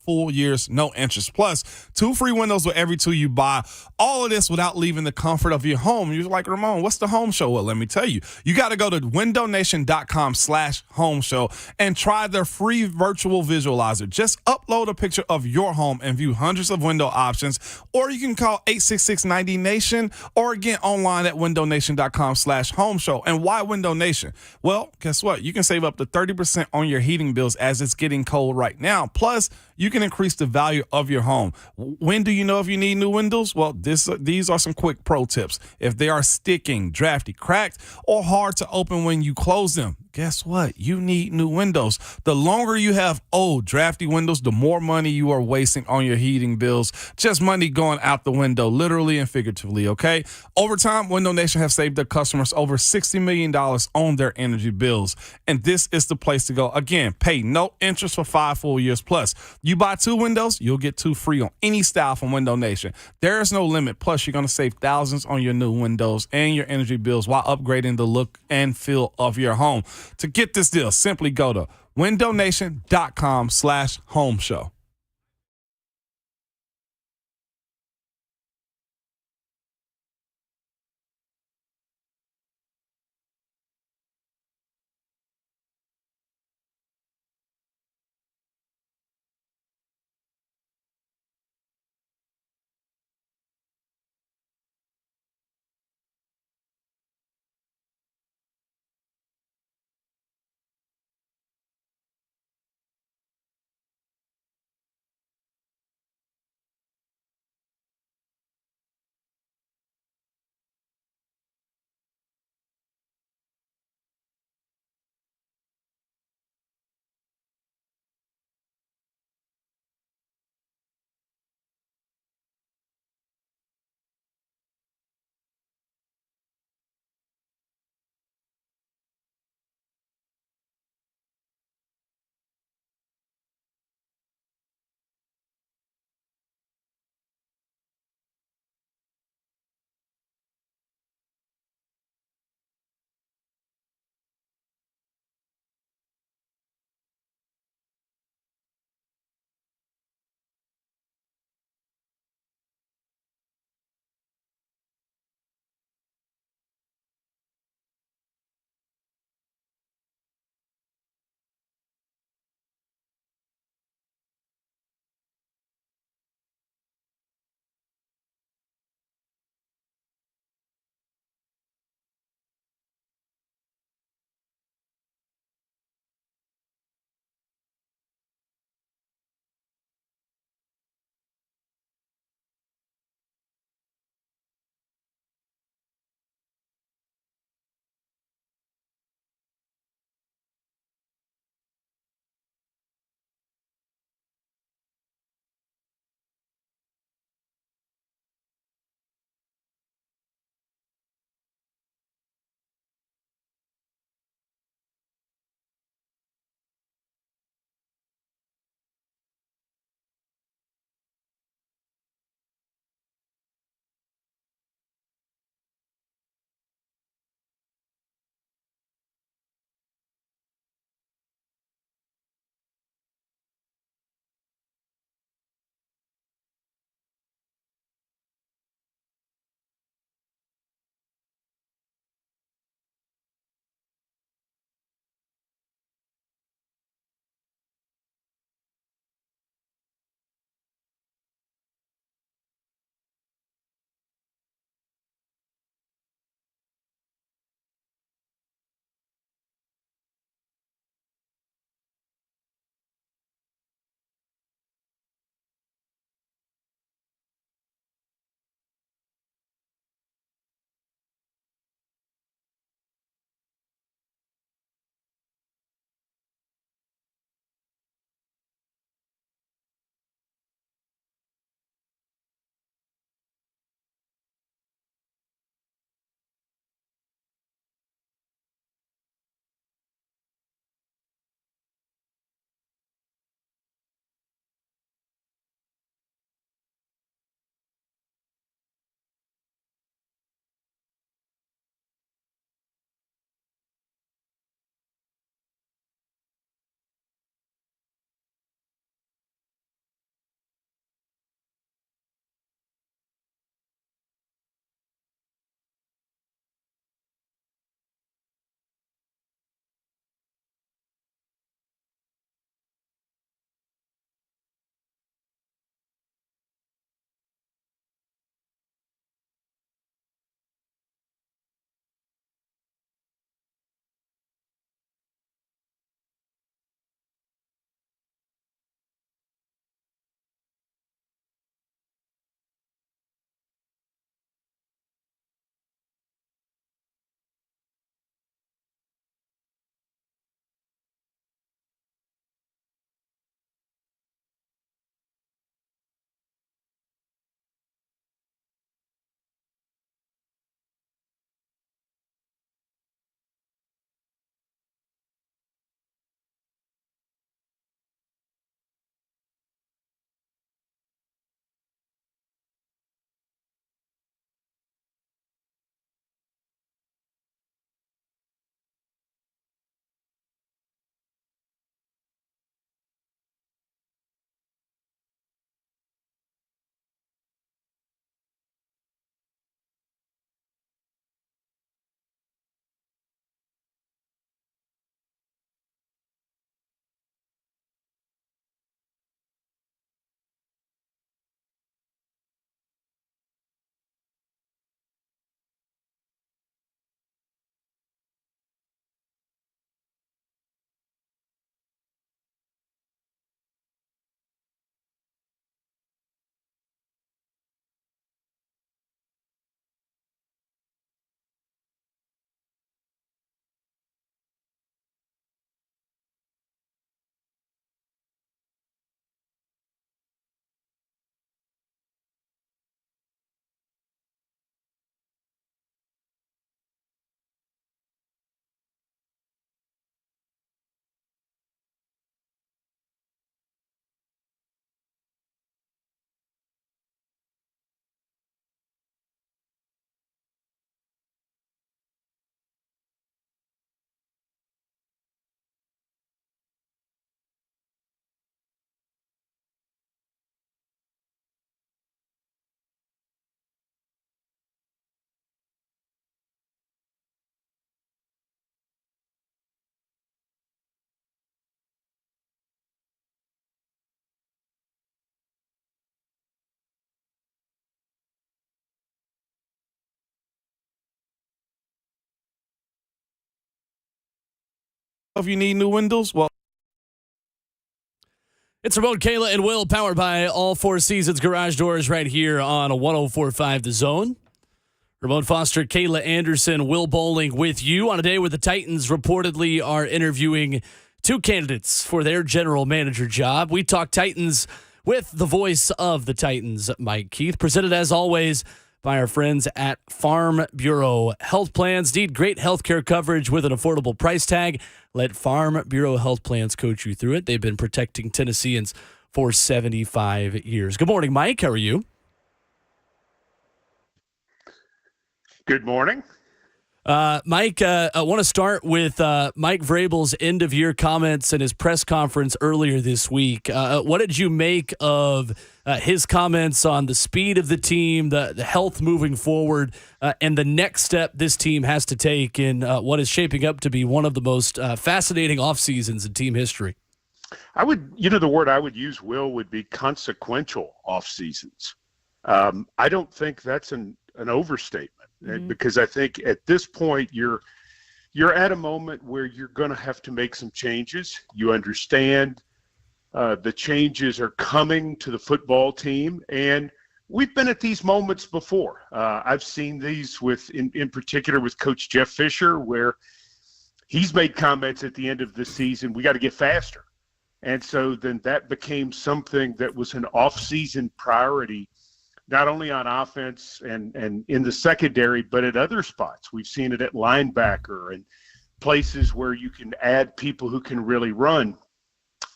full years, no interest. Plus, 2 free windows with every 2 you buy. All of this without leaving the comfort of your home. You're like, Ramon, what's the home show? Well, let me tell you. You got to go to windownation.com/home show and try their free virtual visualizer. Just upload a picture of your home and view hundreds of window options. Or you can call 866-90-NATION or again online at windownation.com/home show. And why Window Nation? Well, guess what? You can save up to 30% on your heating bills as it's getting cold right now. Plus, you can increase the value of your home. When do you know if you need new windows? Well, these are some quick pro tips. If they are sticking, drafty, cracked, or hard to open when you close them, guess what? You need new windows. The longer you have old, drafty windows, the more money you are wasting on your heating bills. Just money going out the window, literally and figuratively, okay? Over time, Window Nation have saved their customers over $60 million on their energy bills. And this is the place to go. Again, pay no interest for 5 full years plus. You buy 2 windows, you'll get 2 free on any style from Window Nation. There is no limit. Plus, you're going to save thousands on your new windows and your energy bills while upgrading the look and feel of your home. To get this deal, simply go to windownation.com/home show. If you need new windows, well, It's Ramon, Kayla, and Will, powered by All Four Seasons Garage Doors right here on a 104.5 The Zone. Ramon Foster, Kayla Anderson, Will Bowling with you on a day where the Titans reportedly are interviewing two candidates for their general manager job. We talk Titans with the voice of the Titans, Mike Keith, presented as always by our friends at Farm Bureau Health Plans. Need great health care coverage with an affordable price tag? Let Farm Bureau Health Plans coach you through it. They've been protecting Tennesseans for 75 years. Good morning, Mike. How are you? Good morning. Mike, I want to start with Mike Vrabel's end-of-year comments in his press conference earlier this week. What did you make of his comments on the speed of the team, the health moving forward, and the next step this team has to take in what is shaping up to be one of the most fascinating off seasons in team history? The word I would use, Will, would be consequential off seasons. I don't think that's an overstatement. Because I think at this point you're at a moment where you're going to have to make some changes. You understand the changes are coming to the football team, and we've been at these moments before. I've seen these in particular with Coach Jeff Fisher, where he's made comments at the end of the season, we got to get faster. And so then that became something that was an off-season priority, not only on offense and in the secondary, but at other spots. We've seen it at linebacker and places where you can add people who can really run.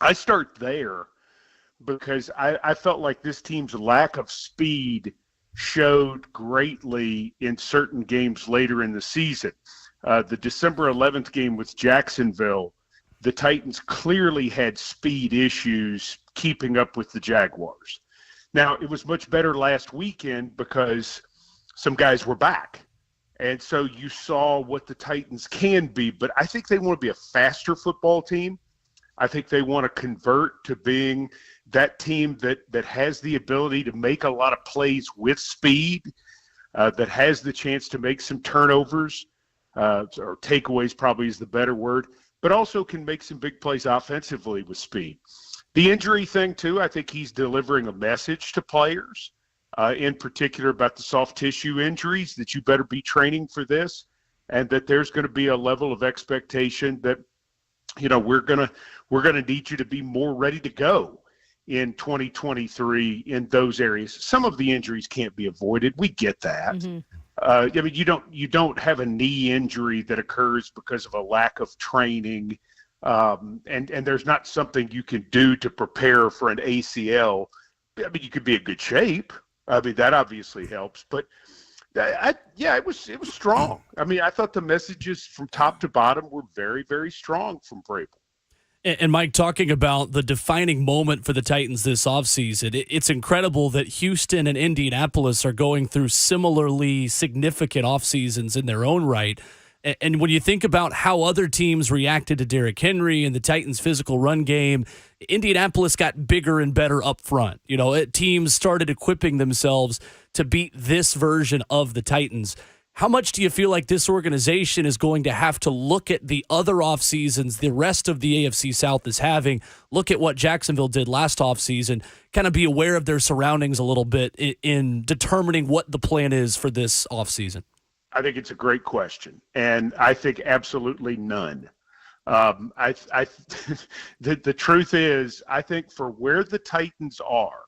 I start there because I felt like this team's lack of speed showed greatly in certain games later in the season. The December 11th game with Jacksonville, the Titans clearly had speed issues keeping up with the Jaguars. Now, it was much better last weekend because some guys were back. And so you saw what the Titans can be. But I think they want to be a faster football team. I think they want to convert to being that team that has the ability to make a lot of plays with speed, that has the chance to make some turnovers, or takeaways probably is the better word, but also can make some big plays offensively with speed. The injury thing, too, I think he's delivering a message to players, in particular about the soft tissue injuries, that you better be training for this, and that there's going to be a level of expectation that, we're going to need you to be more ready to go in 2023 in those areas. Some of the injuries can't be avoided. We get that. Mm-hmm. You don't have a knee injury that occurs because of a lack of training. And there's not something you can do to prepare for an ACL. I mean, you could be in good shape. I mean, that obviously helps. But it was strong. I mean, I thought the messages from top to bottom were very, very strong from Vrabel. And Mike, talking about the defining moment for the Titans this offseason, it's incredible that Houston and Indianapolis are going through similarly significant off seasons in their own right. And when you think about how other teams reacted to Derrick Henry and the Titans' physical run game, Indianapolis got bigger and better up front. Teams started equipping themselves to beat this version of the Titans. How much do you feel like this organization is going to have to look at the other off seasons the rest of the AFC South is having, look at what Jacksonville did last off season, kind of be aware of their surroundings a little bit in determining what the plan is for this off season? I think it's a great question, and I think absolutely none. The truth is, I think for where the Titans are,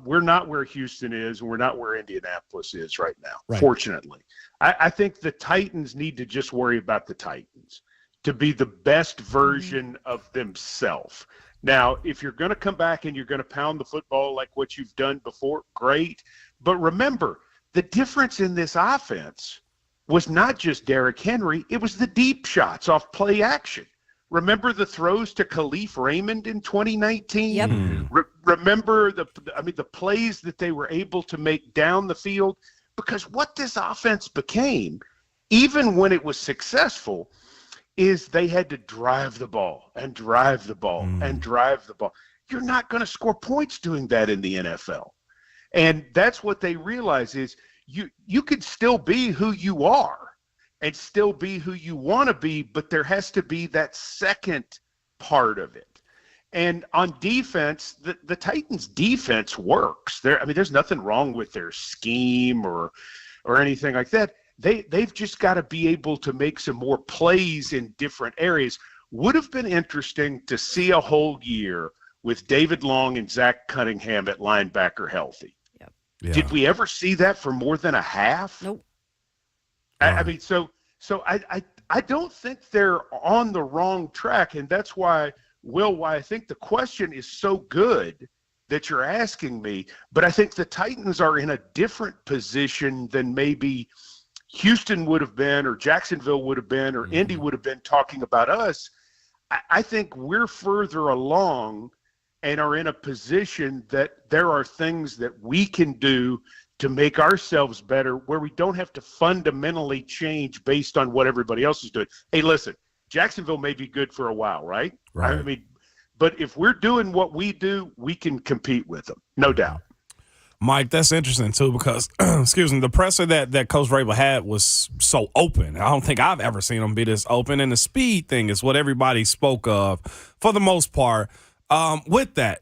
we're not where Houston is, and we're not where Indianapolis is right now, fortunately. I think the Titans need to just worry about the Titans, to be the best version of themselves. Now, if you're going to come back and you're going to pound the football like what you've done before, great. But remember, the difference in this offense was not just Derrick Henry, it was the deep shots off play action. Remember the throws to Khalif Raymond in 2019? Yep. Remember the plays that they were able to make down the field? Because what this offense became, even when it was successful, is they had to drive the ball and drive the ball and drive the ball. You're not going to score points doing that in the NFL. And that's what they realize is you could still be who you are and still be who you want to be, but there has to be that second part of it. And on defense, the Titans' defense works. There's nothing wrong with their scheme or anything like that. They've just got to be able to make some more plays in different areas. Would have been interesting to see a whole year with David Long and Zach Cunningham at linebacker healthy. Yep. Yeah. Did we ever see that for more than a half? Nope. So I don't think they're on the wrong track, and that's why I think the question is so good that you're asking me. But I think the Titans are in a different position than maybe Houston would have been, or Jacksonville would have been, or Indy would have been talking about us. I think we're further along and are in a position that there are things that we can do to make ourselves better, where we don't have to fundamentally change based on what everybody else is doing. Hey, listen, Jacksonville may be good for a while, right? Right. But if we're doing what we do, we can compete with them, no doubt. Mike, that's interesting, too, because, excuse me, the presser that Coach Vrabel had was so open. I don't think I've ever seen him be this open, and the speed thing is what everybody spoke of for the most part. With that,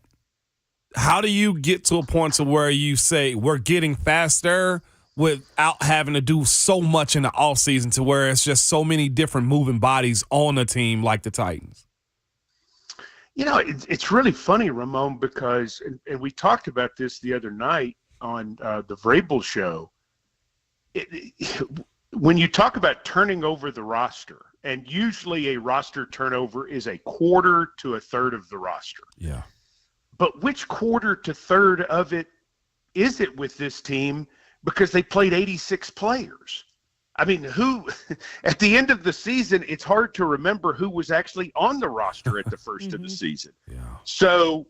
how do you get to a point to where you say we're getting faster without having to do so much in the offseason to where it's just so many different moving bodies on a team like the Titans? It's really funny, Ramon, because and we talked about this the other night on the Vrabel show. When you talk about turning over the roster, and usually a roster turnover is a quarter to a third of the roster. Yeah. But which quarter to third of it is it with this team? Because they played 86 players. Who at the end of the season, it's hard to remember who was actually on the roster at the first of the season. Yeah. So,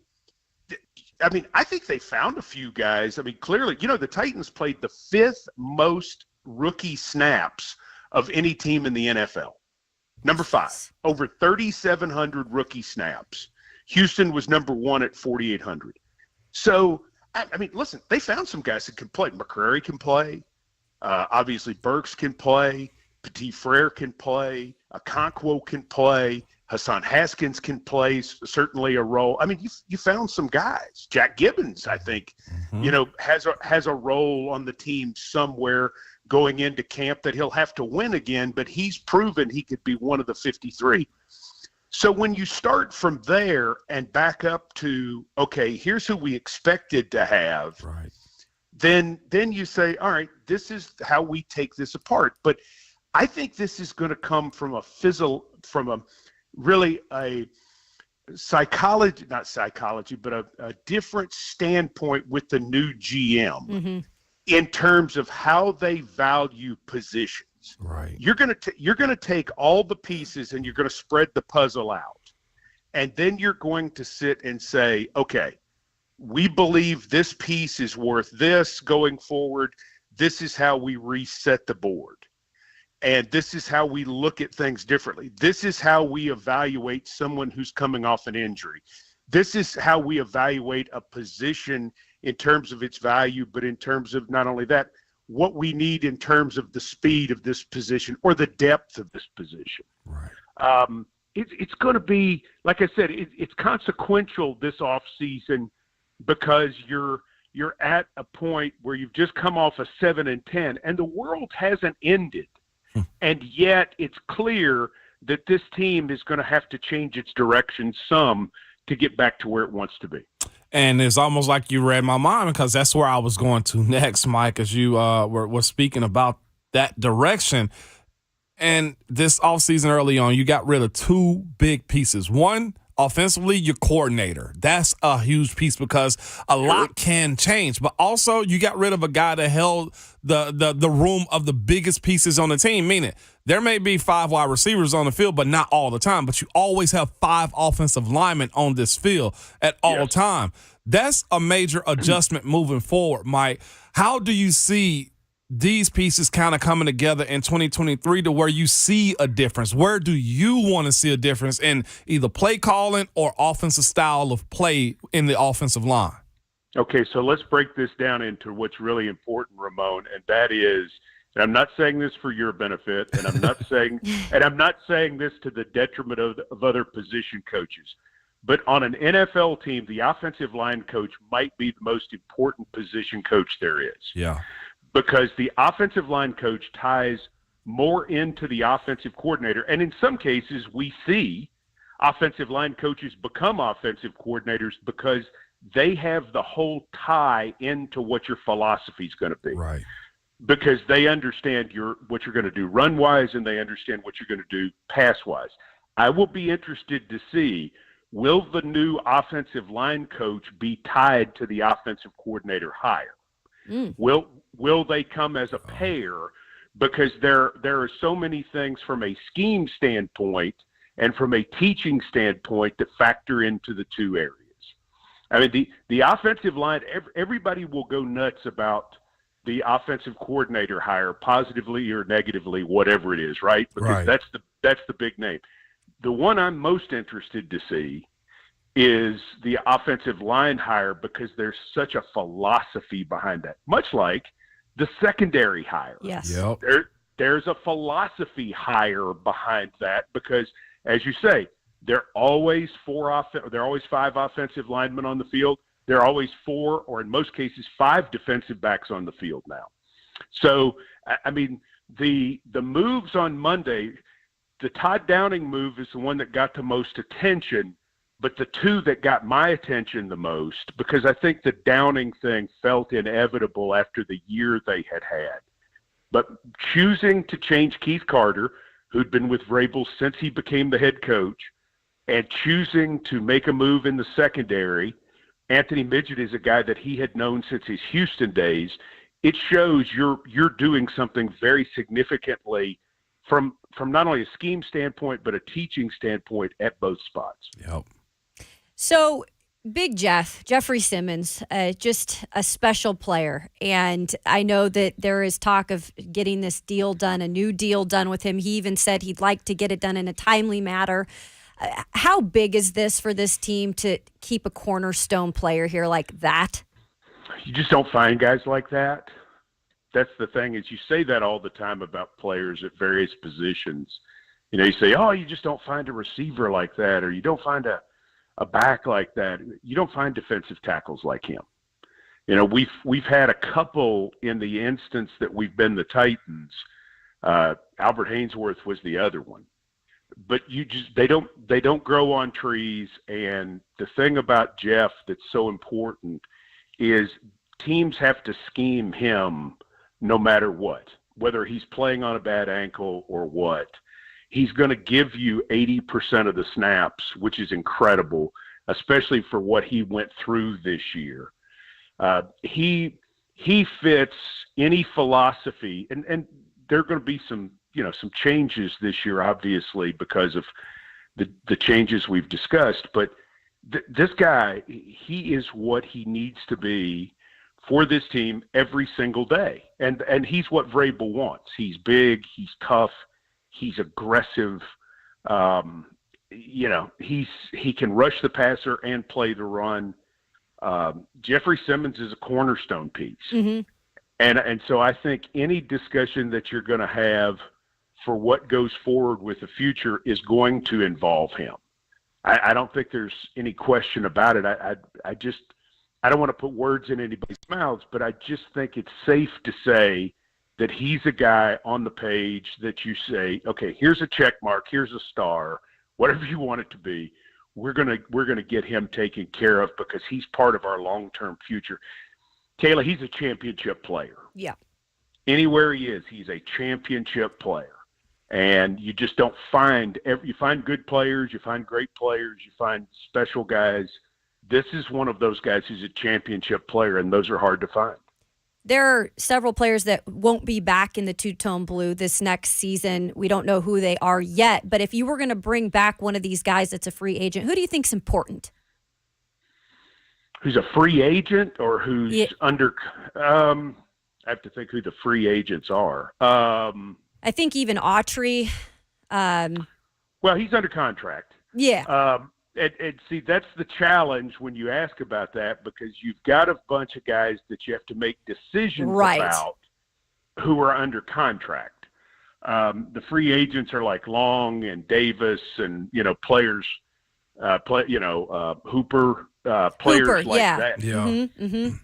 I think they found a few guys. Clearly, the Titans played the fifth most rookie snaps of any team in the NFL. Number 5, over 3,700 rookie snaps. Houston was number 1 at 4,800. So, listen, they found some guys that can play. McCrary can play. Obviously, Burks can play. Petit Frere can play. Okonkwo can play. Hassan Haskins can play certainly a role. You found some guys. Jack Gibbons, I think, has a role on the team somewhere going into camp that he'll have to win again, but he's proven he could be one of the 53. So when you start from there and back up to, okay, here's who we expected to have, right, then you say, all right, this is how we take this apart. But I think this is going to come from a psychology, not psychology, but a different standpoint with the new GM in terms of how they value positions. Right. You're going to take all the pieces and you're going to spread the puzzle out. And then you're going to sit and say, okay, we believe this piece is worth this going forward. This is how we reset the board. And this is how we look at things differently. This is how we evaluate someone who's coming off an injury. This is how we evaluate a position in terms of its value, but in terms of not only that, what we need in terms of the speed of this position or the depth of this position. Right. It's going to be, like I said, it's consequential this offseason because you're at a point where you've just come off a 7-10 and the world hasn't ended. And yet it's clear that this team is going to have to change its direction some to get back to where it wants to be. And it's almost like you read my mind because that's where I was going to next, Mike, as you were speaking about that direction. And this offseason early on, you got rid of 2 big pieces. One, offensively, your coordinator. That's a huge piece because a lot can change. But also, you got rid of a guy that held the room of the biggest pieces on the team, meaning there may be 5 wide receivers on the field, but not all the time. But you always have 5 offensive linemen on this field at all time. That's a major adjustment moving forward, Mike. How do you see these pieces kind of coming together in 2023 to where you see a difference? Where do you want to see a difference in either play calling or offensive style of play in the offensive line? Okay, so let's break this down into what's really important, Ramon, and that is And I'm not saying this for your benefit, and I'm not saying this to the detriment of other position coaches. But on an NFL team, the offensive line coach might be the most important position coach there is. Yeah. Because the offensive line coach ties more into the offensive coordinator. And in some cases, we see offensive line coaches become offensive coordinators because they have the whole tie into what your philosophy is going to be. Right. Because they understand what you're going to do run-wise, and they understand what you're going to do pass-wise. I will be interested to see, will the new offensive line coach be tied to the offensive coordinator hire? Will they come as a pair? Because there are so many things from a scheme standpoint and from a teaching standpoint that factor into the two areas. I mean, the offensive line, everybody will go nuts about the offensive coordinator hire, positively or negatively, whatever it is, right? Because that's the big name. The one I'm most interested to see is the offensive line hire, because there's such a philosophy behind that. Much like the secondary hire. Yes. Yep. There's a philosophy hire behind that, because, as you say, there are always 5 offensive linemen on the field. There are always 4, or in most cases 5 defensive backs on the field now. So, I mean, the moves on Monday, the Todd Downing move is the one that got the most attention, but the two that got my attention the most, because I think the Downing thing felt inevitable after the year they had had. But choosing to change Keith Carter, who'd been with Vrabel since he became the head coach, and choosing to make a move in the secondary. Anthony Midget is a guy that he had known since his Houston days. It shows you're doing something very significantly from not only a scheme standpoint, but a teaching standpoint at both spots. Yep. So, Big Jeffrey Simmons, just a special player. And I know that there is talk of getting this deal done, a new deal done with him. He even said he'd like to get it done in a timely manner. How big is this for this team to keep a cornerstone player here like that? You just don't find guys like that. That's the thing, is you say that all the time about players at various positions. You know, you say, oh, you just don't find a receiver like that, or you don't find a back like that. You don't find defensive tackles like him. You know, we've had a couple in the instance that we've been the Titans. Albert Haynesworth was the other one. But they don't grow on trees. And the thing about Jeff that's so important is teams have to scheme him no matter what, whether he's playing on a bad ankle or what. He's going to give you 80% of the snaps, which is incredible, especially for what he went through this year. He fits any philosophy, and there are going to be some changes this year, obviously, because of the changes we've discussed. But this guy, he is what he needs to be for this team every single day. And he's what Vrabel wants. He's big, he's tough, he's aggressive. He can rush the passer and play the run. Jeffrey Simmons is a cornerstone piece. Mm-hmm. And so I think any discussion that you're going to have for what goes forward with the future is going to involve him. I don't think there's any question about it. I don't want to put words in anybody's mouths, but I just think it's safe to say that he's a guy on the page that you say, okay, here's a check mark, here's a star, whatever you want it to be. We're gonna get him taken care of because he's part of our long-term future. Kayla, he's a championship player. Yeah. Anywhere he is, he's a championship player. And you just don't find you find good players, you find great players, you find special guys. This is one of those guys who's a championship player, and those are hard to find. There are several players that won't be back in the two-tone blue this next season. We don't know who they are yet, but if you were going to bring back one of these guys that's a free agent, who do you think's important? Who's a free agent or who's under I have to think who the free agents are. I think even Autry. Well, he's under contract. Yeah. And see, that's the challenge when you ask about that, because you've got a bunch of guys that you have to make decisions about. who are under contract. The free agents are like Long and Davis and, players, Hooper, players like yeah. that. Yeah. Mm-hmm.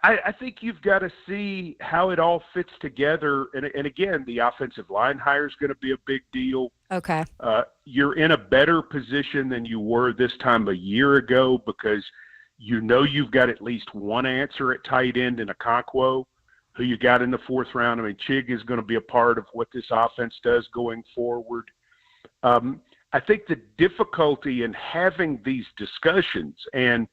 I think you've got to see how it all fits together. And again, the offensive line hire is going to be a big deal. Okay. You're in a better position than you were this time a year ago because you've got at least one answer at tight end in Okonkwo, who you got in the fourth round. I mean, Chig is going to be a part of what this offense does going forward. I think the difficulty in having these discussions, and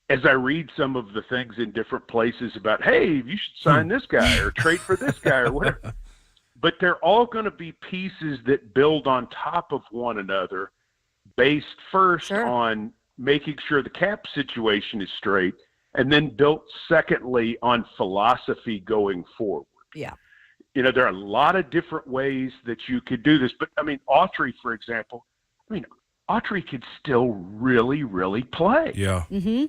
as I read some of the things in different places about, hey, you should sign this guy or trade for this guy or whatever, but they're all going to be pieces that build on top of one another based first on making sure the cap situation is straight, and then built secondly on philosophy going forward. Yeah. There are a lot of different ways that you could do this, but I mean, Autry, for example, Autry could still really, really play. Yeah. Mm-hmm.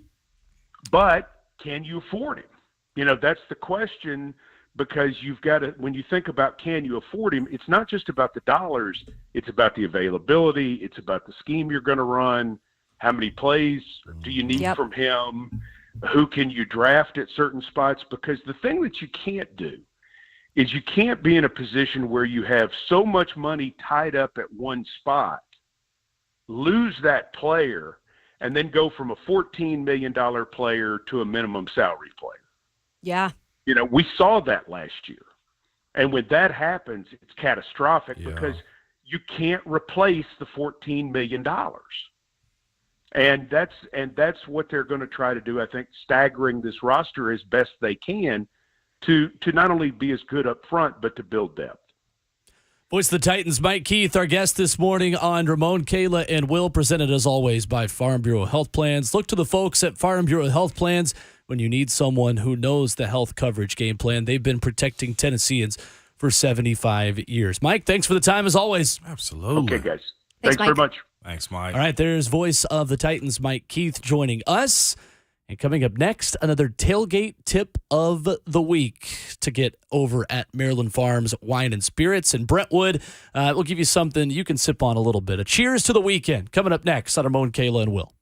But can you afford him? That's the question, because you've got to, when you think about can you afford him, it's not just about the dollars, it's about the availability, it's about the scheme you're going to run, how many plays do you need from him, who can you draft at certain spots, because the thing that you can't do is you can't be in a position where you have so much money tied up at one spot, lose that player, and then go from a $14 million player to a minimum salary player. Yeah. We saw that last year. And when that happens, it's catastrophic because you can't replace the $14 million. And that's what they're going to try to do, I think, staggering this roster as best they can to not only be as good up front, but to build depth. Voice of the Titans, Mike Keith, our guest this morning on Ramon, Kayla, and Will, presented as always by Farm Bureau Health Plans. Look to the folks at Farm Bureau Health Plans when you need someone who knows the health coverage game plan. They've been protecting Tennesseans for 75 years. Mike, thanks for the time as always. Absolutely. Okay, guys. Thanks very much. Thanks, Mike. All right, there's voice of the Titans, Mike Keith, joining us. And coming up next, another tailgate tip of the week to get over at Maryland Farms Wine and Spirits in Brentwood. We'll give you something you can sip on a little bit. A cheers to the weekend. Coming up next on Ramon, Kayla, and Will.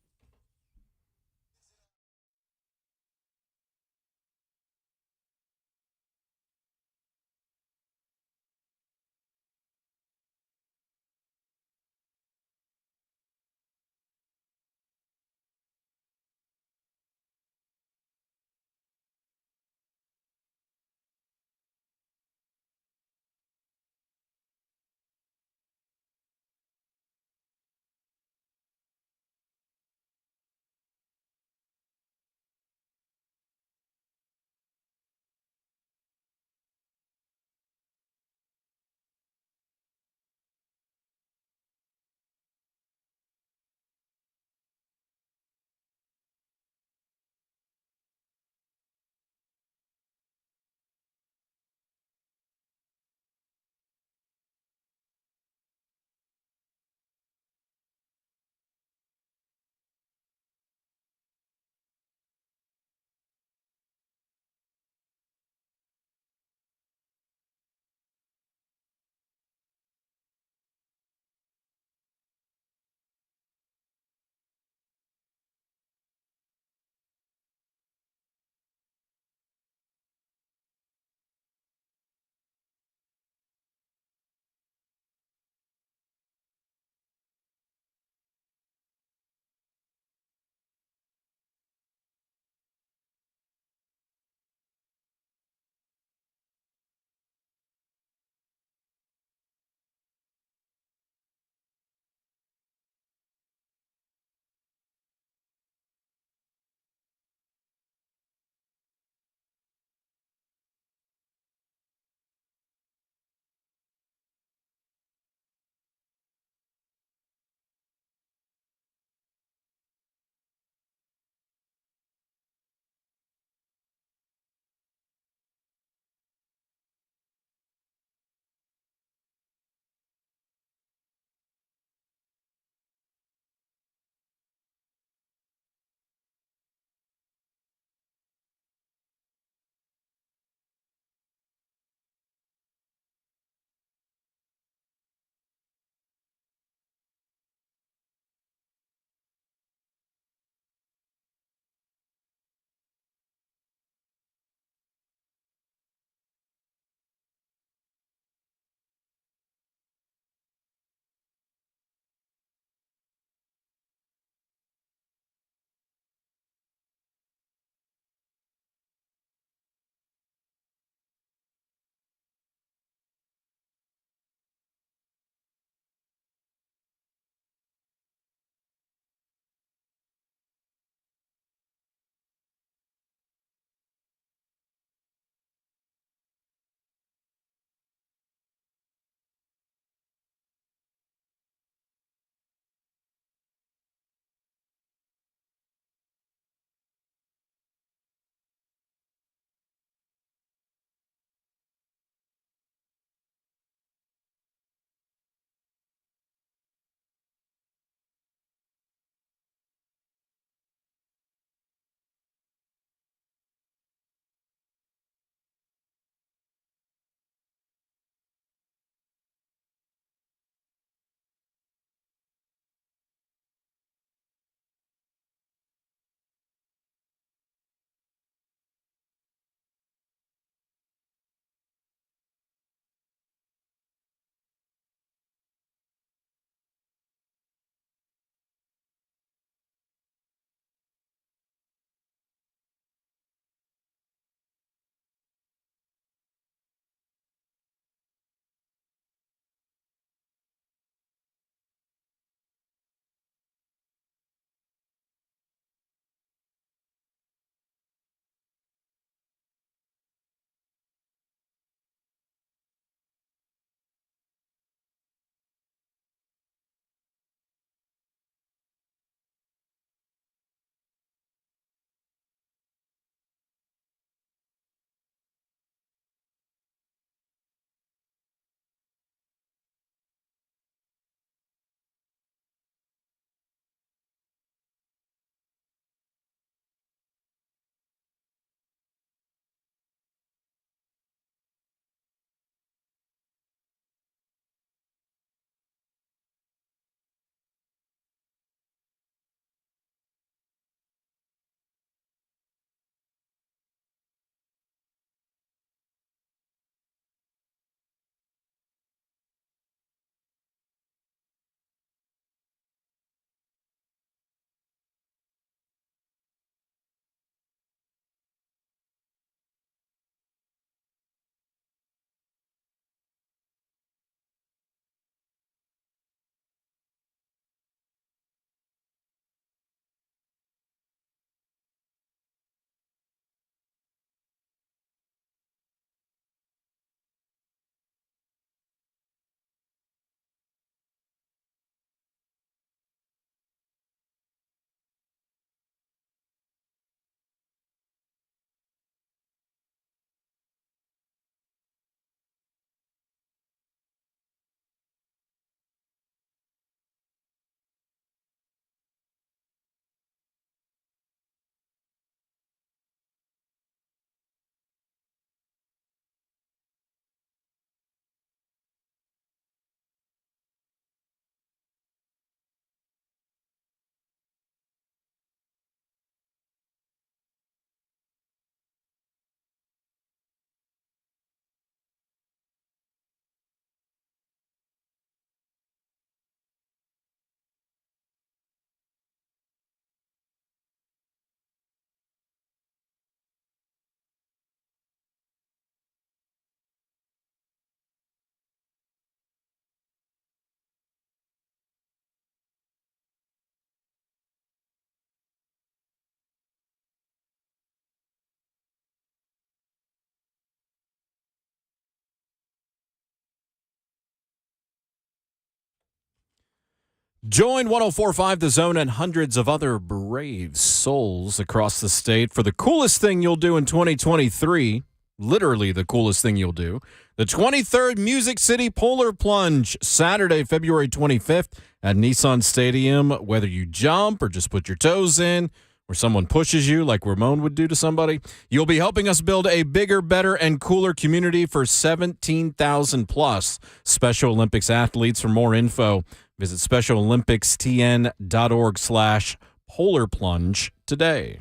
Join 104.5 The Zone and hundreds of other brave souls across the state for the coolest thing you'll do in 2023. Literally the coolest thing you'll do. The 23rd Music City Polar Plunge, Saturday, February 25th at Nissan Stadium. Whether you jump or just put your toes in, or someone pushes you like Ramon would do to somebody, you'll be helping us build a bigger, better, and cooler community for 17,000 plus Special Olympics athletes. For more info, visit specialolympicsTN.org/polar plunge today.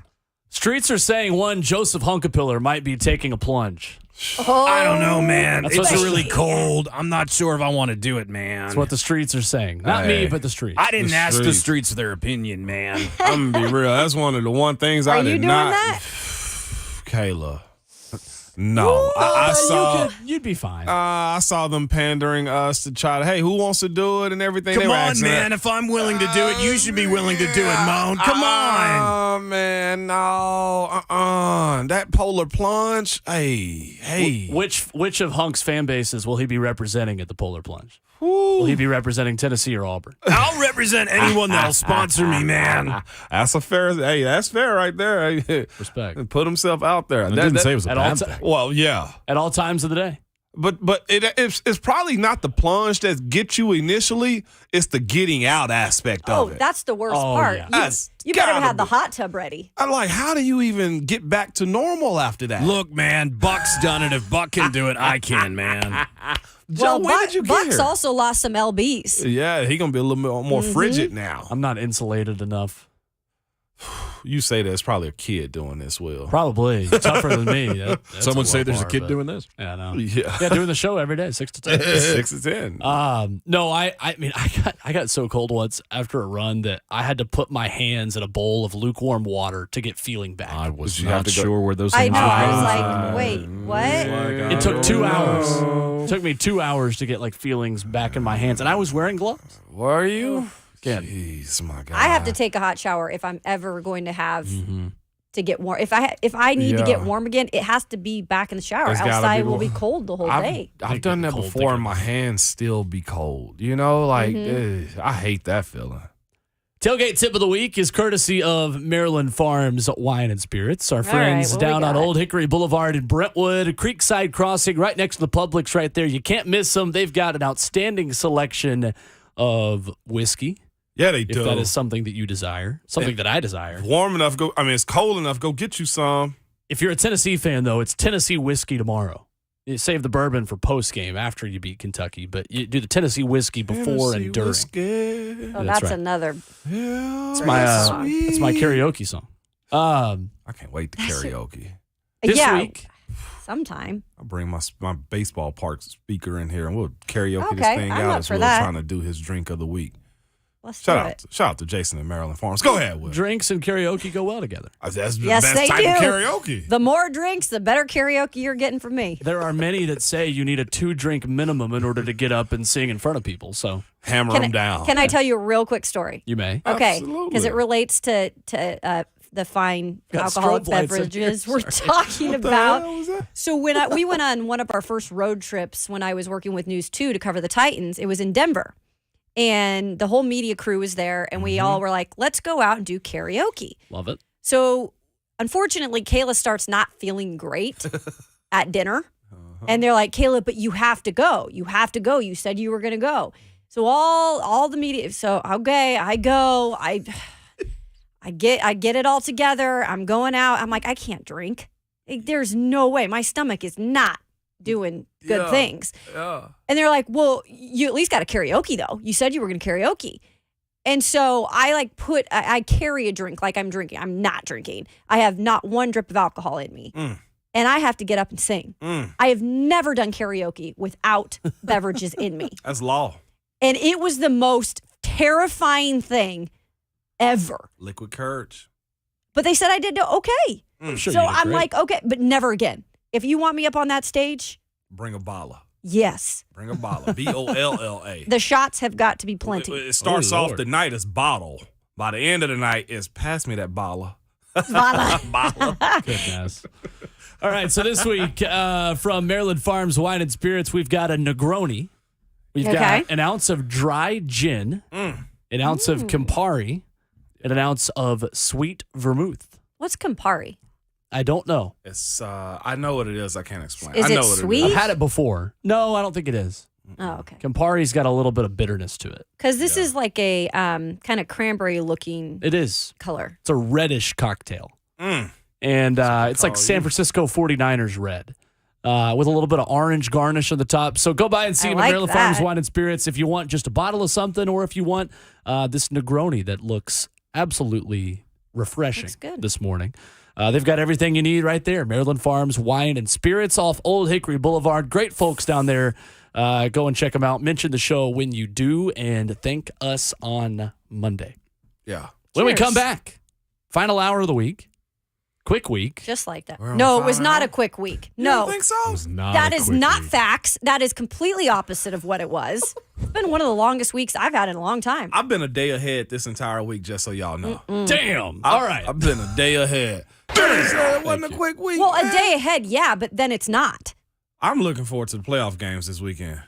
Streets are saying one Joseph Hunkapiller might be taking a plunge. I don't know, man. That's what It's the- really cold. I'm not sure if I want to do it, man. That's what the streets are saying. Not me, but the streets. I didn't The ask the streets. streets their opinion, man. I'm gonna be real. That's one of the things I Are did you doing not. that? Kayla. No, I saw. You'd be fine. I saw them pandering us to try to, hey, who wants to do it and everything. Come They were on, asking man. that. If I'm willing to do it, you should be willing to do it, Moan. Come on. Oh, man, no. That polar plunge. Hey. Which of Hunk's fan bases will he be representing at the Polar Plunge? Will he be representing Tennessee or Auburn? I'll represent anyone that'll sponsor me, man. That's fair right there. Respect. Put himself out there. I didn't say it was a at all bad ti- thing. Well, yeah. At all times of the day. But it's probably not the plunge that gets you initially. It's the getting out aspect Oh, of it. that's the worst Oh, part. yeah. You better gotta have the be. hot tub ready. I'm like, how do you even get back to normal after that? Look, man, Buck's done it. If Buck can do it, I can, man. Joe, when did you get Bucks here? also lost some LBs. Yeah, he gonna be a little bit more frigid now. I'm not insulated enough. You say that it's probably a kid doing this, Will. Probably tougher than me. That's Someone a say low there's a bar, kid but- doing this. Yeah, I know. Yeah. Doing the show every day, 6 to 10. 6 to 10. No, I mean, I got so cold once after a run that I had to put my hands in a bowl of lukewarm water to get feeling back. I was Did you have not to go- sure where those I things know. were I was going. like, wait, what? It took 2 hours. It took me 2 hours to get like feelings back in my hands, and I was wearing gloves. Were you? Again, Jeez, my God. I have to take a hot shower if I'm ever going to have to get warm. If I need to get Yeah. warm again, it has to be back in the shower. It's gotta Outside be will be warm. cold the whole day. I've done that cold before, thinking and my hands still be cold. You know, like I hate that feeling. Tailgate tip of the week is courtesy of Maryland Farms Wine and Spirits. Our right, friends what we down on got? Old Hickory Boulevard in Brentwood, Creekside Crossing, right next to the Publix right there. You can't miss them. They've got an outstanding selection of whiskey, Yeah, they if do. that is something that you desire, something that I desire. Warm enough, it's cold enough, go get you some. If you're a Tennessee fan, though, it's Tennessee whiskey tomorrow. You save the bourbon for post game after you beat Kentucky, but you do the Tennessee whiskey before and during. Whiskey. Oh, that's that's right. another. Yeah, It's my karaoke song. I can't wait to karaoke. This yeah, week, sometime. I'll bring my baseball park speaker in here and we'll karaoke this Okay, thing I'm out up as for we're that. trying to do his drink of the week. Let's do it. Shout out to Jason and Maryland Farms. Go ahead, Will. drinks and karaoke go well together. That's the Yes, best they type of do. karaoke. The more drinks, the better karaoke you're getting from me. There are many that say you need a 2-drink minimum in order to get up and sing in front of people. So Hammer them down. Can I tell you a real quick story? you may. Okay, Absolutely. because it relates to the fine Got alcoholic strobe lights in beverages here. we're talking about. hell was that? So when we went on one of our first road trips when I was working with News 2 to cover the Titans, it was in Denver. And the whole media crew was there, and we all were like, let's go out and do karaoke. Love it. So unfortunately, Kayla starts not feeling great at dinner. And they're like, Kayla, but you have to go. You have to go. You said you were going to go. So all the media. So, okay, I go. I get it all together. I'm going out. I'm like, I can't drink. There's no way. My stomach is not doing good things. Yeah. And they're like, well, you at least got to karaoke, though. You said you were going to karaoke. And so I carry a drink like I'm drinking. I'm not drinking. I have not one drip of alcohol in me. And I have to get up and sing. I have never done karaoke without beverages in me. That's law. And it was the most terrifying thing ever. Liquid courage. But they said I did okay. Sure So you did I'm great. like, okay, but never again. If you want me up on that stage, Bring a bottle. yes. Bring a bottle. BOLLA. The shots have got to be plenty. It starts Oh, off Lord. the night as bottle. By the end of the night, it's pass me that bottle. Voila. Bottle. Goodness. All right, so this week from Maryland Farms Wine and Spirits, we've got a Negroni. We've Okay. got an ounce of dry gin, an ounce of Campari, and an ounce of sweet vermouth. What's Campari? I don't know. It's I know what it is. I can't explain. Is I know it what sweet? It I've is. had it before. No, I don't think it is. Oh, okay. Campari's got a little bit of bitterness to it. Because this is like a kind of cranberry looking It is. color. It's a reddish cocktail. Mm. And it's like San Francisco 49ers red with a little bit of orange garnish on the top. So go by and see I them like at Maryland that. Farms Wine and Spirits if you want just a bottle of something or if you want this Negroni that looks absolutely refreshing Looks good. this morning. They've got everything you need right there. Maryland Farms Wine and Spirits off Old Hickory Boulevard. Great folks down there. Go and check them out. Mention the show when you do and thank us on Monday. Yeah. When we Cheers. come back, final hour of the week. Quick week. Just like that. We're on No, it was fire not now? a quick week. You No. don't think so? It was not That a is quick not week. facts. That is completely opposite of what it was. It's been one of the longest weeks I've had in a long time. I've been a day ahead this entire week, just so y'all know. Damn. All right. I've been a day ahead. It wasn't a quick week. Well, a man. day ahead, yeah, but then it's not. I'm looking forward to the playoff games this weekend.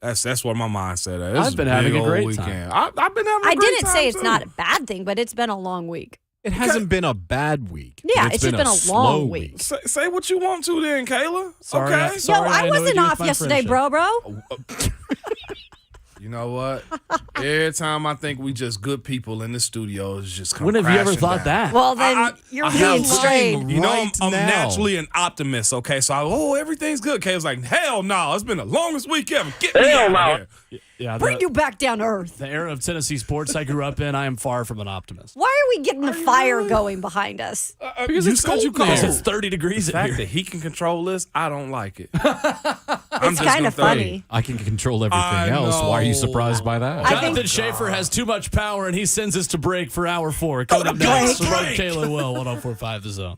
That's what my mindset is. This I've is been big having a old great weekend. time. I've been having a I great didn't time, say it's too. not a bad thing, but it's been a long week. It hasn't been a bad week. Yeah, but it's just been a slow long week. Say what you want to then, Kayla. Sorry, okay. I- Yo, Sorry, I I annoyed wasn't you with off my yesterday, friendship. bro. You know what? Every time I think we just good people in the studio, it's just come When have you ever crashing thought down. that? Well, then I- you're I being have- strange. You know, Right I'm now. naturally an optimist, okay? So, everything's good. Kay was like, hell no, it's been the longest week ever. Get me out of here. Yeah, Bring you back down to earth. the era of Tennessee sports I grew up in, I am far from an optimist. Why are we getting the fire going behind us? Because you it's said cold you because cold. it's 30 degrees The in fact here. that he can control this, I don't like it. It's kind of funny. I can control everything I else. Why are you know. surprised by that? I Jonathan think- Schaefer has too much power, and he sends us to break for hour 4. Coming up break. next, Ramon Kayla Will, 104.5 The Zone.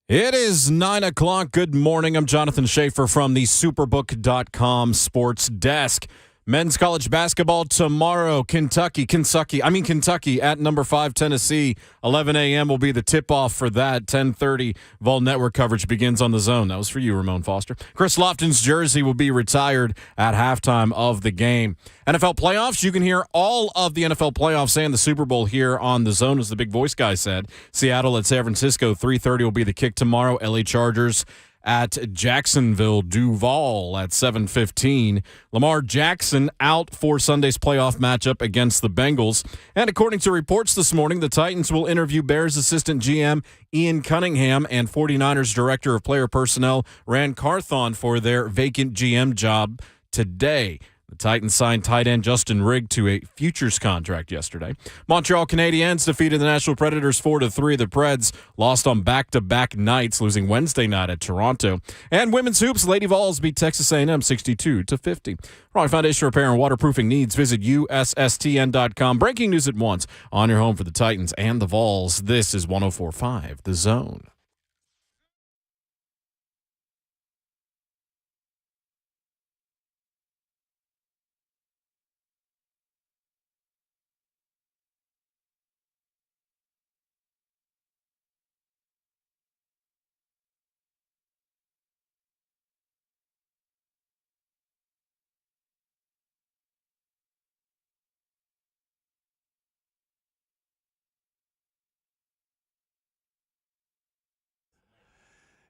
It is 9 o'clock. Good morning. I'm Jonathan Schaefer from the Superbook.com Sports Desk. Men's college basketball tomorrow. Kentucky at number 5 Tennessee. 11 a.m. will be the tip-off for that. 10:30 Vol Network coverage begins on the Zone. That was for you, Ramon Foster. Chris Lofton's jersey will be retired at halftime of the game. NFL playoffs. You can hear all of the NFL playoffs and the Super Bowl here on the Zone, as the big voice guy said. Seattle at San Francisco. 3:30 will be the kick tomorrow. LA Chargers at Jacksonville. Duval at 7:15. Lamar Jackson out for Sunday's playoff matchup against the Bengals. And according to reports this morning, the Titans will interview Bears assistant GM Ian Cunningham and 49ers director of player personnel Ran Carthon for their vacant GM job today. The Titans signed tight end Justin Rigg to a futures contract yesterday. Montreal Canadiens defeated the Nashville Predators 4-3. The Preds lost on back-to-back nights, losing Wednesday night at Toronto. And women's hoops, Lady Vols beat Texas A&M 62-50. For all foundation repair and waterproofing needs, visit USSTN.com. Breaking news at once on your home for the Titans and the Vols. This is 104.5 The Zone.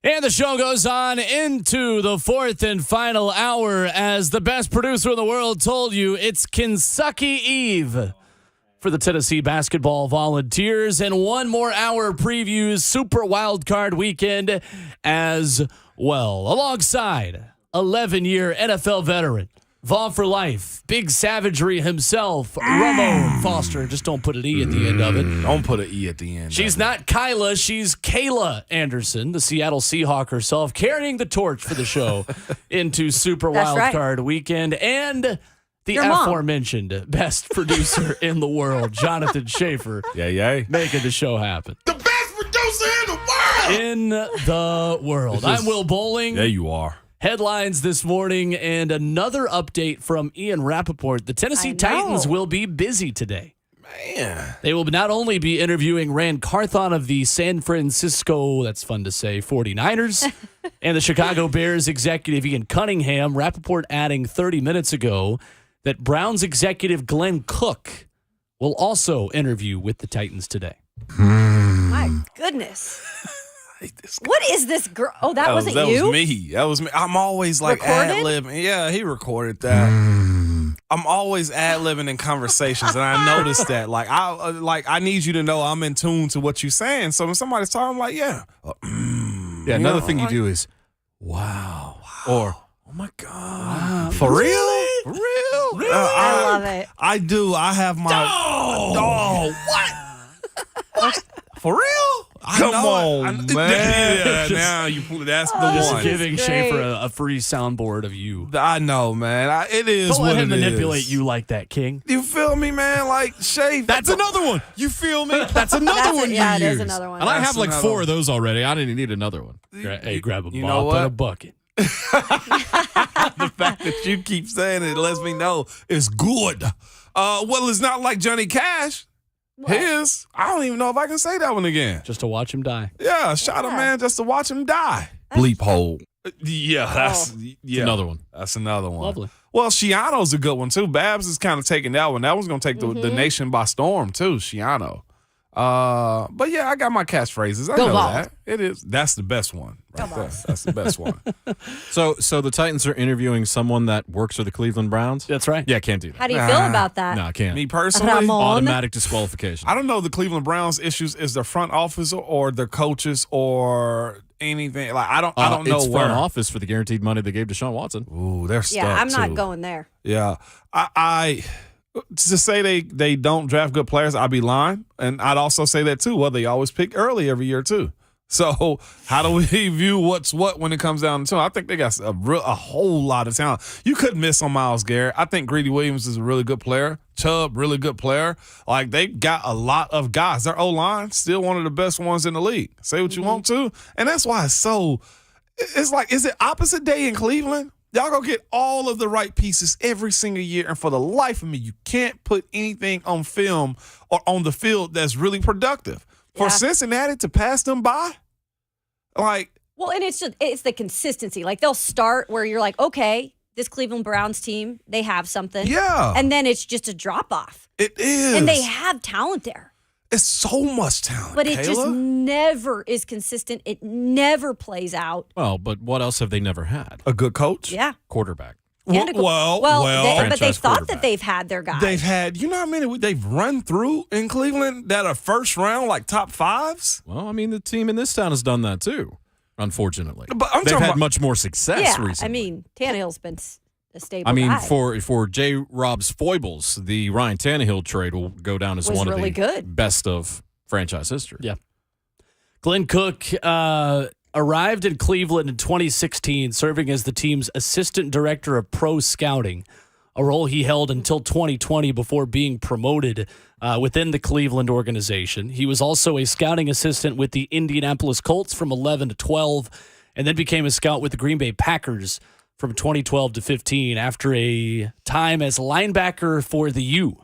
And the show goes on into the fourth and final hour as the best producer in the world told you it's Kentucky Eve for the Tennessee basketball Volunteers. And one more hour previews Super Wildcard Weekend as well, alongside 11-year NFL veteran, Vol for life, big savagery himself, Ramon Foster. Just don't put an E at the end of it. Don't put an E at the end. She's not Kyla. She's Kayla Anderson, the Seattle Seahawk herself, carrying the torch for the show into Super Wildcard Weekend. And the aforementioned best producer in the world, Jonathan Schaefer. Yay. Making the show happen. The best producer in the world. In the world. I'm Will Bowling. There you are. Headlines this morning and another update from Ian Rappaport. The Tennessee Titans will be busy today. Man. They will not only be interviewing Ran Carthon of the San Francisco, that's fun to say, 49ers, and the Chicago Bears executive Ian Cunningham. Rappaport adding 30 minutes ago that Browns executive Glenn Cook will also interview with the Titans today. My goodness. What is this girl? Oh, that wasn't you? That was me. I'm always like ad-libbing. Yeah, he recorded that. I'm always ad-libbing in conversations, and I noticed that. I need you to know I'm in tune to what you're saying. So when somebody's talking, I'm like, yeah. Another thing you do is, wow. Or, oh my God. Wow. For real? For real? Really? I love it. I do. I have my. Oh, what? For real? Come on, man. Yeah, now that's the Just one. giving Schaefer a free soundboard of you. I know, man. It is Don't what let him it manipulate is. you like that, King. You feel me, man? Like, Schaefer. That's another one. You feel me? That's another one Yeah, you it use. is another one. And I That's have like another 4 one. of those already. I didn't need another one. Hey, grab a you know mop what? and a bucket. The fact that you keep saying it lets me know it's good. Well, it's not like Johnny Cash. What? His. I don't even know if I can say that one again. Just to watch him die. Yeah, shot a man just to watch him die. Bleep hole. Yeah, that's Another one. That's another one. Lovely. Well, Shiano's a good one too. Babs is kind of taking that one. That one's gonna take the nation by storm too. Shiano. But yeah, I got my catchphrases. I know that. It is. That's the best one. Right there. That's the best one. So the Titans are interviewing someone that works for the Cleveland Browns? That's right. Yeah, can't do that. How do you feel about that? No, I can't. Me personally, Ramon. Automatic disqualification. I don't know the Cleveland Browns issues is the front office or the coaches or anything. Like I don't know it's where. front office for the guaranteed money they gave Deshaun Watson. Ooh, they're stuck. Yeah, I'm not too. going there. Yeah, I to say they don't draft good players, I'd be lying, and I'd also say that too. Well, they always pick early every year too. So how do we view what's what when it comes down to? I think they got a whole lot of talent. You couldn't miss on Myles Garrett. I think Greedy Williams is a really good player. Chubb, really good player. Like, they got a lot of guys. Their O-line, still one of the best ones in the league. Say what you want to. And that's why it's like, is it opposite day in Cleveland? Y'all go get all of the right pieces every single year, and for the life of me, you can't put anything on film or on the field that's really productive. For Cincinnati to pass them by, like. Well, and it's the consistency. Like, they'll start where you're like, okay, this Cleveland Browns team, they have something. Yeah. And then it's just a drop off. It is. And they have talent there. It's so much talent, But it Kayla. just never is consistent. It never plays out. Well, but what else have they never had? A good coach. Yeah. Quarterback. And Well, but they franchise thought quarterback. that they've had their guys. They've had, you know how many they've run through in Cleveland that are first round, like top fives? Well, I mean, the team in this town has done that too, unfortunately. But I'm They've talking had about- much more success yeah, recently. I mean, Tannehill's been a stable I mean, guy. for J. Rob's foibles, the Ryan Tannehill trade will go down as Was one of really the good. best of franchise history. Yeah. Glenn Cook arrived in Cleveland in 2016, serving as the team's assistant director of pro scouting, a role he held until 2020 before being promoted within the Cleveland organization. He was also a scouting assistant with the Indianapolis Colts from 11 to 12, and then became a scout with the Green Bay Packers from 2012 to 15 after a time as linebacker for the U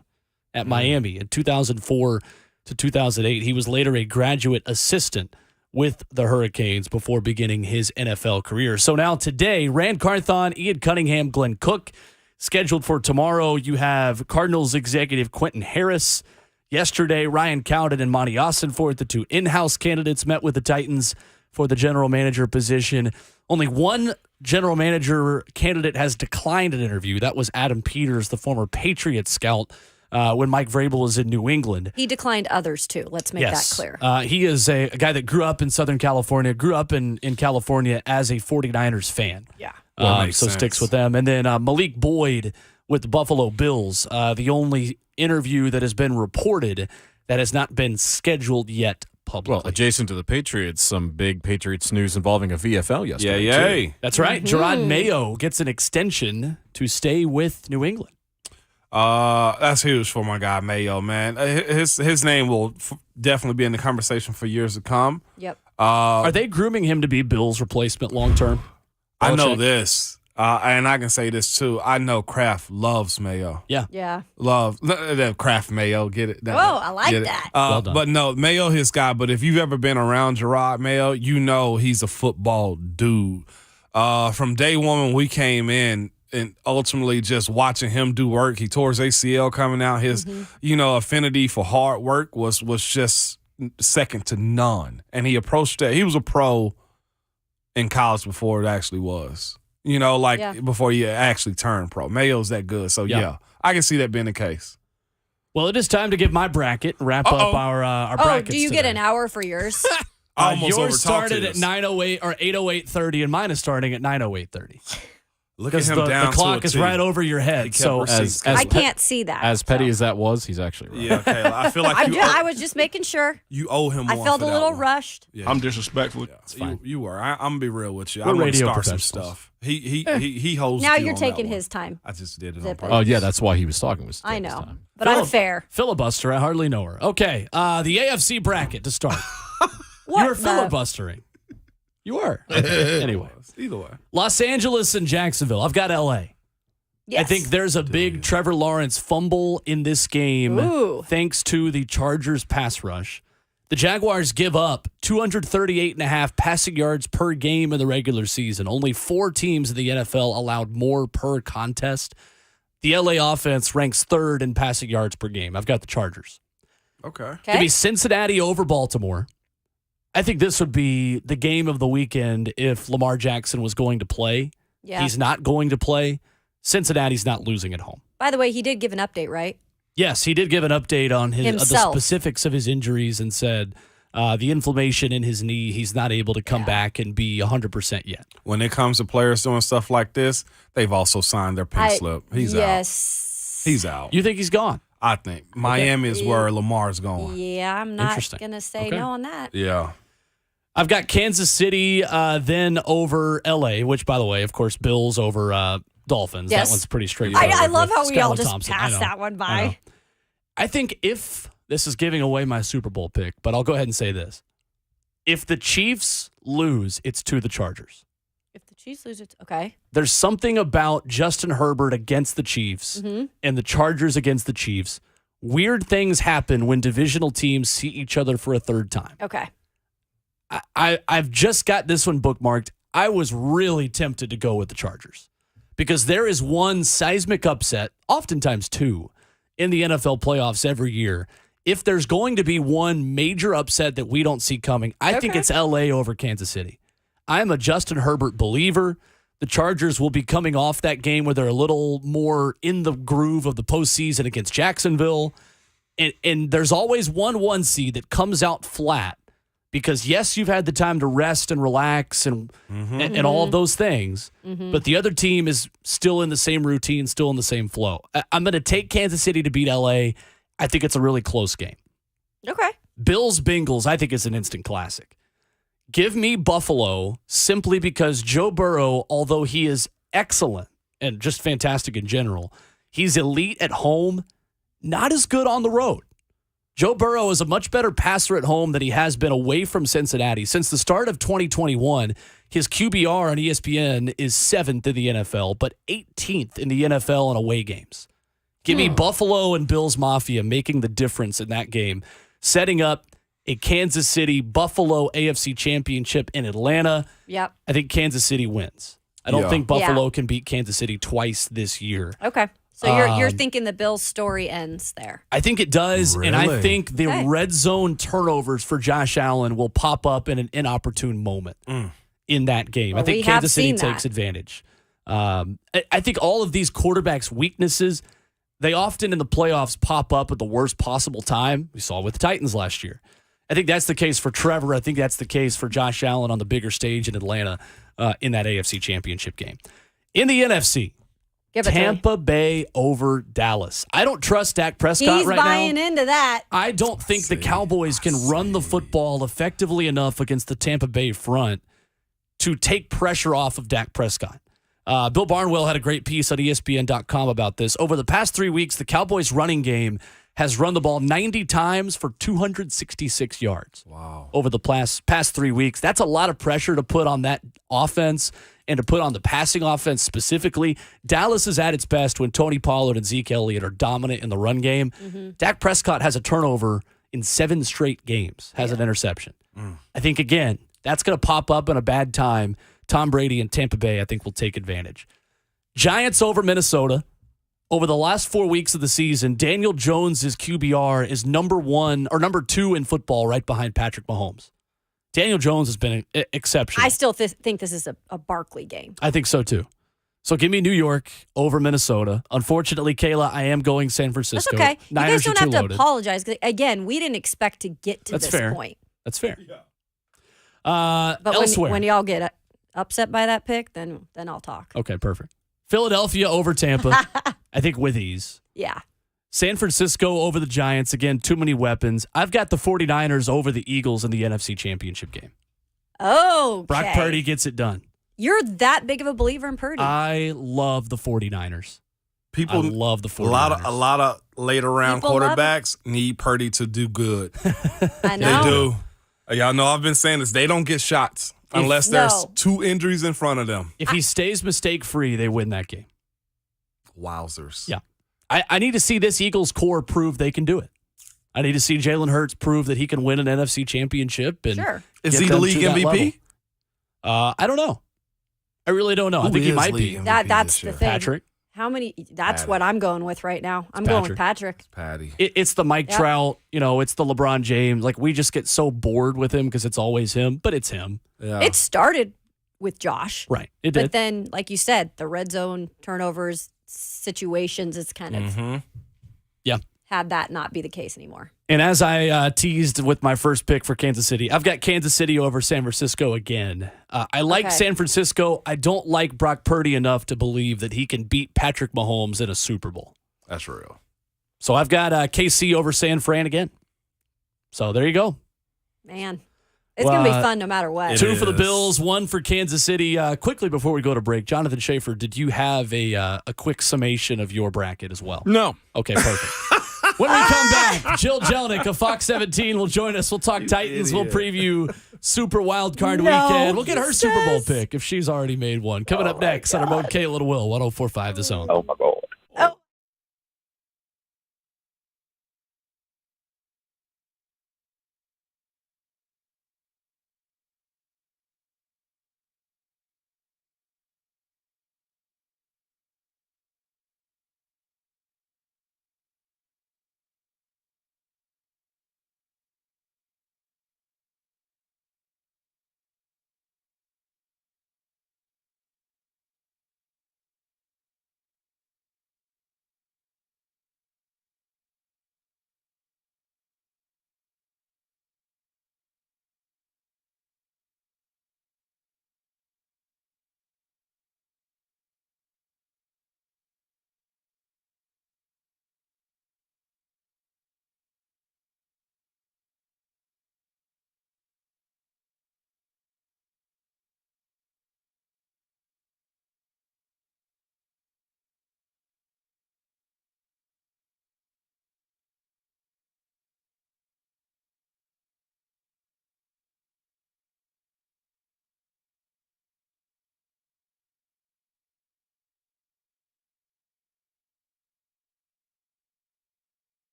at Miami in 2004 to 2008. He was later a graduate assistant with the Hurricanes before beginning his NFL career. So now today, Rand Carthon, Ian Cunningham, Glenn Cook. Scheduled for tomorrow, you have Cardinals executive Quentin Harris. Yesterday, Ryan Cowden and Monty Ossenfort, the two in-house candidates, met with the Titans for the general manager position. Only one general manager candidate has declined an interview. That was Adam Peters, the former Patriots scout, when Mike Vrabel was in New England. He declined others, too. Let's make that clear. He is a guy that grew up in Southern California, grew up in California as a 49ers fan. Yeah. So makes sense. sticks with them. And then Malik Boyd with the Buffalo Bills, the only interview that has been reported that has not been scheduled yet publicly. Well, adjacent to the Patriots, some big Patriots news involving a VFL yesterday. Yeah. too. That's right. Gerard Mayo gets an extension to stay with New England. That's huge for my guy Mayo, man. His name will definitely be in the conversation for years to come. Yep. Are they grooming him to be Bill's replacement long term? I know this, and I can say this too. I know Kraft loves Mayo. Yeah. Love Kraft Mayo. Get it? I like Get it? that. Well done. But no, Mayo his guy. But if you've ever been around Gerard Mayo, you know he's a football dude. From day one when we came in, and ultimately just watching him do work, he tore his ACL coming out. His affinity for hard work was just second to none. And he approached that. He was a pro in college before it actually was. Before he actually turned pro. Mayo's that good. So, yeah, I can see that being the case. Well, it is time to give my bracket, wrap up our brackets. Do you today. get an hour for yours? Yours started at 9:08 or 8:08:30, and mine is starting at 9:08:30. Look at Because him the down to clock a is T. right over your head. So As I can't see that. As petty as that was, he's actually right. Yeah, Kayla, I feel like I was just making sure. you owe him I one felt for a that little one. rushed. Yeah. I'm disrespectful. You were. I'm gonna be real with you. We're I'm gonna radio start some professionals. stuff. He holds. Now you you're on that taking one. his time. I just did it on Zip it. purpose. Oh, yeah, that's why he was talking with I this know. time. But I'm fair. Filibuster, I hardly know her. Okay, the AFC bracket to start. What You were the- filibustering. You were. Anyway, Either way. Los Angeles and Jacksonville. I've got LA. Yes. I think there's a big Trevor Lawrence fumble in this game Ooh. thanks to the Chargers pass rush. The Jaguars give up 238.5 passing yards per game in the regular season. Only 4 teams in the NFL allowed more per contest. The LA offense ranks 3rd in passing yards per game. I've got the Chargers. Okay. Give me Cincinnati over Baltimore. I think this would be the game of the weekend if Lamar Jackson was going to play. Yeah. He's not going to play. Cincinnati's not losing at home. By the way, he did give an update, right? Yes, he did give an update on the Himself. specifics of his injuries and said the inflammation in his knee, he's not able to come back and be 100% yet. When it comes to players doing stuff like this, they've also signed their pink slip. He's out. He's out. You think he's gone? I think Miami is where Lamar's going. Yeah, I'm not Interesting. going to say Okay. no on that. Yeah. I've got Kansas City then over L.A., which, by the way, of course, Bills over Dolphins. Yes. That one's pretty straightforward. I love how we all Skylar just Thompson. passed that one by. I think if this is giving away my Super Bowl pick, but I'll go ahead and say this. If the Chiefs lose, it's to the Chargers. If the Chiefs lose, it's okay. There's something about Justin Herbert against the Chiefs and the Chargers against the Chiefs. Weird things happen when divisional teams see each other for a third time. Okay. I've just got this one bookmarked. I was really tempted to go with the Chargers because there is one seismic upset, oftentimes two, in the NFL playoffs every year. If there's going to be one major upset that we don't see coming, I think it's L.A. over Kansas City. I'm a Justin Herbert believer. The Chargers will be coming off that game where they're a little more in the groove of the postseason against Jacksonville. And there's always one seed that comes out flat because, yes, you've had the time to rest and relax and all of those things, but the other team is still in the same routine, still in the same flow. I'm going to take Kansas City to beat L.A. I think it's a really close game. Okay. Bills-Bengals, I think, is an instant classic. Give me Buffalo simply because Joe Burrow, although he is excellent and just fantastic in general, he's elite at home, not as good on the road. Joe Burrow is a much better passer at home than he has been away from Cincinnati. Since the start of 2021, his QBR on ESPN is 7th in the NFL, but 18th in the NFL in away games. Give me Buffalo and Bills Mafia making the difference in that game, setting up a Kansas City-Buffalo AFC championship in Atlanta. Yep. I think Kansas City wins. I don't think Buffalo can beat Kansas City twice this year. Okay. So you're thinking the Bills' story ends there. I think it does, and I Really? think the red zone turnovers for Josh Allen will pop up in an inopportune moment in that game. Well, I think we have Kansas City seen takes that. advantage. I think all of these quarterbacks' weaknesses, they often in the playoffs pop up at the worst possible time. We saw it with the Titans last year. I think that's the case for Trevor. I think that's the case for Josh Allen on the bigger stage in Atlanta in that AFC championship game. In the NFC, Give it to me. Tampa Bay over Dallas. I don't trust Dak Prescott He's right now. buying into that. I don't think the Cowboys can run the football effectively enough against the Tampa Bay front to take pressure off of Dak Prescott. Bill Barnwell had a great piece on ESPN.com about this. Over the past 3 weeks, the Cowboys' running game has run the ball 90 times for 266 yards. Wow. Over the past 3 weeks. That's a lot of pressure to put on that offense and to put on the passing offense specifically. Dallas is at its best when Tony Pollard and Zeke Elliott are dominant in the run game. Dak Prescott has a turnover in 7 straight games, has an interception. I think, again, that's going to pop up in a bad time. Tom Brady and Tampa Bay, I think, will take advantage. Giants over Minnesota. Over the last 4 weeks of the season, Daniel Jones' QBR is number 2 in football right behind Patrick Mahomes. Daniel Jones has been exceptional. I still think this is a Barkley game. I think so, too. So give me New York over Minnesota. Unfortunately, Kayla, I am going San Francisco. That's okay. Niners you guys don't have loaded. to apologize. 'Cause, again, we didn't expect to get to That's this fair. point. That's fair. But Elsewhere. when y'all get upset by that pick, then I'll talk. Okay, perfect. Philadelphia over Tampa. I think with ease. Yeah. San Francisco over the Giants. Again, too many weapons. I've got the 49ers over the Eagles in the NFC Championship game. Oh, Brock Purdy gets it done. You're that big of a believer in Purdy. I love the 49ers. People I love the 49ers. a lot of later round People love quarterbacks need Purdy to do good. I know. They do. Y'all know I've been saying this. They don't get shots unless there's 2 injuries in front of them. If he stays mistake-free, they win that game. Wowzers. Yeah. I need to see this Eagles core prove they can do it. I need to see Jalen Hurts prove that he can win an NFC championship. And Sure. Is get he the them league to that MVP? level. I don't know. I really don't know. I Who think he is might league be. MVP That's this the year? thing. Patrick. How many? That's Patty. what I'm going with right now. I'm going with Patrick. Patty. It's the Mike Yep. Trout. It's the LeBron James. Like, we just get so bored with him because it's always him, but it's him. Yeah. It started with Josh. Right. It But did. then, like you said, the red zone turnovers situations, it's kind of Yeah. had that not be the case anymore. And as I teased with my first pick for Kansas City, I've got Kansas City over San Francisco again. I like Okay. San Francisco. I don't like Brock Purdy enough to believe that he can beat Patrick Mahomes in a Super Bowl. That's real. So I've got KC over San Fran again. So there you go. Man. It's going to be fun no matter what. 2 for the Bills, 1 for Kansas City. Quickly before we go to break, Jonathan Schaefer, did you have a quick summation of your bracket as well? No. Okay, perfect. When we come back, Jill Jelnick of Fox 17 will join us. We'll talk Titans. We'll preview Super Wild Card Weekend. We'll get her Super Bowl pick if she's already made one. Coming up next on Ramon, Kayla, and Will, 104.5 The Zone. Oh my God.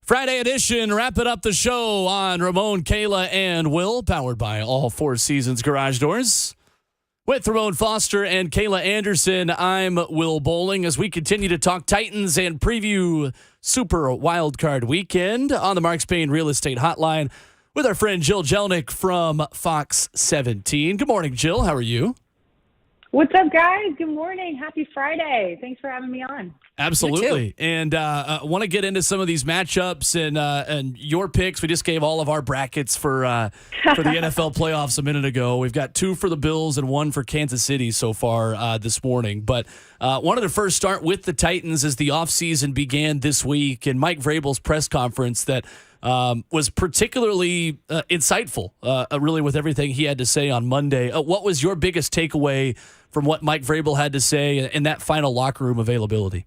Friday edition, wrapping up the show on Ramon, Kayla, and Will, powered by All Four Seasons Garage Doors. With Ramon Foster and Kayla Anderson, I'm Will Bowling as we continue to talk Titans and preview Super Wildcard Weekend on the Mark Spain Real Estate Hotline with our friend Jill Jelnick from Fox 17. Good morning, Jill. How are you? What's up, guys? Good morning. Happy Friday. Thanks for having me on. Absolutely. And want to get into some of these matchups and your picks. We just gave all of our brackets for the NFL playoffs a minute ago. We've got 2 for the Bills and 1 for Kansas City so far this morning. But wanted to first start with the Titans as the offseason began this week and Mike Vrabel's press conference that was particularly insightful, really, with everything he had to say on Monday. What was your biggest takeaway from what Mike Vrabel had to say in that final locker room availability?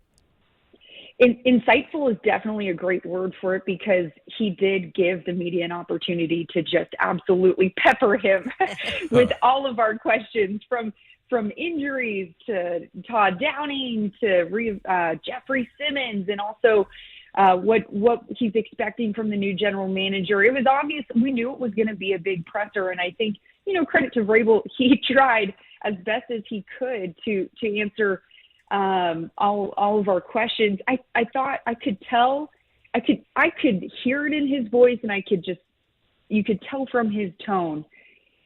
Insightful is definitely a great word for it because he did give the media an opportunity to just absolutely pepper him with all of our questions from injuries to Todd Downing to Jeffrey Simmons and also what he's expecting from the new general manager. It was obvious. We knew it was going to be a big presser. And I think, credit to Vrabel, he tried as best as he could to answer all of our questions. I thought I could tell, I could hear it in his voice and you could tell from his tone.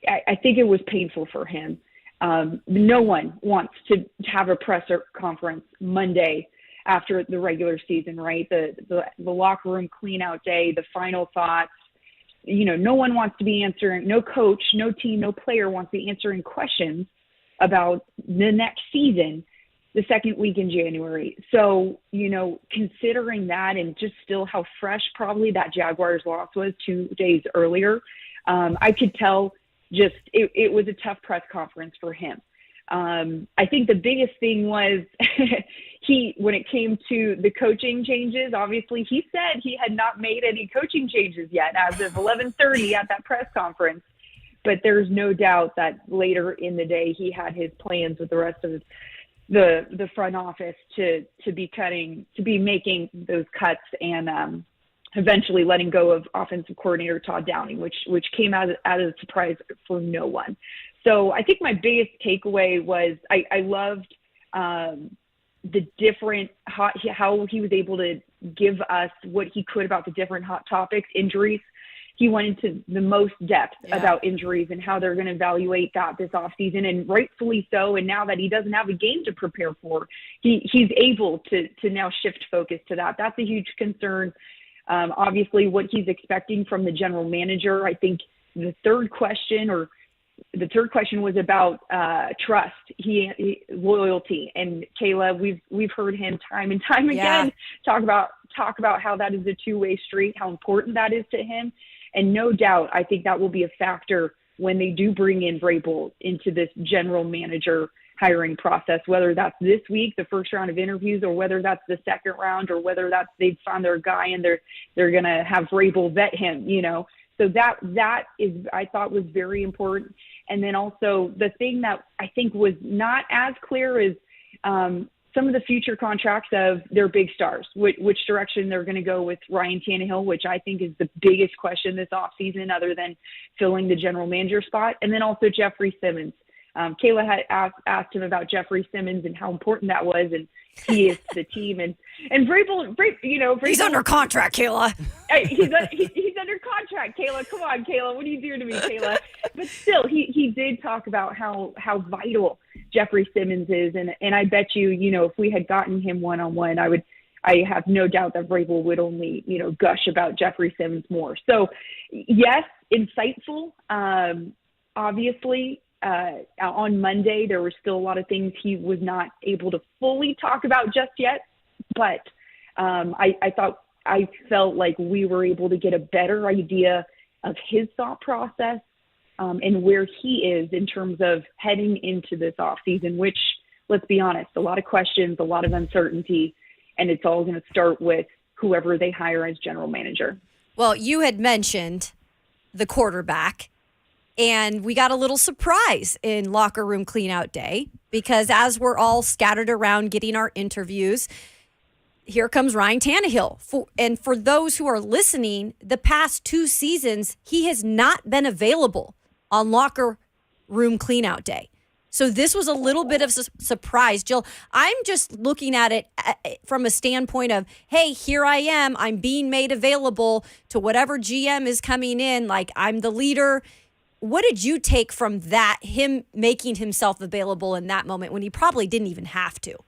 I think it was painful for him. No one wants to have a presser conference Monday after the regular season, right? The locker room clean out day, the final thoughts. No one wants to be answering, no coach, no team, no player wants to be answering questions about the next season, the second week in January. So, considering that and just still how fresh probably that Jaguars loss was 2 days earlier, I could tell just it was a tough press conference for him. I think the biggest thing was when it came to the coaching changes, obviously he said he had not made any coaching changes yet as of 11:30 at that press conference. But there's no doubt that later in the day he had his plans with the rest of the front office to be making those cuts and eventually letting go of offensive coordinator Todd Downing, which came as a surprise for no one. So I think my biggest takeaway was I loved the different how he was able to give us what he could about the different hot topics, injuries. He went into the most depth about injuries and how they're going to evaluate that this offseason, and rightfully so. And now that he doesn't have a game to prepare for, he's able to now shift focus to that. That's a huge concern. Obviously, what he's expecting from the general manager. I think the third question was about trust, loyalty, and Kayla. We've heard him time and time again talk about how that is a two-way street, how important that is to him. And no doubt, I think that will be a factor when they do bring in Vrabel into this general manager hiring process, whether that's this week, the first round of interviews, or whether that's the second round, or whether that's they've found their guy and they're going to have Vrabel vet him, So that is, I thought, was very important. And then also the thing that I think was not as clear is some of the future contracts of their big stars, which direction they're going to go with Ryan Tannehill, which I think is the biggest question this offseason other than filling the general manager spot. And then also Jeffrey Simmons. Kayla had asked him about Jeffrey Simmons and how important that was, and he is to the team. And Vrabel, he's under contract, Kayla. He's under contract, Kayla. Come on, Kayla. What are you doing to me, Kayla? But still, he did talk about how vital Jeffrey Simmons is, and I bet you, if we had gotten him one-on-one, I have no doubt that Vrabel would only, gush about Jeffrey Simmons more. So, yes, insightful. Obviously, on Monday, there were still a lot of things he was not able to fully talk about just yet, but I felt like we were able to get a better idea of his thought process and where he is in terms of heading into this offseason, which, let's be honest, a lot of questions, a lot of uncertainty, and it's all going to start with whoever they hire as general manager. Well, you had mentioned the quarterback, and we got a little surprise in locker room cleanout day because as we're all scattered around getting our interviews, here comes Ryan Tannehill. And for those who are listening, the past 2 seasons, he has not been available on locker room cleanout day. So this was a little bit of a surprise. Jill, I'm just looking at it from a standpoint of, hey, here I am. I'm being made available to whatever GM is coming in. Like, I'm the leader. What did you take from that, him making himself available in that moment when he probably didn't even have to?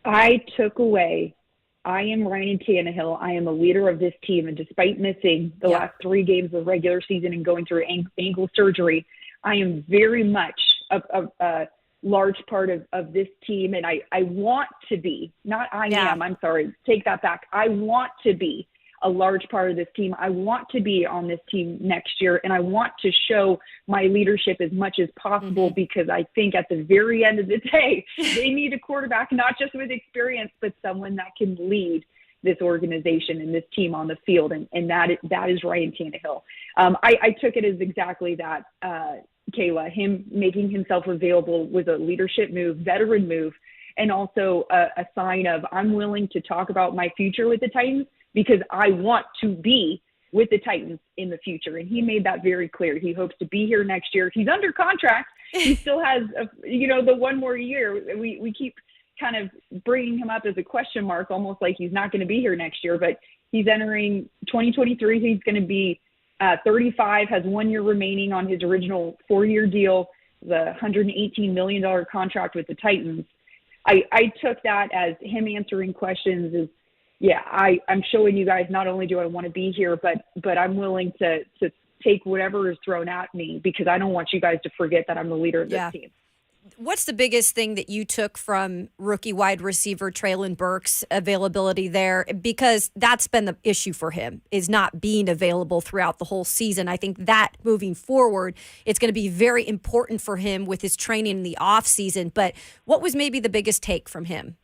I took away, I am Ryan Tannehill. I am a leader of this team. And despite missing the last 3 games of regular season and going through ankle surgery, I am very much a large part of this team. And I want to be, not I am, I'm sorry, take that back. I want to be a large part of this team. I want to be on this team next year, and I want to show my leadership as much as possible because I think at the very end of the day, they need a quarterback, not just with experience, but someone that can lead this organization and this team on the field, and that is Ryan Tannehill. I took it as exactly that, Kayla. Him making himself available was a leadership move, veteran move, and also a sign of I'm willing to talk about my future with the Titans because I want to be with the Titans in the future. And he made that very clear. He hopes to be here next year. He's under contract. He still has, the 1 more year. We keep kind of bringing him up as a question mark, almost like he's not going to be here next year, but he's entering 2023. He's going to be 35, has 1 year remaining on his original 4-year deal, the $118 million contract with the Titans. I took that as him answering questions is, I'm showing you guys not only do I want to be here, but I'm willing to take whatever is thrown at me because I don't want you guys to forget that I'm the leader of this team. What's the biggest thing that you took from rookie wide receiver Treylon Burks' availability there? Because that's been the issue for him, is not being available throughout the whole season. I think that moving forward, it's going to be very important for him with his training in the offseason. But what was maybe the biggest take from him?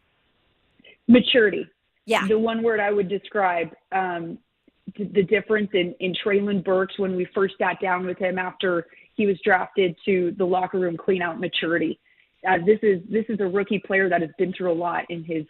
Maturity. Yeah. The one word I would describe the difference in Treylon Burks when we first sat down with him after he was drafted to the locker room clean-out maturity. This is a rookie player that has been through a lot in his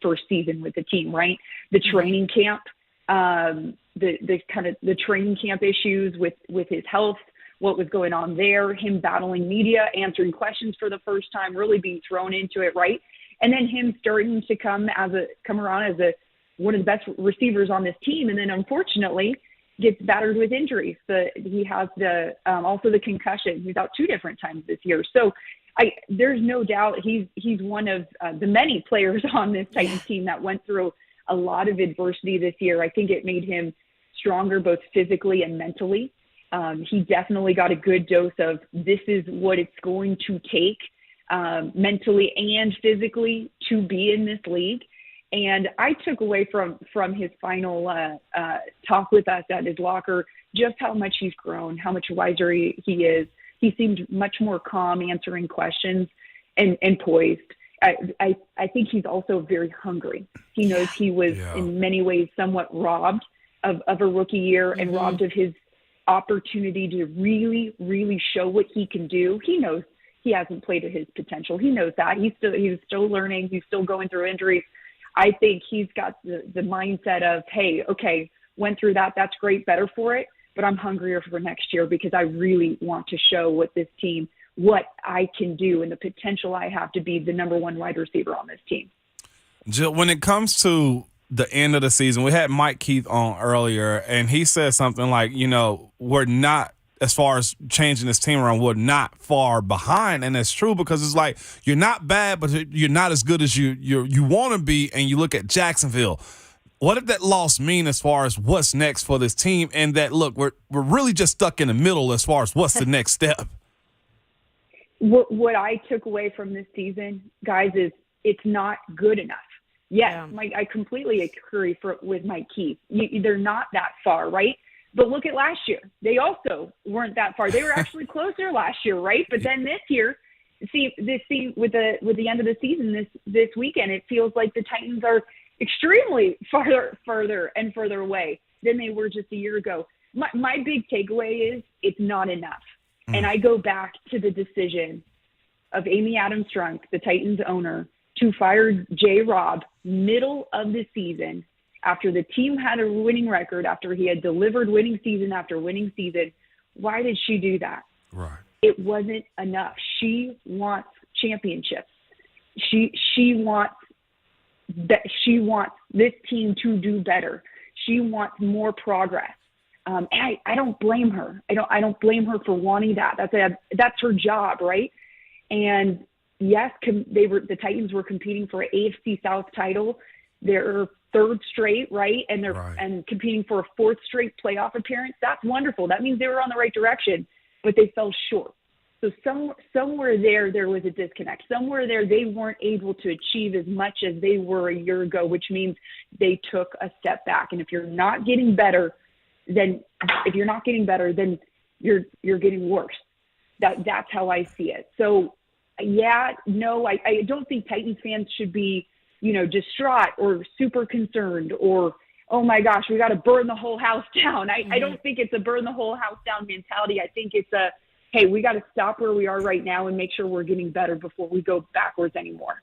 first season with the team, right? The training camp, the training camp issues with his health, what was going on there, him battling media, answering questions for the first time, really being thrown into it, right? And then him starting to come around as one of the best receivers on this team, and then unfortunately gets battered with injuries. He has also the concussion. He's out 2 different times this year. So there's no doubt he's one of the many players on this Titans team that went through a lot of adversity this year. I think it made him stronger both physically and mentally. He definitely got a good dose of this is what it's going to take mentally and physically to be in this league. And I took away from his final talk with us at his locker just how much he's grown, how much wiser he is. He seemed much more calm answering questions and poised. I think he's also very hungry. He knows he was in many ways somewhat robbed of a rookie year and robbed of his opportunity to really, really show what he can do. He knows he hasn't played at his potential. He knows that. He's still learning. He's still going through injuries. I think he's got the mindset of, hey, okay, went through that. That's great, better for it. But I'm hungrier for next year because I really want to show what I can do and the potential I have to be the number 1 wide receiver on this team. Jill, when it comes to the end of the season, we had Mike Keith on earlier, and he said something like, we're not, as far as changing this team around, we're not far behind. And that's true because it's like you're not bad, but you're not as good as you want to be. And you look at Jacksonville. What did that loss mean as far as what's next for this team? And that, look, we're really just stuck in the middle as far as what's the next step. What I took away from this season, guys, is it's not good enough. Yes, I completely agree with Mike Keith. They're not that far, right? But look at last year. They also weren't that far. They were actually closer last year, right? But then this year, with the end of the season this weekend, it feels like the Titans are extremely further and further away than they were just a year ago. My big takeaway is it's not enough. And I go back to the decision of Amy Adams Strunk, the Titans owner, to fire J-Rob middle of the season after the team had a winning record, after he had delivered winning season after winning season. Why did she do that? Right. It wasn't enough. She wants championships. She wants this team to do better. She wants more progress. And I don't blame her. I don't blame her for wanting that. That's her job, right? And yes, the Titans were competing for an AFC South title. They're third straight, right? And and competing for a fourth straight playoff appearance. That's wonderful. That means they were on the right direction, but they fell short. So somewhere there was a disconnect. Somewhere there they weren't able to achieve as much as they were a year ago, which means they took a step back. And if you're not getting better, then you're getting worse. That's how I see it. So yeah, no, I don't think Titans fans should be, distraught or super concerned or, oh my gosh, we got to burn the whole house down. I don't think it's a burn the whole house down mentality. I think it's a, hey, we got to stop where we are right now and make sure we're getting better before we go backwards anymore.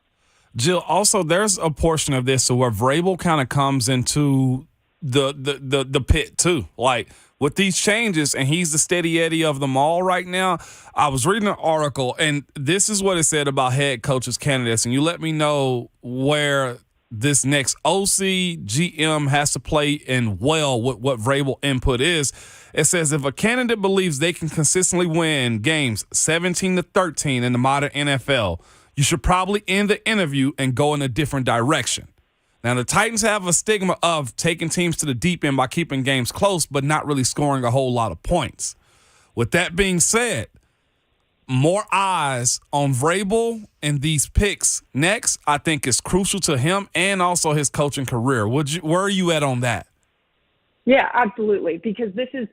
Jill, also there's a portion of this where Vrabel kind of comes into the pit too. Like with these changes, and he's the steady Eddie of them all right now. I was reading an article, and this is what it said about head coaches candidates, and you let me know where this next OC GM has to play in well with what Vrabel input is. It says if a candidate believes they can consistently win games 17-13 in the modern NFL, you should probably end the interview and go in a different direction. Now, the Titans have a stigma of taking teams to the deep end by keeping games close, but not really scoring a whole lot of points. With that being said, more eyes on Vrabel and these picks next, I think, is crucial to him and also his coaching career. Where are you at on that? Yeah, absolutely. Because this is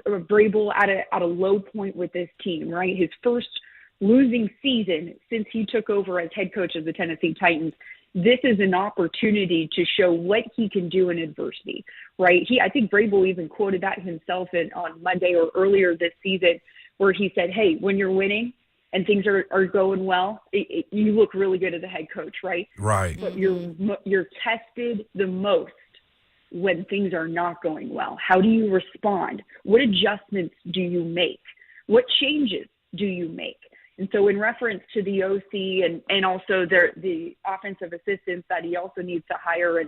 Vrabel at a low point with this team, right? His first losing season since he took over as head coach of the Tennessee Titans. This is an opportunity to show what he can do in adversity, right? I think Vrabel even quoted that himself on Monday or earlier this season, where he said, hey, when you're winning and things are going well, you look really good as a head coach, right? Right. But you're tested the most when things are not going well. How do you respond? What adjustments do you make? What changes do you make? And so in reference to the OC and also the offensive assistants that he also needs to hire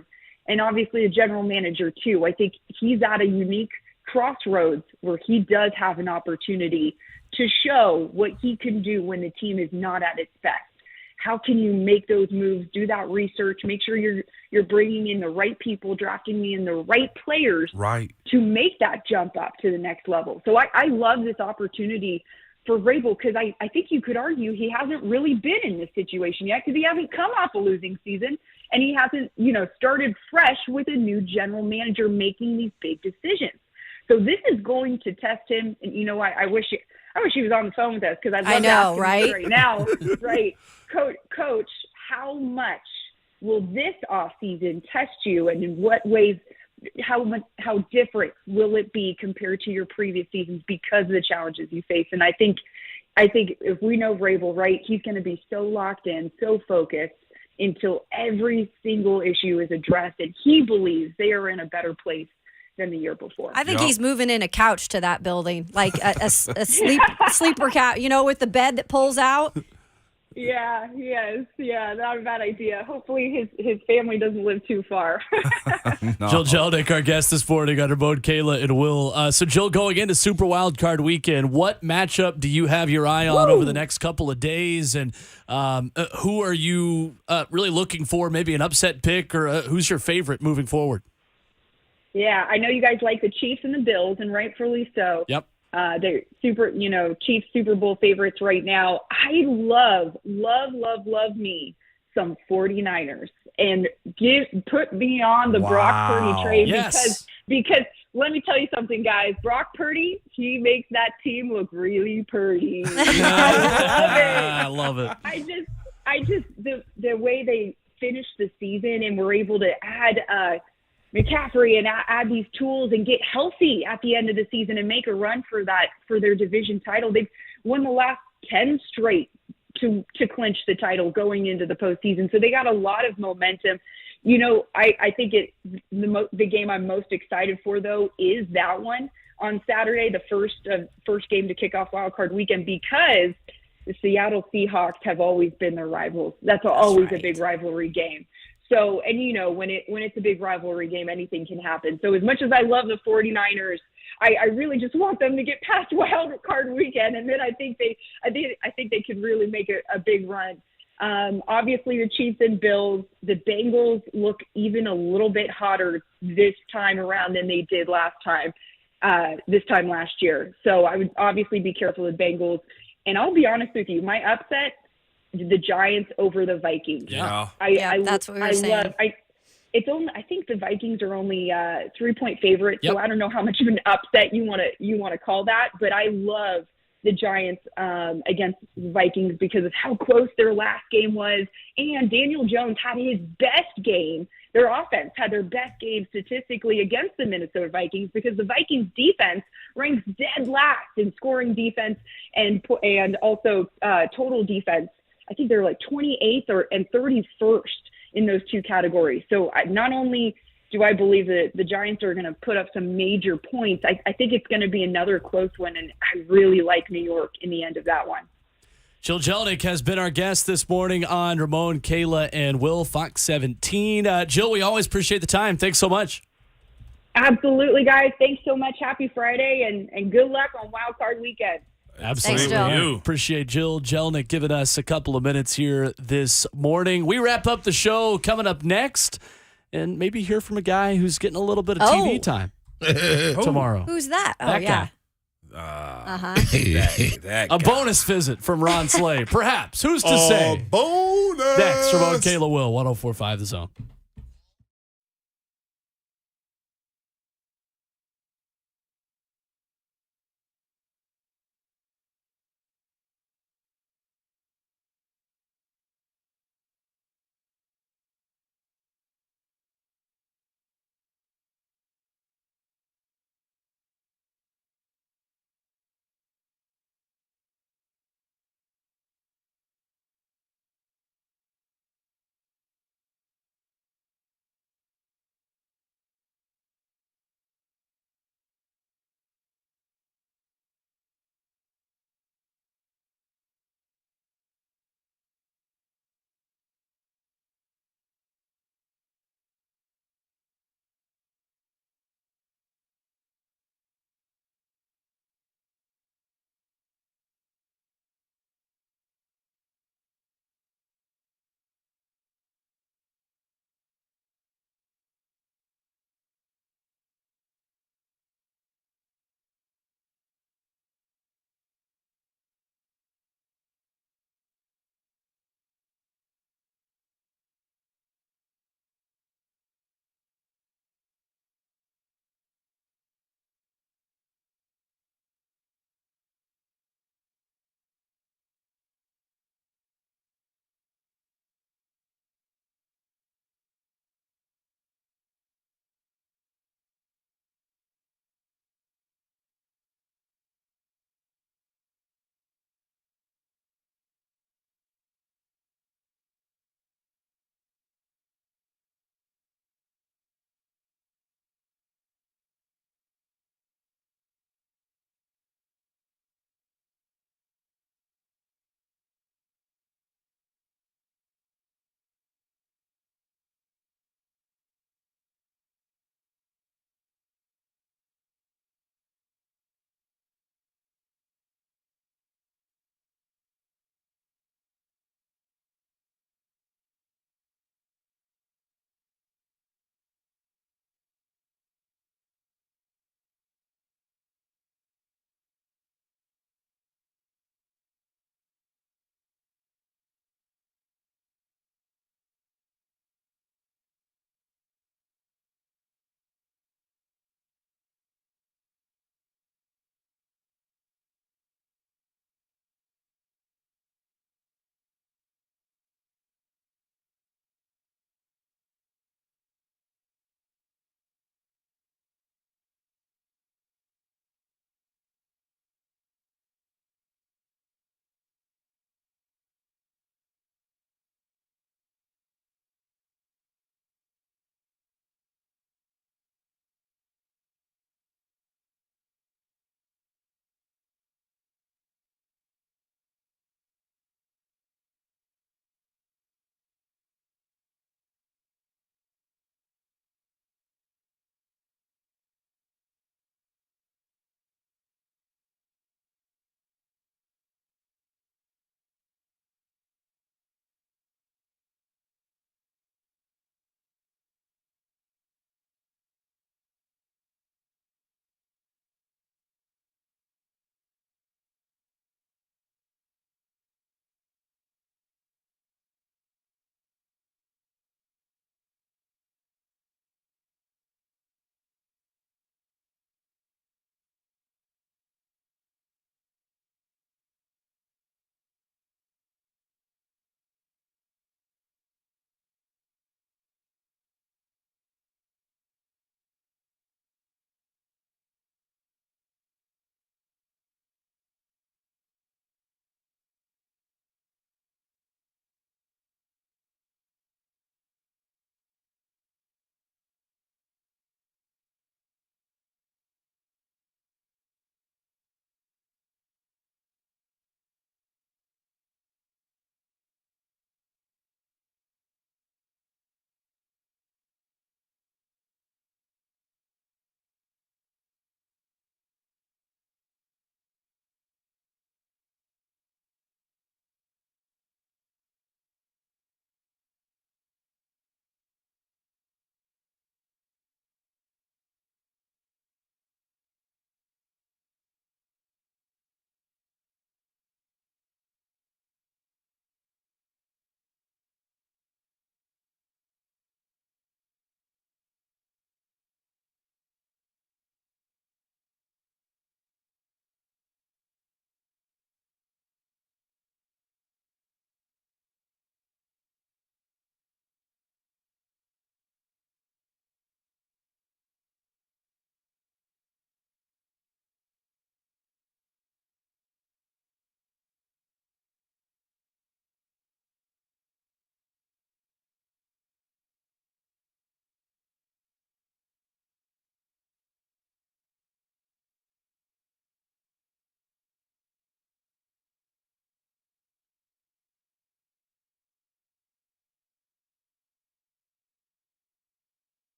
and obviously a general manager too, I think he's at a unique crossroads where he does have an opportunity to show what he can do when the team is not at its best. How can you make those moves, do that research, make sure you're bringing in the right people, drafting in the right players to make that jump up to the next level. So I love this opportunity for Vrabel because I think you could argue he hasn't really been in this situation yet because he hasn't come off a losing season and he hasn't, started fresh with a new general manager making these big decisions. So this is going to test him. And I wish he was on the phone with us because I'd love to ask him right now, right? Coach, how much will this offseason test you, and in what ways? How different will it be compared to your previous seasons because of the challenges you face? And I think if we know Vrabel, right, he's going to be so locked in, so focused until every single issue is addressed, and he believes they are in a better place than the year before. I think he's moving in a couch to that building, like a sleeper couch, with the bed that pulls out. Yeah, he is. Yeah, not a bad idea. Hopefully his family doesn't live too far. No. Jill Jelnick, our guest this morning on Ramon, Kayla, and Will. So, Jill, going into Super Wildcard Weekend, what matchup do you have your eye on over the next couple of days? And who are you really looking for? Maybe an upset pick, or who's your favorite moving forward? Yeah, I know you guys like the Chiefs and the Bills, and rightfully so. Yep. They're Chiefs Super Bowl favorites right now. I love me some 49ers and put me on the Brock Purdy train because let me tell you something, guys. Brock Purdy, he makes that team look really pretty. I love it. I just the way they finished the season and were able to add McCaffrey and add these tools and get healthy at the end of the season and make a run for their division title. They've won the last 10 straight to clinch the title going into the postseason. So they got a lot of momentum. I think the game I'm most excited for, though, is that one on Saturday, the first game to kick off Wild Card Weekend, because the Seattle Seahawks have always been their rivals. That's always a big rivalry game. So, and when it's a big rivalry game, anything can happen. So as much as I love the 49ers, I really just want them to get past Wild Card Weekend, and then I think they could really make a big run. Obviously, the Chiefs and Bills, the Bengals look even a little bit hotter this time around than they did this time last year. So I would obviously be careful with Bengals. And I'll be honest with you, my upset, the Giants over the Vikings. Yeah, that's what we were saying. I think the Vikings are only 3-point favorites, so I don't know how much of an upset you want to call that. But I love the Giants against the Vikings because of how close their last game was, and Daniel Jones had his best game. Their offense had their best game statistically against the Minnesota Vikings because the Vikings defense ranks dead last in scoring defense and also total defense. I think they're like 28th and 31st in those two categories. So not only do I believe that the Giants are going to put up some major points, I think it's going to be another close one, and I really like New York in the end of that one. Jill Jelnick has been our guest this morning on Ramon, Kayla, and Will, Fox 17. Jill, we always appreciate the time. Thanks so much. Absolutely, guys. Thanks so much. Happy Friday, and good luck on Wild Card Weekend. Absolutely. Thanks, Jill. Appreciate Jill Jelnick giving us a couple of minutes here this morning. We wrap up the show coming up next, and maybe hear from a guy who's getting a little bit of TV time tomorrow. Who's that? Oh, That yeah. guy. that A guy. bonus visit from Ron Slay. Perhaps. Who's to say? Bonus. Next, Ramon, Kayla, Will, 104.5 The Zone.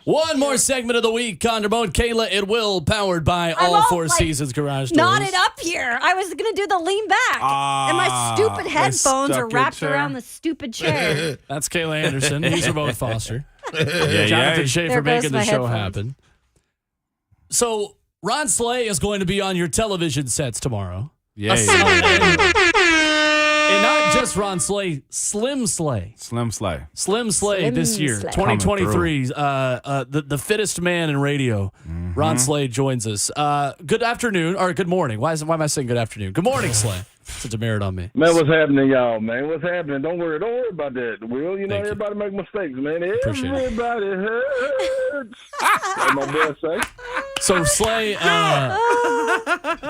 One more segment of the week on Ramon, Kayla, and Will, powered by All Four Seasons Garage Doors. Knotted up here. I was going to do the lean back. And my stupid headphones are wrapped around the stupid chair. That's Kayla Anderson. He's Ramon Foster. Yeah, Jonathan Shea There for making goes the my show headphones. happen. So, Ron Slay is going to be on your television sets tomorrow. Yeah. And not just Ron Slay, Slim Slay. Slim Slay. Slim Slay Slim this year, Slay. 2023. The fittest man in radio, Ron Slay joins us. Good afternoon, or good morning. Why am I saying good afternoon? Good morning, Slay. Such a merit on me. Man, what's happening, y'all, man? What's happening? Don't worry about that, Will. You know, Thank you. everybody make mistakes, man. Appreciate it. Everybody hurts. Like my boy say. So, Slay,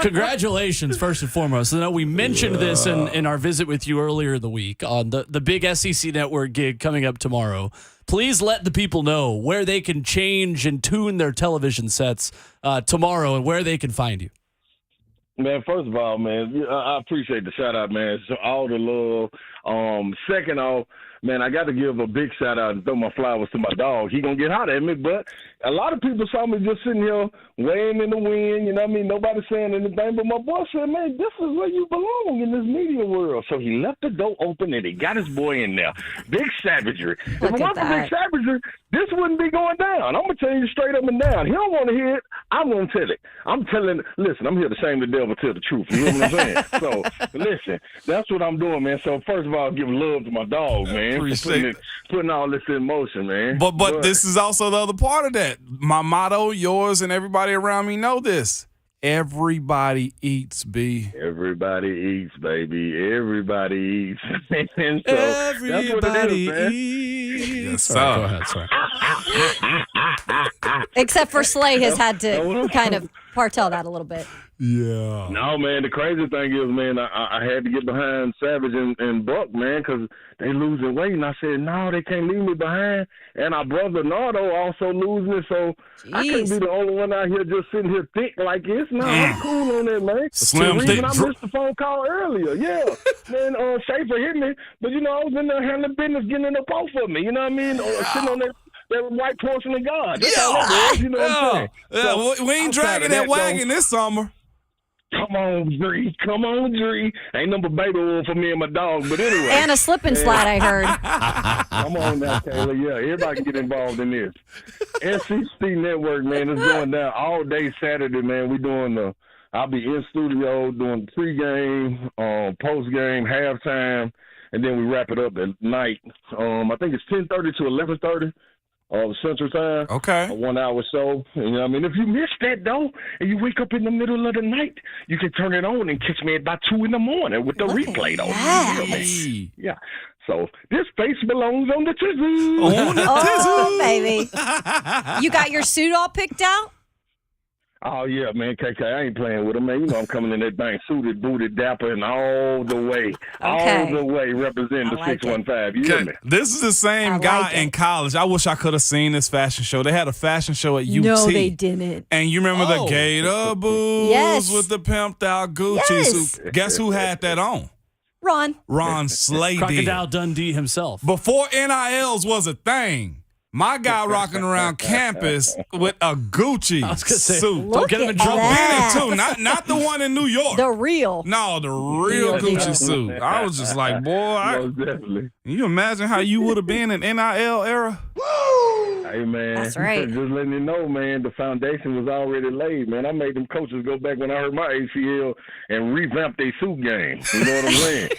congratulations, first and foremost. I know we mentioned this in our visit with you earlier in the week on the big SEC Network gig coming up tomorrow. Please let the people know where they can change and tune their television sets tomorrow and where they can find you. Man, first of all, man, I appreciate the shout out, man. So all the love. Second off, man, I got to give a big shout out and throw my flowers to my dog. He gonna get hot at me, but a lot of people saw me just sitting here weighing in the wind. You know what I mean? Nobody saying anything, but my boy said, "Man, this is where you belong in this media world." So he left the door open and he got his boy in there. Big savagery. If it wasn't for big savagery, this wouldn't be going down. I'm gonna tell you straight up and down. He don't want to hear it. I'm gonna tell it. I'm telling. Listen, I'm here to shame the devil, tell the truth. You know what I'm saying? So listen, that's what I'm doing, man. So first of all, give love to my dog, man, for putting all this in motion, man. But this is also the other part of that. My motto, yours, and everybody around me know this. Everybody eats, B. Everybody eats, baby. Everybody eats. And so Everybody that's what it is, man. eats. Yes, Sorry, sir. go ahead. Sorry. Except for Slay has had to kind of partell that a little bit. Yeah. No, man, the crazy thing is, man, I had to get behind Savage and Buck, man, because they losing weight. And I said, no, they can't leave me behind. And our brother Nardo also losing it, so I can't be the only one out here just sitting here thick like this. No, I'm cool on that, man. Slim the reason thick. I missed the phone call earlier, yeah. Man, Schaefer hit me, but, you know, I was in there handling business, getting it up off of me, you know what I mean? Sitting on that white portion of God. That's all that was, you know what I'm saying? Yeah, So, we ain't dragging that wagon this summer. Come on, Dree. Come on, Dree. Ain't number baby oil for me and my dog, but anyway. And a slip and slide, I heard. Come on now, Taylor. Yeah, everybody can get involved in this. SEC Network, man, is going down all day Saturday, man. We doing I'll be in studio doing pregame, postgame, halftime, and then we wrap it up at night. I think it's 10:30 to 11:30. Central Time. Okay. A 1 hour show. You know what I mean? If you miss that, though, and you wake up in the middle of the night, you can turn it on and catch me at about 2 in the morning with the replay, though. Yes. Yeah. So this face belongs on the tizzy. Oh, baby. You got your suit all picked out? Oh, yeah, man, KK, I ain't playing with him, man. You know I'm coming in that thing suited, booted, dapper, and all the way. All the way representing the 615. You hear me? This is the same guy in college. I wish I could have seen this fashion show. They had a fashion show at UT. No, they didn't. And you remember the Gator boots Yes. with the pimped out Gucci. Yes. So guess who had that on? Ron Slay did. Crocodile Dundee himself. Before NILs was a thing. My guy rocking around campus with a Gucci I was gonna say, suit. don't get him in trouble. that. Too. Not the one in New York. The real. No, the real Real Gucci deal. suit. I was just like, boy, Most definitely. can you imagine how you would have been in NIL era? Hey, man. That's right. Just letting you know, man, the foundation was already laid, man. I made them coaches go back when I hurt my ACL and revamp their suit game. You know what I'm saying?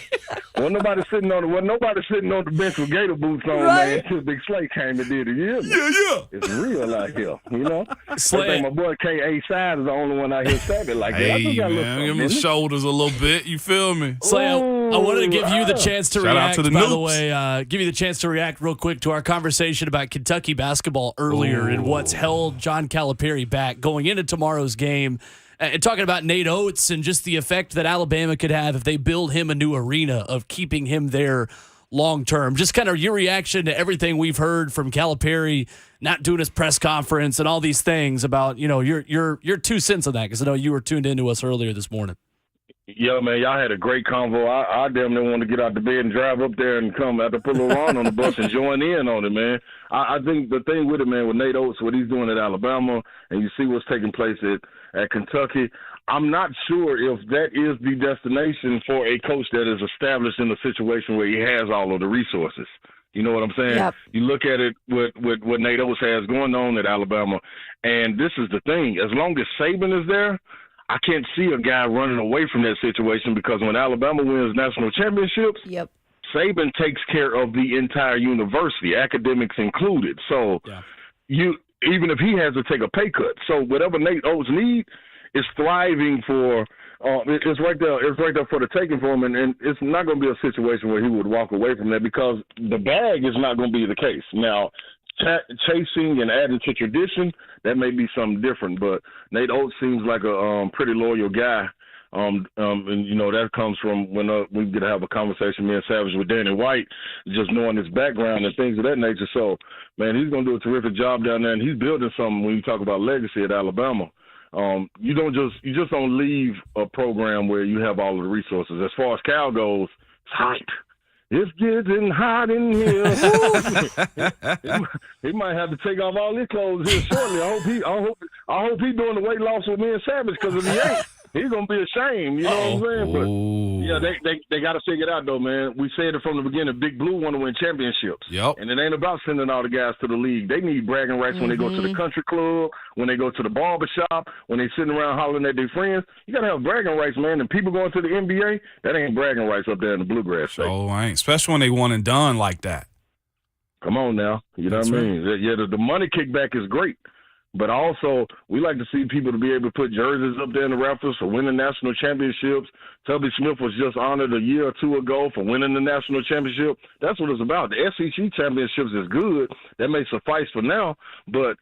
Wasn't nobody sitting on the bench with Gator boots on, man, until Big Slay came and did it. You hear me? Yeah. It's real out here, you know? Slay. I think my boy K.A. Side is the only one out here savvy like that. I Hey, just got a little man, something give him in the it. shoulders a little bit. You feel me? Slay, I wanted to give you the chance to Shout out react, to the by the noobs. way, give you the chance to react real quick to our conversation about Kentucky basketball earlier and what's held John Calipari back going into tomorrow's game. And talking about Nate Oates and just the effect that Alabama could have if they build him a new arena of keeping him there long term. Just kind of your reaction to everything we've heard from Calipari not doing his press conference and all these things about, you know, your 2 cents on that, because I know you were tuned into us earlier this morning. Yeah, man, y'all had a great convo. I damn near want to get out the bed and drive up there and come after put a little on the bus and join in on it, man. I think the thing with it, man, with Nate Oates, what he's doing at Alabama, and you see what's taking place at Kentucky, I'm not sure if that is the destination for a coach that is established in a situation where he has all of the resources. You know what I'm saying? Yep. You look at it with what Nate Oates has going on at Alabama, and this is the thing. As long as Saban is there, I can't see a guy running away from that situation, because when Alabama wins national championships, Yep. Saban takes care of the entire university, academics included. So even if he has to take a pay cut. So whatever Nate Oates needs is thriving for it's right there. It's right there for the taking for him, and it's not going to be a situation where he would walk away from that, because the bag is not going to be the case. Now, chasing and adding to tradition, that may be something different, but Nate Oates seems like a pretty loyal guy. And you know, that comes from when we get to have a conversation, me and Savage, with Danny White, just knowing his background and things of that nature. So, man, he's going to do a terrific job down there, and he's building something when you talk about legacy at Alabama. You just don't leave a program where you have all of the resources. As far as Cal goes, it's hot. It's getting hot in here. He might have to take off all his clothes here shortly. I hope he's doing the weight loss with me and Savage, because if he ain't, he's gonna be ashamed. You know what I'm saying? But yeah, they got to figure it out though, man. We said it from the beginning. Big Blue want to win championships. Yep. And it ain't about sending all the guys to the league. They need bragging rights when they go to the country club, when they go to the barber shop, when they sitting around hollering at their friends. You gotta have bragging rights, man. And people going to the NBA, that ain't bragging rights up there in the Bluegrass State. Oh, ain't. Especially when they one and done like that. Come on now. You know what I mean? Yeah, the money kickback is great. But also, we like to see people to be able to put jerseys up there in the rafters for winning national championships. Tubby Smith was just honored a year or two ago for winning the national championship. That's what it's about. The SEC championships is good. That may suffice for now, but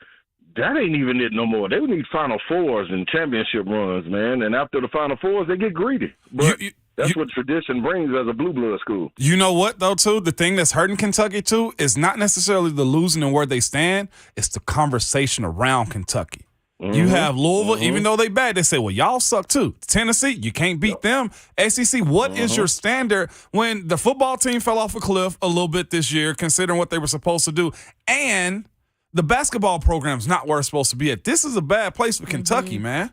that ain't even it no more. They need Final Fours and championship runs, man. And after the Final Fours, they get greedy. But that's what tradition brings as a blue blood school. You know what, though, too? The thing that's hurting Kentucky, too, is not necessarily the losing and where they stand. It's the conversation around Kentucky. You have Louisville, even though they bad, they say, well, y'all suck, too. Tennessee, you can't beat them. SEC, what is your standard when the football team fell off a cliff a little bit this year, considering what they were supposed to do, and the basketball program's not where it's supposed to be at? This is a bad place for Kentucky, man.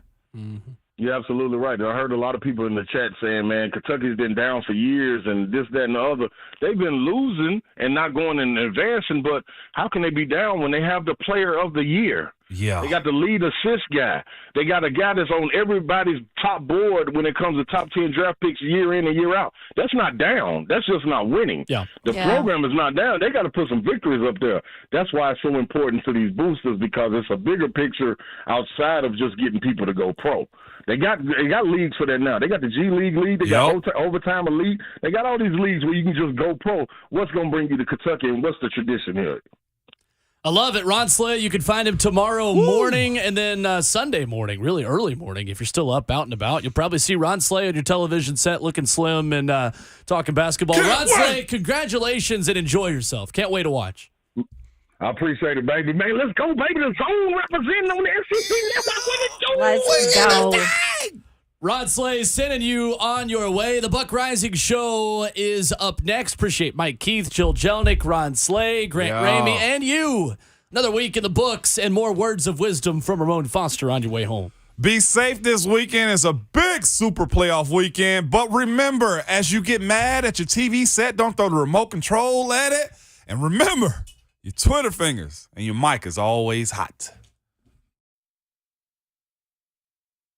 You're absolutely right. I heard a lot of people in the chat saying, man, Kentucky's been down for years and this, that, and the other. They've been losing and not going and advancing, but how can they be down when they have the player of the year? Yeah. They got the lead assist guy. They got a guy that's on everybody's top board when it comes to top 10 draft picks year in and year out. That's not down. That's just not winning. Yeah. The program is not down. They got to put some victories up there. That's why it's so important to these boosters, because it's a bigger picture outside of just getting people to go pro. They got leagues for that now. They got the G League league. They got overtime elite. They got all these leagues where you can just go pro. What's going to bring you to Kentucky, and what's the tradition here? I love it. Ron Slay, you can find him tomorrow morning and then Sunday morning, really early morning. If you're still up, out and about, you'll probably see Ron Slay on your television set looking slim and talking basketball. Ron Slay, congratulations and enjoy yourself. Can't wait to watch. I appreciate it, baby. Man, let's go, baby. The Zone representing on the SEC Network. Let's go. Ron Slay sending you on your way. The Buck Rising Show is up next. Appreciate Mike Keith, Jill Jelnick, Ron Slay, Grant Ramey, and you. Another week in the books and more words of wisdom from Ramon Foster on your way home. Be safe this weekend. It's a big super playoff weekend. But remember, as you get mad at your TV set, don't throw the remote control at it. And remember, your Twitter fingers and your mic is always hot.